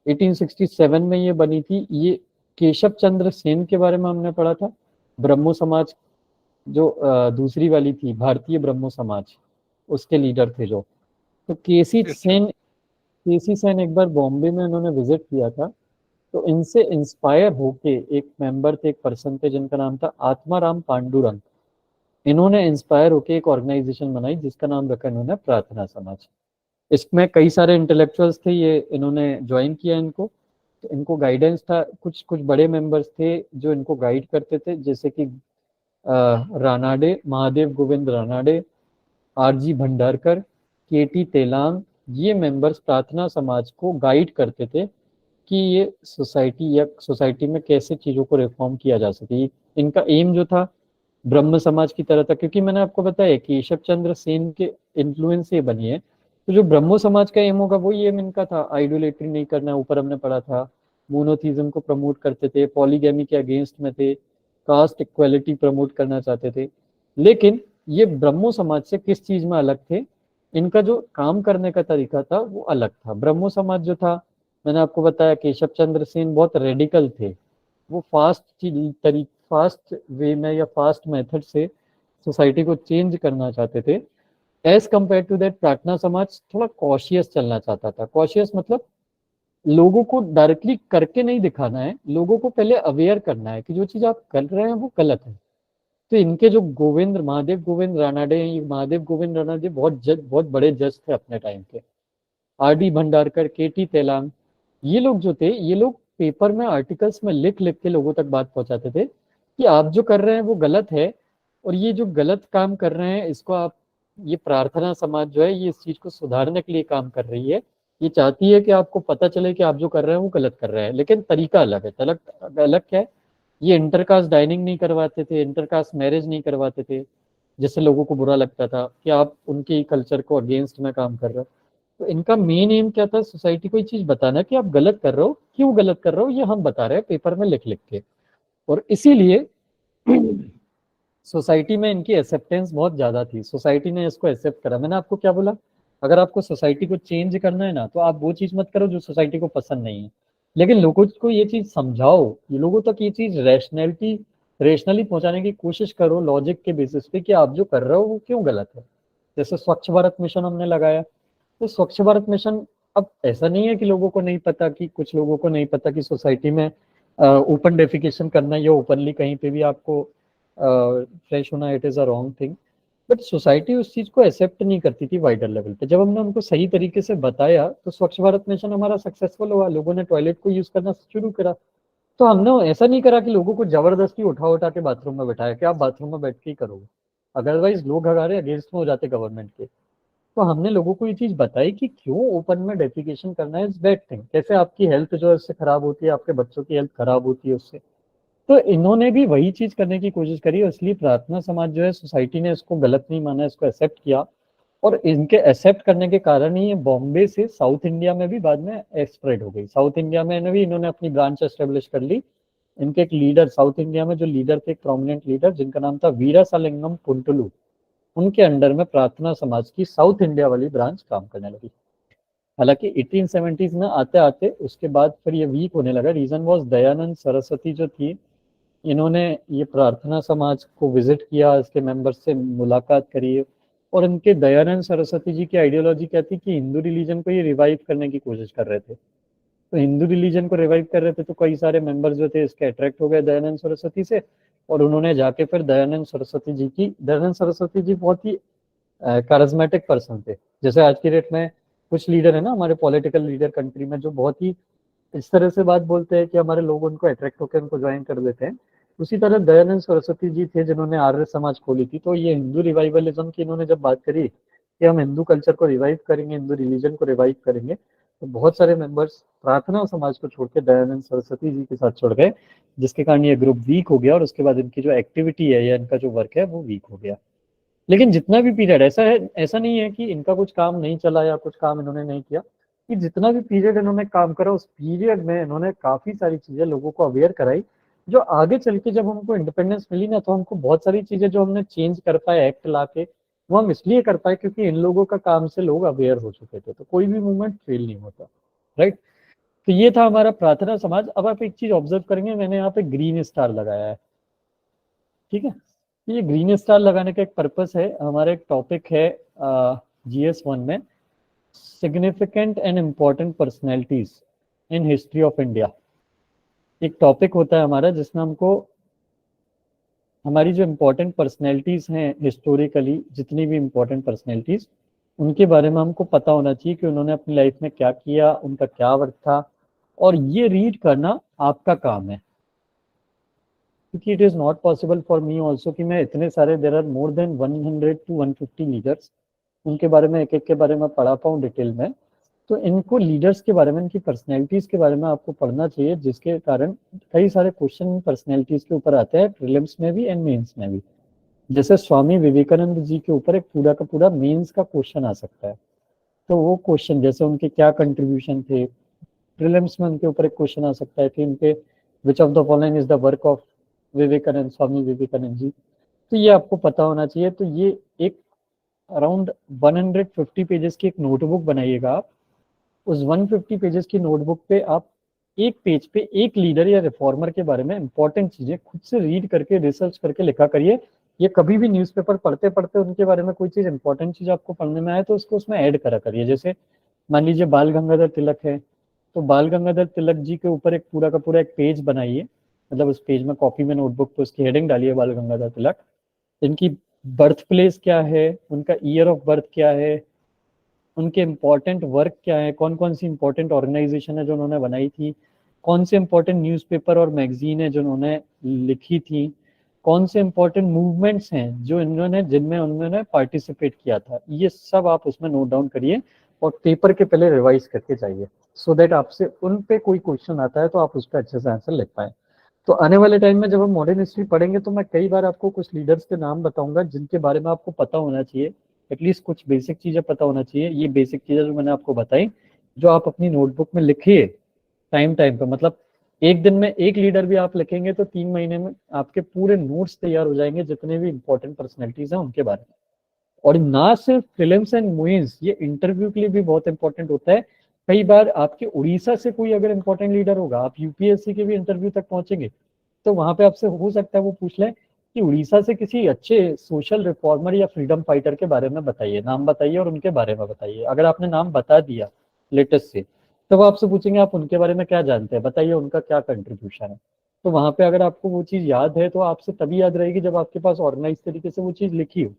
1867 में ये बनी थी। ये केशव चंद्र सेन के बारे में हमने पढ़ा था। ब्रह्मो समाज जो दूसरी वाली थी, भारतीय ब्रह्मो समाज, उसके लीडर थे जो। तो केसी सेन एक बार बॉम्बे में उन्होंने विजिट किया था, तो इनसे इंस्पायर होके एक मेंबर थे, एक पर्सन थे जिनका नाम था आत्माराम पांडुरंग। इन्होंने इंस्पायर होके एक ऑर्गेनाइजेशन बनाई जिसका नाम रखा इन्होंने प्रार्थना समाज। इसमें कई सारे इंटेलेक्चुअल्स थे, ये इन्होंने ज्वाइन किया इनको। तो इनको गाइडेंस था, कुछ कुछ बड़े मेंबर्स थे जो इनको गाइड करते थे, जैसे कि रानाडे, महादेव गोविंद रानाडे, आरजी भंडारकर, केटी तेलांग। ये मेंबर्स प्रार्थना समाज को गाइड करते थे कि ये सोसाइटी में कैसे चीज़ों को रिफॉर्म किया जा सके। इनका एम जो था ब्रह्म समाज की तरह था, क्योंकि मैंने आपको बताया केशव चंद्र सेन के इन्फ्लुएंस से बनी है। तो जो ब्रह्मो समाज का एम होगा वो एम इनका था, आइडोलेट्री नहीं करना, ऊपर हमने पढ़ा था। मोनोथीज्म को प्रमोट करते थे, पॉलीगैमी के अगेंस्ट में थे, कास्ट इक्वालिटी प्रमोट करना चाहते थे। लेकिन ये ब्रह्मो समाज से किस चीज में अलग थे, इनका जो काम करने का तरीका था वो अलग था। ब्रह्मो समाज जो था, मैंने आपको बताया केशव चंद्र सेन बहुत रेडिकल थे। वो फास्ट वे में या फास्ट मेथड से सोसाइटी को चेंज करना चाहते थे। एज कंपेयर टू दैट प्रार्थना समाज थोड़ा कॉशियस चलना चाहता था। कॉशियस मतलब लोगों को डायरेक्टली करके नहीं दिखाना है, लोगों को पहले अवेयर करना है कि जो चीज आप कर रहे हैं वो गलत है। तो इनके जो महादेव गोविंद रानाडे हैं, ये महादेव गोविंद रानाडे बहुत बड़े जज थे अपने टाइम के। आरडी भंडारकर, केटी तेलांग, ये लोग जो थे, ये लोग पेपर में आर्टिकल्स में लिख लिख के लोगों तक बात पहुंचाते थे कि आप जो कर रहे हैं वो गलत है, और ये जो गलत काम कर रहे हैं इसको आप, ये प्रार्थना समाज जो है ये इस चीज को सुधारने के लिए काम कर रही है। ये चाहती है कि आपको पता चले कि आप जो कर रहे हैं वो गलत कर रहे हैं, लेकिन तरीका अलग है। अलग क्या है, ये इंटरकास्ट डाइनिंग नहीं करवाते थे, इंटरकास्ट मैरिज नहीं करवाते थे, जिससे लोगों को बुरा लगता था कि आप उनके कल्चर को अगेंस्ट में काम कर रहे हो। तो इनका मेन एम क्या था, सोसाइटी को ये चीज बताना कि आप गलत कर रहे हो, क्यों गलत कर रहे हो ये हम बता रहे हैं पेपर में लिख लिख के। और इसीलिए सोसाइटी में इनकी एक्सेप्टेंस बहुत ज्यादा थी, सोसाइटी ने इसको एक्सेप्ट करा। मैंने आपको क्या बोला, अगर आपको सोसाइटी को चेंज करना है ना, तो आप वो चीज मत करो जो सोसाइटी को पसंद नहीं है, लेकिन लोगों को ये चीज समझाओ, ये लोगों तक ये चीज रेशनली पहुंचाने की कोशिश करो, लॉजिक के बेसिस पे कि आप जो कर रहे हो वो क्यों गलत है। जैसे स्वच्छ भारत मिशन हमने लगाया, तो स्वच्छ भारत मिशन, अब ऐसा नहीं है कि लोगों को नहीं पता, कि कुछ लोगों को नहीं पता कि सोसाइटी में ओपन डेफिकेशन करना या ओपनली कहीं पे भी आपको फ्रेश होना, it is a wrong thing. But society उस चीज को एक्सेप्ट नहीं करती थी वाइडर लेवल पे। जब हमने उनको सही तरीके से बताया तो स्वच्छ भारत मिशन हमारा सक्सेसफुल हुआ, लोगों ने टॉयलेट को यूज करना शुरू करा। तो हमने ऐसा नहीं करा कि लोगों को जबरदस्ती उठा के बाथरूम में बैठाया कि आप बाथरूम में बैठ के ही करोगे, अदरवाइज लोग हमारे अगेंस्ट में हो जाते गवर्नमेंट के। तो हमने लोगों को ये चीज बताई कि क्यों ओपन में डेफिकेशन करना इज बैड थिंग, कैसे आपकी हेल्थ जो है उससे खराब होती है, आपके बच्चों की हेल्थ खराब होती है उससे। तो इन्होंने भी वही चीज करने की कोशिश करी, इसलिए प्रार्थना समाज जो है, सोसाइटी ने इसको गलत नहीं माना, इसको एक्सेप्ट किया। और इनके एक्सेप्ट करने के कारण ही ये बॉम्बे से साउथ इंडिया में भी बाद में स्प्रेड हो गई। साउथ इंडिया में भी इन्होंने अपनी ब्रांच एस्टेब्लिश कर ली। इनके एक लीडर, साउथ इंडिया में जो लीडर थे, एक प्रोमिनेंट लीडर जिनका नाम था वीरासालिंगम पुंटलू, उनके अंडर में प्रार्थना समाज की साउथ इंडिया वाली ब्रांच काम करने लगी। हालांकि 1870s में आते आते उसके बाद फिर ये वीक होने लगा। रीजन वॉज दयानंद सरस्वती जो थी, इन्होंने ये प्रार्थना समाज को विजिट किया, इसके मेंबर्स से मुलाकात करी, और इनके दयानंद सरस्वती जी की आइडियोलॉजी क्या थी कि हिंदू रिलीजन को ये रिवाइव करने की कोशिश कर रहे थे। तो हिंदू रिलीजन को रिवाइव कर रहे थे, तो कई सारे मेंबर्स जो थे इसके अट्रैक्ट हो गए दयानंद सरस्वती से, और उन्होंने जाके फिर दयानंद सरस्वती जी बहुत ही कारिज्मेटिक पर्सन थे। जैसे आज की डेट में कुछ लीडर है ना, हमारे पॉलिटिकल लीडर कंट्री में, जो बहुत ही इस तरह से बात बोलते हैं कि हमारे लोग उनको अट्रैक्ट होकर उनको ज्वाइन कर देते हैं। उसी तरह दयानंद सरस्वती जी थे जिन्होंने आर्य समाज खोली थी। तो ये हिंदू रिवाइवलिज्म की इन्होंने जब बात करी कि हम हिंदू कल्चर को रिवाइव करेंगे, हिंदू रिलीजन को रिवाइव करेंगे, तो बहुत सारे मेंबर्स प्रार्थना समाज को छोड़ के दयानंद सरस्वती जी के साथ छोड़ गए, जिसके कारण ये ग्रुप वीक हो गया और उसके बाद इनकी जो एक्टिविटी है या इनका जो वर्क है वो वीक हो गया। लेकिन जितना भी पीरियड ऐसा है, ऐसा नहीं है कि इनका कुछ काम नहीं चला या कुछ काम इन्होंने नहीं किया, कि जितना भी पीरियड इन्होंने काम करा उस पीरियड में इन्होंने काफी सारी चीजें लोगों को अवेयर कराई, जो आगे चल के जब हमको इंडिपेंडेंस मिली ना, तो हमको बहुत सारी चीजें जो हमने चेंज कर पाए एक्ट ला के, वो हम इसलिए कर पाए क्योंकि इन लोगों का काम से लोग अवेयर हो चुके थे। तो कोई भी मूवमेंट फेल नहीं होता, राइट। तो ये था हमारा प्रार्थना समाज। अब आप एक चीज ऑब्जर्व करेंगे, मैंने यहाँ पे ग्रीन स्टार लगाया है, ठीक है। ये ग्रीन स्टार लगाने का एक पर्पस है, हमारा एक टॉपिक है GS1 में, significant and important personalities in history of India. एक टॉपिक होता है हमारा जिसमें हमको हमारी जो इम्पोर्टेंट पर्सनैलिटीज हैं हिस्टोरिकली, जितनी भी इम्पोर्टेंट पर्सनैलिटीज, उनके बारे में हमको पता होना चाहिए कि उन्होंने अपनी लाइफ में क्या किया, उनका क्या वर्क था, और ये रीड करना आपका काम है। क्योंकि it is not possible for me also कि मैं इतने सारे, there are more than 100 to 150 leaders, उनके बारे में एक एक के बारे में पढ़ा पाऊँ डिटेल में। तो इनको लीडर्स के बारे में, इनकी पर्सनैलिटीज के बारे में आपको पढ़ना चाहिए, जिसके कारण कई सारे क्वेश्चन पर्सनैलिटीज के ऊपर आते हैं, प्रीलिम्स में भी एंड मेंस में भी। जैसे स्वामी विवेकानंद जी के ऊपर एक पूरा का पूरा मेंस का क्वेश्चन आ सकता है, तो वो क्वेश्चन जैसे उनके क्या कंट्रीब्यूशन थे, प्रीलिम्स में उनके ऊपर एक क्वेश्चन आ सकता है कि उनके which of the following is the work of Vivekananda, Swami Vivekananda ji. तो ये आपको पता होना चाहिए। तो ये एक अराउंड 150 पेजेस की एक नोटबुक बनाइएगा आप। उस 150 पेजेस की नोटबुक पे आप एक पेज पे एक लीडर या रिफॉर्मर के बारे में इंपॉर्टेंट चीजें खुद से रीड करके, रिसर्च करके लिखा करिए। ये कभी भी न्यूज़पेपर पढ़ते पढ़ते उनके बारे में कोई चीज इंपॉर्टेंट चीज आपको पढ़ने में आए तो उसको उसमें ऐड करा करिए। जैसे मान लीजिए बाल गंगाधर तिलक है, तो बाल गंगाधर तिलक जी के ऊपर एक पूरा का पूरा एक पेज बनाइए, मतलब उस पेज में कॉपी में नोटबुक पे उसकी हेडिंग डालिए बाल गंगाधर तिलक। इनकी बर्थ प्लेस क्या है, उनका ईयर ऑफ बर्थ क्या है, उनके इम्पोर्टेंट वर्क क्या है, कौन कौन सी इंपॉर्टेंट ऑर्गेनाइजेशन है जो उन्होंने बनाई थी, कौन से इंपॉर्टेंट न्यूज़पेपर और मैगजीन है जो उन्होंने लिखी थी, कौन से इंपॉर्टेंट मूवमेंट्स हैं जो इन्होंने, जिनमें उन्होंने पार्टिसिपेट किया था। ये सब आप उसमें नोट डाउन करिए और पेपर के पहले रिवाइज करके जाइए, सो दैट आपसे उन पे कोई क्वेश्चन आता है तो आप उस पर अच्छे से आंसर लिख पाए। तो आने वाले टाइम में जब हम मॉडर्न हिस्ट्री पढ़ेंगे तो मैं कई बार आपको कुछ लीडर्स के नाम बताऊंगा जिनके बारे में आपको पता होना चाहिए, एटलीस्ट कुछ बेसिक चीजें पता होना चाहिए। ये बेसिक चीजें जो मैंने आपको बताई, जो आप अपनी नोटबुक में लिखिए टाइम टाइम पे, मतलब एक दिन में एक लीडर भी आप लिखेंगे तो 3 महीने में आपके पूरे नोट्स तैयार हो जाएंगे जितने भी इंपॉर्टेंट पर्सनैलिटीज हैं उनके बारे में। और ना सिर्फ प्रीलिम्स एंड मेंस, ये इंटरव्यू के लिए भी बहुत इंपॉर्टेंट होता है। कई बार आपके उड़ीसा से कोई अगर इंपॉर्टेंट लीडर होगा, आप यूपीएससी के भी इंटरव्यू तक पहुंचेंगे, तो वहां पे आपसे हो सकता है वो पूछ ले कि उड़ीसा से किसी अच्छे सोशल रिफॉर्मर या फ्रीडम फाइटर के बारे में बताइए, नाम बताइए और उनके बारे में बताइए। अगर आपने नाम बता दिया लेटेस्ट से, तो वो आपसे पूछेंगे आप उनके बारे में क्या जानते हैं, बताइए उनका क्या कंट्रीब्यूशन है। तो वहां पे अगर आपको वो चीज याद है तो आपसे तभी याद रहेगी जब आपके पास ऑर्गेनाइज तरीके से वो चीज लिखी हो।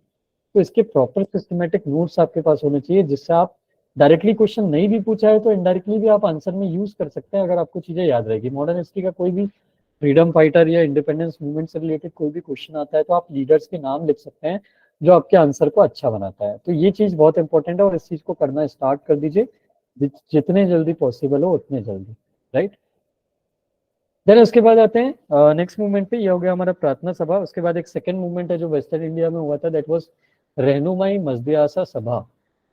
तो इसके प्रॉपर सिस्टमेटिक नोट्स आपके पास होने चाहिए, जिससे आप डायरेक्टली क्वेश्चन नहीं भी पूछा है तो इनडायरेक्टली भी आप आंसर में यूज कर सकते हैं अगर आपको चीजें याद रहेगी। मॉडर्न हिस्ट्री का कोई भी फ्रीडम फाइटर या इंडिपेंडेंस मूवमेंट से रिलेटेड कोई भी क्वेश्चन आता है तो आप लीडर्स के नाम लिख सकते हैं, जो आपके आंसर को अच्छा बनाता है। तो ये चीज बहुत इंपॉर्टेंट है और इस चीज को करना स्टार्ट कर दीजिए जितने जल्दी पॉसिबल हो उतने जल्दी, राइट। देन उसके बाद आते हैं नेक्स्ट मूवमेंट पे। ये हो गया हमारा प्रार्थना सभा। उसके बाद एक सेकंड मूवमेंट है जो वेस्टर्न इंडिया में हुआ था, दैट वाज रहनुमाई मजदियासा सभा।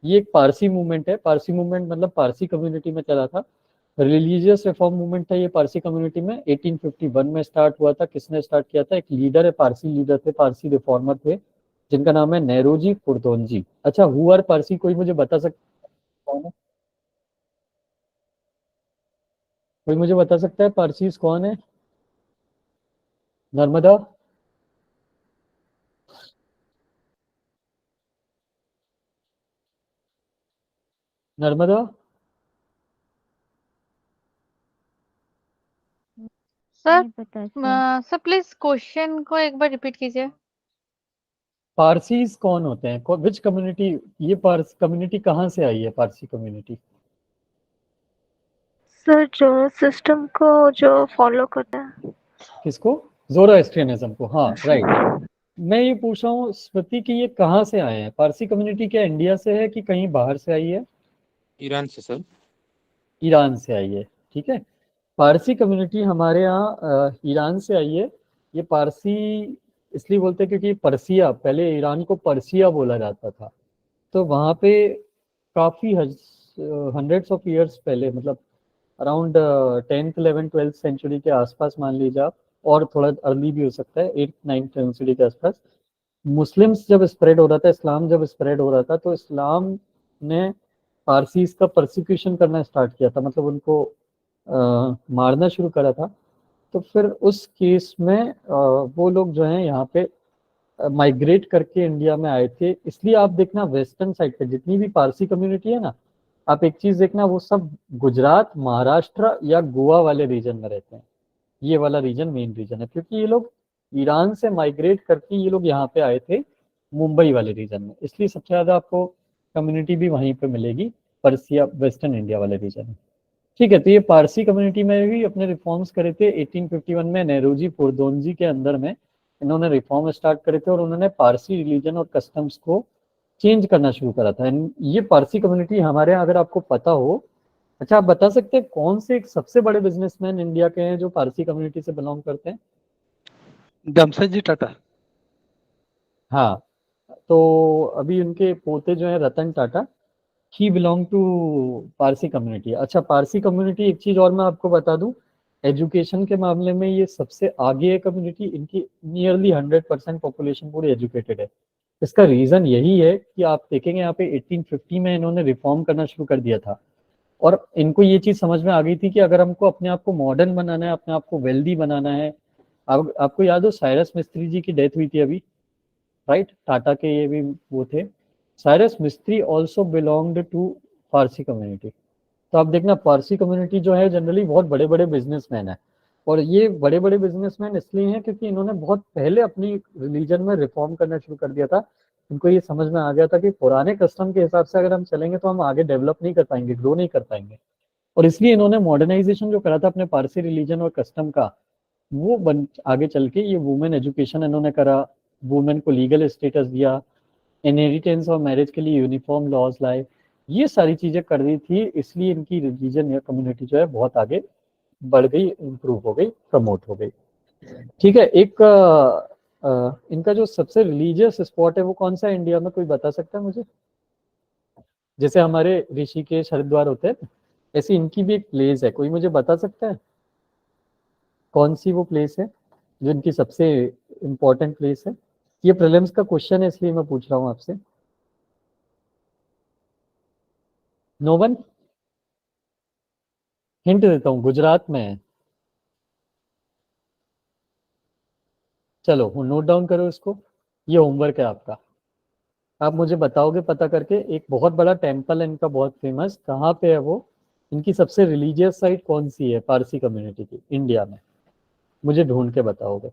ये एक पारसी मूवमेंट है। पारसी मूवमेंट मतलब पारसी कम्युनिटी में चला था, रिलीजियस रिफॉर्म मूवमेंट था ये पारसी कम्युनिटी में। 1851 में स्टार्ट हुआ था। किसने स्टार्ट किया था? एक लीडर है, पारसी लीडर थे, पारसी रिफॉर्मर थे, जिनका नाम है नेरोजी फुरदोनजी। अच्छा, हु आर पारसी, कोई मुझे बता सकता कौन है? कोई मुझे बता सकता है पारसीज कौन है? Narmada, Narmada. Sir sir please question को एक बार रिपीट कीजिए। पारसीज कौन होते हैं? विच कम्युनिटी? ये पारसी कम्युनिटी कहाँ से आई है? पारसी कम्युनिटी सर जो सिस्टम को जो फॉलो करता है। किसको? ज़ोरास्ट्रियनिज्म को। हाँ, राइट। मैं ये पूछ रहा हूँ स्मृति कि ये कहाँ से आए हैं? पारसी कम्युनिटी क्या इंडिया से है कि कहीं बाहर से आई है? ईरान से सर। ईरान से आई है, ठीक है। पारसी कम्युनिटी हमारे यहाँ ईरान से आई है। ये पारसी इसलिए बोलते हैं क्योंकि पर्सिया, पहले ईरान को पर्सिया बोला जाता था। तो वहाँ पे काफ़ी हंड्रेड्स ऑफ ईयर्स पहले, मतलब around 10th 11th 12th century के आसपास मान लीजिए आप, और थोड़ा अर्ली भी हो सकता है 8th 9th सेंचुरी के आसपास, मुस्लिम्स जब स्प्रेड हो रहा था, इस्लाम जब स्प्रेड हो रहा था, तो इस्लाम ने पारसीज का परसिक्यूशन करना स्टार्ट किया था, मतलब उनको मारना शुरू करा था। तो फिर उस केस में वो लोग जो हैं यहाँ पे माइग्रेट करके इंडिया में आए थे। इसलिए आप देखना वेस्टर्न साइड पे जितनी भी पारसी कम्युनिटी है ना, आप एक चीज देखना, वो सब गुजरात, महाराष्ट्र या गोवा वाले रीजन में रहते हैं। ये वाला रीजन मेन रीजन है, क्योंकि ये लोग ईरान से माइग्रेट करके ये लोग यहाँ पे आए थे मुंबई वाले रीजन में, इसलिए सबसे ज्यादा आपको कम्युनिटी भी वहीं पे मिलेगी, पर्सिया वेस्टर्न इंडिया वाले रीजन में। ठीक है, तो ये पारसी कम्युनिटी में भी अपने रिफॉर्म्स करे थे 1851 में। नेहरूजी फुरदोंजी के अंदर में इन्होंने रिफॉर्म स्टार्ट करे थे और उन्होंने पारसी रिलीजन और कस्टम्स को चेंज करना शुरू करा था। ये पारसी कम्युनिटी हमारे यहाँ, अगर आपको पता हो, अच्छा आप बता सकते हैं कौन से एक सबसे बड़े बिजनेसमैन इंडिया के हैं जो पारसी कम्युनिटी से बिलोंग करते हैं? जमशेदजी टाटा। हाँ, तो अभी उनके पोते जो है रतन टाटा, ही बिलोंग टू पारसी कम्युनिटी। अच्छा, पारसी कम्युनिटी, एक चीज और मैं आपको बता दूं, एजुकेशन के मामले में ये सबसे आगे है कम्युनिटी। इनकी नियरली 100% पॉपुलेशन पूरी एजुकेटेड है। इसका रीजन यही है कि आप देखेंगे यहाँ पे 1850 में इन्होंने रिफॉर्म करना शुरू कर दिया था, और इनको ये चीज समझ में आ गई थी कि अगर हमको अपने आप को मॉडर्न बनाना है, अपने आप को वेल्दी बनाना है। आपको याद हो साइरस मिस्त्री जी की डेथ हुई थी अभी, राइट? टाटा के ये भी वो थे। Cyrus Mistry also belonged to Parsi community. तो आप देखना, पारसी कम्युनिटी जो है जनरली बहुत बड़े बड़े बिजनेसमैन है, और ये बड़े बड़े बिजनेसमैन इसलिए हैं क्योंकि इन्होंने बहुत पहले अपनी रिलीजन में रिफॉर्म करना शुरू कर दिया था। इनको ये समझ में आ गया था कि पुराने कस्टम के हिसाब से अगर हम चलेंगे तो हम आगे डेवलप नहीं कर पाएंगे, ग्रो नहीं कर पाएंगे, और इसलिए इन्होंने मॉडर्नाइजेशन जो करा था अपने पारसी रिलीजन और कस्टम का, वो आगे चल के ये वुमेन एजुकेशन इन्होंने करा, वुमेन को लीगल स्टेटस दिया, इनहेरिटेंस और मैरिज के लिए यूनिफॉर्म लॉज लाए, ये सारी चीजें कर दी थी। इसलिए इनकी रिलीजन या कम्युनिटी जो है बहुत आगे बढ़ गई, इंप्रूव हो गई, प्रमोट हो गई। ठीक है, एक इनका जो सबसे रिलीजियस स्पॉट है वो कौन सा है इंडिया में, कोई बता सकता है मुझे? जैसे हमारे ऋषिकेश हरिद्वार होते हैं, ऐसी इनकी भी एक प्लेस है, कोई मुझे बता सकता है कौन सी वो प्लेस है जो इनकी सबसे इम्पोर्टेंट प्लेस है? ये प्रीलिम्स का क्वेश्चन है इसलिए मैं पूछ रहा हूँ आपसे। No one? हिंट देता हूँ, गुजरात में है। चलो नोट डाउन करो इसको, ये होमवर्क है आपका। आप मुझे बताओगे पता करके, एक बहुत बड़ा टेम्पल है इनका, बहुत फेमस, कहाँ पे है वो? इनकी सबसे रिलीजियस साइट कौन सी है पारसी कम्युनिटी की इंडिया में? मुझे ढूंढ के बताओगे।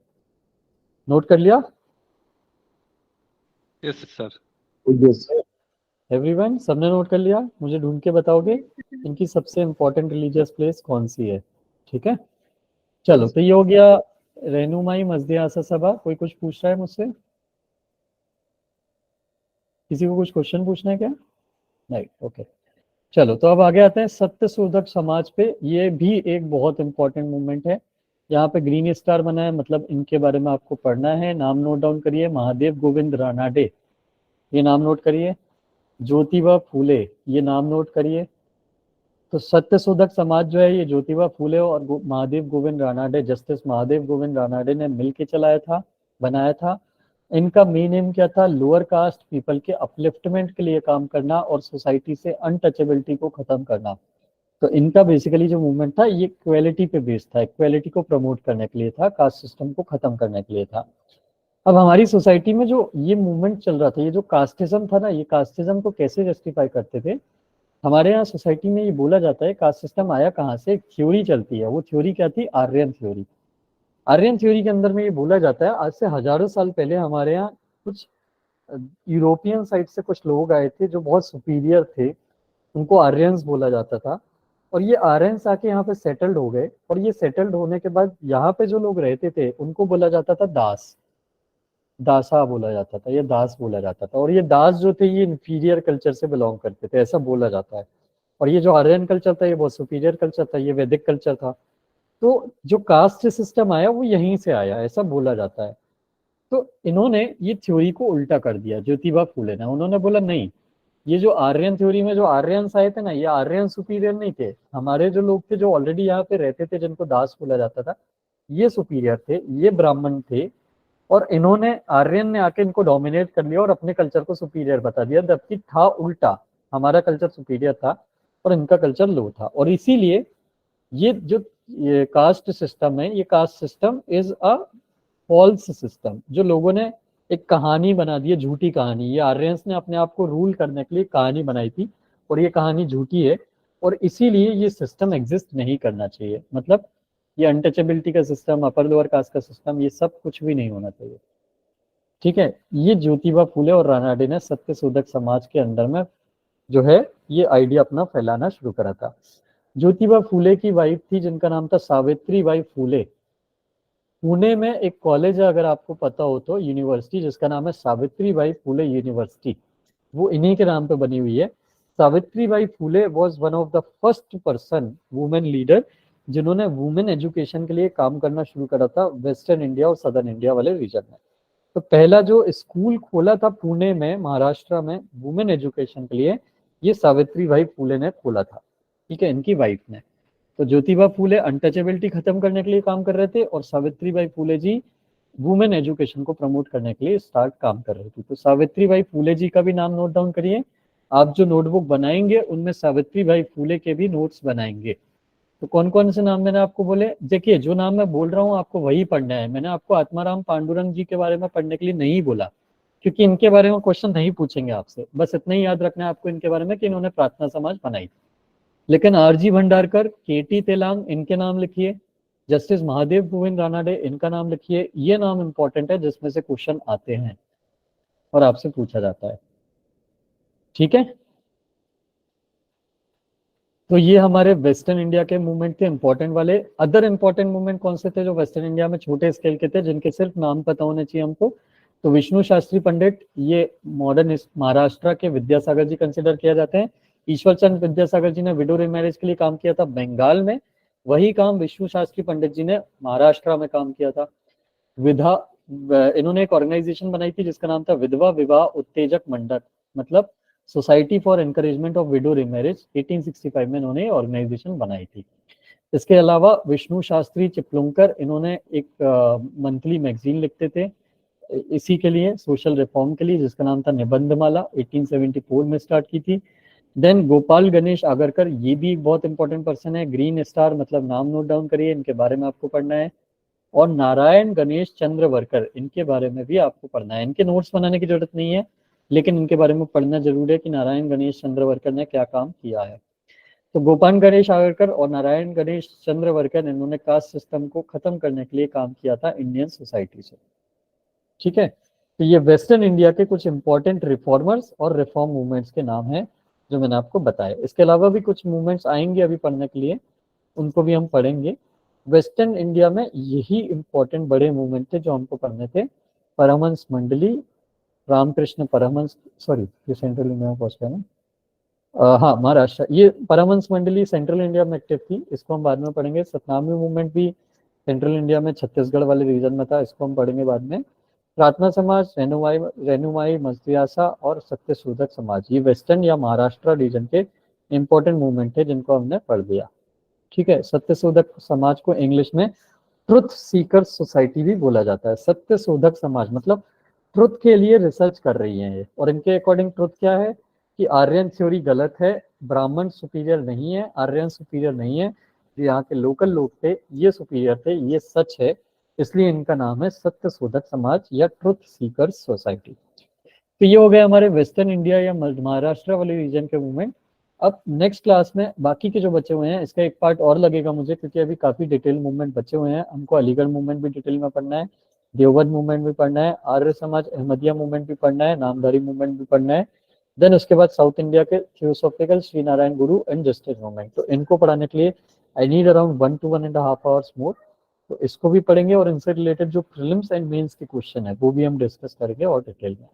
नोट कर लिया यस सर। एवरीवन? सबने नोट कर लिया? मुझे ढूंढ के बताओगे इनकी सबसे इंपॉर्टेंट रिलीजियस प्लेस कौन सी है? ठीक है, चलो तो ये हो गया रहनुमाई मस्जिद आसा सभा। कोई कुछ पूछ रहा है मुझसे? किसी को कुछ क्वेश्चन पूछना है क्या? नहीं, ओके। चलो तो अब आगे आते हैं सत्य शोधक समाज पे। ये भी एक बहुत इंपॉर्टेंट मूवमेंट है। यहाँ पे ग्रीन स्टार बना है, मतलब इनके बारे में आपको पढ़ना है। नाम नोट डाउन करिए, महादेव गोविंद रानाडे, ये नाम नोट करिए। ज्योतिबा फूले, ये नाम नोट करिए। तो सत्य शोधक समाज जो है ये ज्योतिबा फूले और महादेव गोविंद रानाडे, जस्टिस महादेव गोविंद रानाडे ने मिलके चलाया था, बनाया था। इनका मेन एम क्या था? लोअर कास्ट पीपल के अपलिफ्टमेंट के लिए काम करना और सोसाइटी से अनटचेबिलिटी को खत्म करना। तो इनका बेसिकली जो मूवमेंट था ये इक्वालिटी पे बेस्ड था, इक्वालिटी को प्रमोट करने के लिए था, कास्ट सिस्टम को खत्म करने के लिए था। अब हमारी सोसाइटी में जो ये मूवमेंट चल रहा था, ये जो कास्टिज्म था ना, ये कास्टिज्म को कैसे जस्टिफाई करते थे? हमारे यहाँ सोसाइटी में ये बोला जाता है कास्ट सिस्टम आया कहाँ से, एक थ्योरी चलती है। वो थ्योरी क्या थी? आर्यन थ्योरी। आर्यन थ्योरी के अंदर में ये बोला जाता है आज से हजारों साल पहले हमारे यहाँ कुछ यूरोपियन साइड से कुछ लोग आए थे जो बहुत सुपीरियर थे, उनको आर्यंस बोला जाता था। और ये आर्यंस आके यहाँ पे सेटल्ड हो गए, और ये सेटल्ड होने के बाद यहाँ पे जो लोग रहते थे उनको बोला जाता था दास, दासा बोला जाता था, ये दास बोला जाता था। और ये दास जो थे ये इंफीरियर कल्चर से बिलोंग करते थे, ऐसा बोला जाता है। और ये जो आर्यन कल्चर था ये बहुत सुपीरियर कल्चर था, ये वैदिक कल्चर था। तो जो कास्ट सिस्टम आया वो यहीं से आया, ऐसा बोला जाता है। तो इन्होंने ये थ्योरी को उल्टा कर दिया ज्योतिबा फूले ने। उन्होंने बोला नहीं, ये जो आर्यन थ्योरी में जो आर्यंस आए थे ना, ये आर्यन सुपीरियर नहीं थे। हमारे जो लोग थे जो ऑलरेडी यहाँ पे रहते थे, जिनको दास बोला जाता था, ये सुपीरियर थे, ये ब्राह्मण थे। और इन्होंने, आर्यन ने आके इनको डोमिनेट कर लिया और अपने कल्चर को सुपीरियर बता दिया, जबकि था उल्टा। हमारा कल्चर सुपीरियर था और इनका कल्चर लो था। और इसीलिए ये जो ये कास्ट सिस्टम है, ये caste system is a false system, जो लोगों ने एक कहानी बना दी है, झूठी कहानी। ये आर्यंस ने अपने आप को रूल करने के लिए कहानी बनाई थी और ये कहानी झूठी है। और इसीलिए ये सिस्टम एग्जिस्ट नहीं करना चाहिए। मतलब ये अनटचेबिलिटी का सिस्टम, अपर लोअर कास्ट का सिस्टम, ये सब कुछ भी नहीं होना चाहिए। ठीक है, ये ज्योतिबा फूले और रानाडे ने सत्यशोधक समाज के अंदर में जो है ये आइडिया अपना फैलाना शुरू करा था। ज्योतिबा फूले की वाइफ थी जिनका नाम था सावित्री बाई फूले। पुणे में एक कॉलेज है, अगर आपको पता हो तो, यूनिवर्सिटी, जिसका नाम है सावित्री बाई फूले यूनिवर्सिटी, वो इन्हीं के नाम पे बनी हुई है। सावित्री बाई फूले was one of the first person, women leader, जिन्होंने वुमेन एजुकेशन के लिए काम करना शुरू करा था वेस्टर्न इंडिया और सदर्न इंडिया वाले रीजन में। तो पहला जो स्कूल खोला था पुणे में, महाराष्ट्र में, वुमेन एजुकेशन के लिए, ये सावित्री बाई फूले ने खोला था। ठीक है, इनकी वाइफ ने। तो ज्योतिबा फूले अनटचेबिलिटी खत्म करने के लिए काम कर रहे थे और सावित्री बाई फूले जी वुमेन एजुकेशन को प्रमोट करने के लिए स्टार्ट काम कर रही थी। तो सावित्री बाई फूले जी का भी नाम नोट डाउन करिए। आप जो नोटबुक बनाएंगे उनमें सावित्री बाई फूले के भी नोट्स बनाएंगे। तो कौन कौन से नाम मैंने आपको बोले? देखिए, जो नाम मैं बोल रहा हूँ आपको वही पढ़ना है। मैंने आपको आत्माराम पांडुरंग जी के बारे में पढ़ने के लिए नहीं बोला, क्योंकि इनके बारे में क्वेश्चन नहीं पूछेंगे आपसे। बस इतना ही याद रखना है आपको इनके बारे में कि इन्होंने प्रार्थना समाज बनाई। लेकिन आरजी भंडारकर, केटी तेलांग, इनके नाम लिखिए। जस्टिस महादेव गोविंद रानाडे, इनका नाम लिखिए। ये नाम इंपॉर्टेंट है जिसमें से क्वेश्चन आते हैं और आपसे पूछा जाता है। ठीक है, तो ये हमारे वेस्टर्न इंडिया के मूवमेंट थे इंपॉर्टेंट वाले। अदर इंपॉर्टेंट मूवमेंट कौन से थे जो वेस्टर्न इंडिया में छोटे स्केल के थे, जिनके सिर्फ नाम पता होने चाहिए हमको? तो विष्णु शास्त्री पंडित, ये मॉडर्न महाराष्ट्र के विद्यासागर जी कंसिडर किया जाते हैं। ईश्वर चंद्र विद्यासागर जी ने विडो रिमैरिज के लिए काम किया था बंगाल में, वही काम विष्णु शास्त्री पंडित जी ने महाराष्ट्र में काम किया था। इन्होंने एक ऑर्गेनाइजेशन बनाई थी जिसका नाम था विधवा विवाह उत्तेजक मंडल, मतलब society for encouragement of window remarriage. 1865 में इन्होंने ऑर्गेनाइजेशन बनाई थी। इसके अलावा विष्णु शास्त्री चिपलुंकर, इन्होंने एक मंथली मैगजीन लिखते थे इसी के लिए, सोशल रिफॉर्म के लिए, जिसका नाम था निबंधमाला। 1874 में स्टार्ट की थी। देन गोपाल गणेश आगरकर, ये भी एक बहुत इंपॉर्टेंट पर्सन है। ग्रीन स्टार, मतलब नाम नोट डाउन करिए, इनके बारे में आपको पढ़ना है। और नारायण गणेश चंद्रवर्कर, इनके बारे में भी आपको पढ़ना है। इनके नोट्स बनाने की जरूरत नहीं है, लेकिन इनके बारे में पढ़ना जरूर है कि नारायण गणेश चंद्रवर्कर ने क्या काम किया है। तो गोपाल गणेश आगरकर और नारायण गणेश चंद्रवर्कर, इन्होंने कास्ट सिस्टम को खत्म करने के लिए काम किया था इंडियन सोसाइटी से। ठीक है, तो ये वेस्टर्न इंडिया के कुछ इंपॉर्टेंट रिफॉर्मर्स और रिफॉर्म मूवमेंट्स के नाम हैं जो मैंने आपको बताया। इसके अलावा भी कुछ मूवमेंट्स आएंगे अभी पढ़ने के लिए, उनको भी हम पढ़ेंगे। वेस्टर्न इंडिया में यही इंपॉर्टेंट बड़े मूवमेंट थे जो हमको पढ़ने थे। परमहंस मंडली, रामकृष्ण परमहंस, सॉरी ये सेंट्रल इंडिया में पहुंच गया ना, हाँ महाराष्ट्र। ये परमहंस मंडली सेंट्रल इंडिया में एक्टिव थी, इसको हम बाद में पढ़ेंगे। सतनामी मूवमेंट भी सेंट्रल इंडिया में छत्तीसगढ़ वाले रीजन में था, इसको हम पढ़ेंगे बाद में। प्रार्थना समाज, रेनुमाई मजदियासा और सत्यशोधक समाज, ये वेस्टर्न या महाराष्ट्र रीजन के इंपॉर्टेंट मूवमेंट है जिनको हमने पढ़ लिया। ठीक है, सत्यशोधक समाज को इंग्लिश में ट्रुथ सीकर सोसाइटी भी बोला जाता है। सत्यशोधक समाज मतलब ट्रुथ के लिए रिसर्च कर रही है ये, और इनके अकॉर्डिंग ट्रुथ क्या है कि आर्यन थ्योरी गलत है, ब्राह्मण सुपीरियर नहीं है, आर्यन सुपीरियर नहीं है, जो यहाँ के लोकल लोग थे ये सुपीरियर थे, ये सच है। इसलिए इनका नाम है सत्यशोधक समाज या ट्रुथ सीकर सोसाइटी। तो ये हो गया हमारे वेस्टर्न इंडिया या महाराष्ट्र वाले रीजन के मूवमेंट। अब नेक्स्ट क्लास में बाकी के जो बचे हुए हैं, इसका एक पार्ट और लगेगा मुझे, क्योंकि अभी काफी डिटेल मूवमेंट बचे हुए हैं। हमको अलीगढ़ मूवमेंट भी डिटेल में पढ़ना है, देवबंद मूवमेंट भी पढ़ना है, आर्य समाज अहमदिया मूवमेंट भी पढ़ना है, नामधारी मूवमेंट भी पढ़ना है। देन उसके बाद साउथ इंडिया के theosophical Shri Narayana Guru and justice movement. तो इनको पढ़ाने के लिए I need around 1 to 1.5 hours मोर। तो इसको भी पढ़ेंगे और इनसे रिलेटेड जो प्रीलिम्स एंड मेंस के क्वेश्चन है वो भी हम डिस्कस करेंगे और डिटेल में।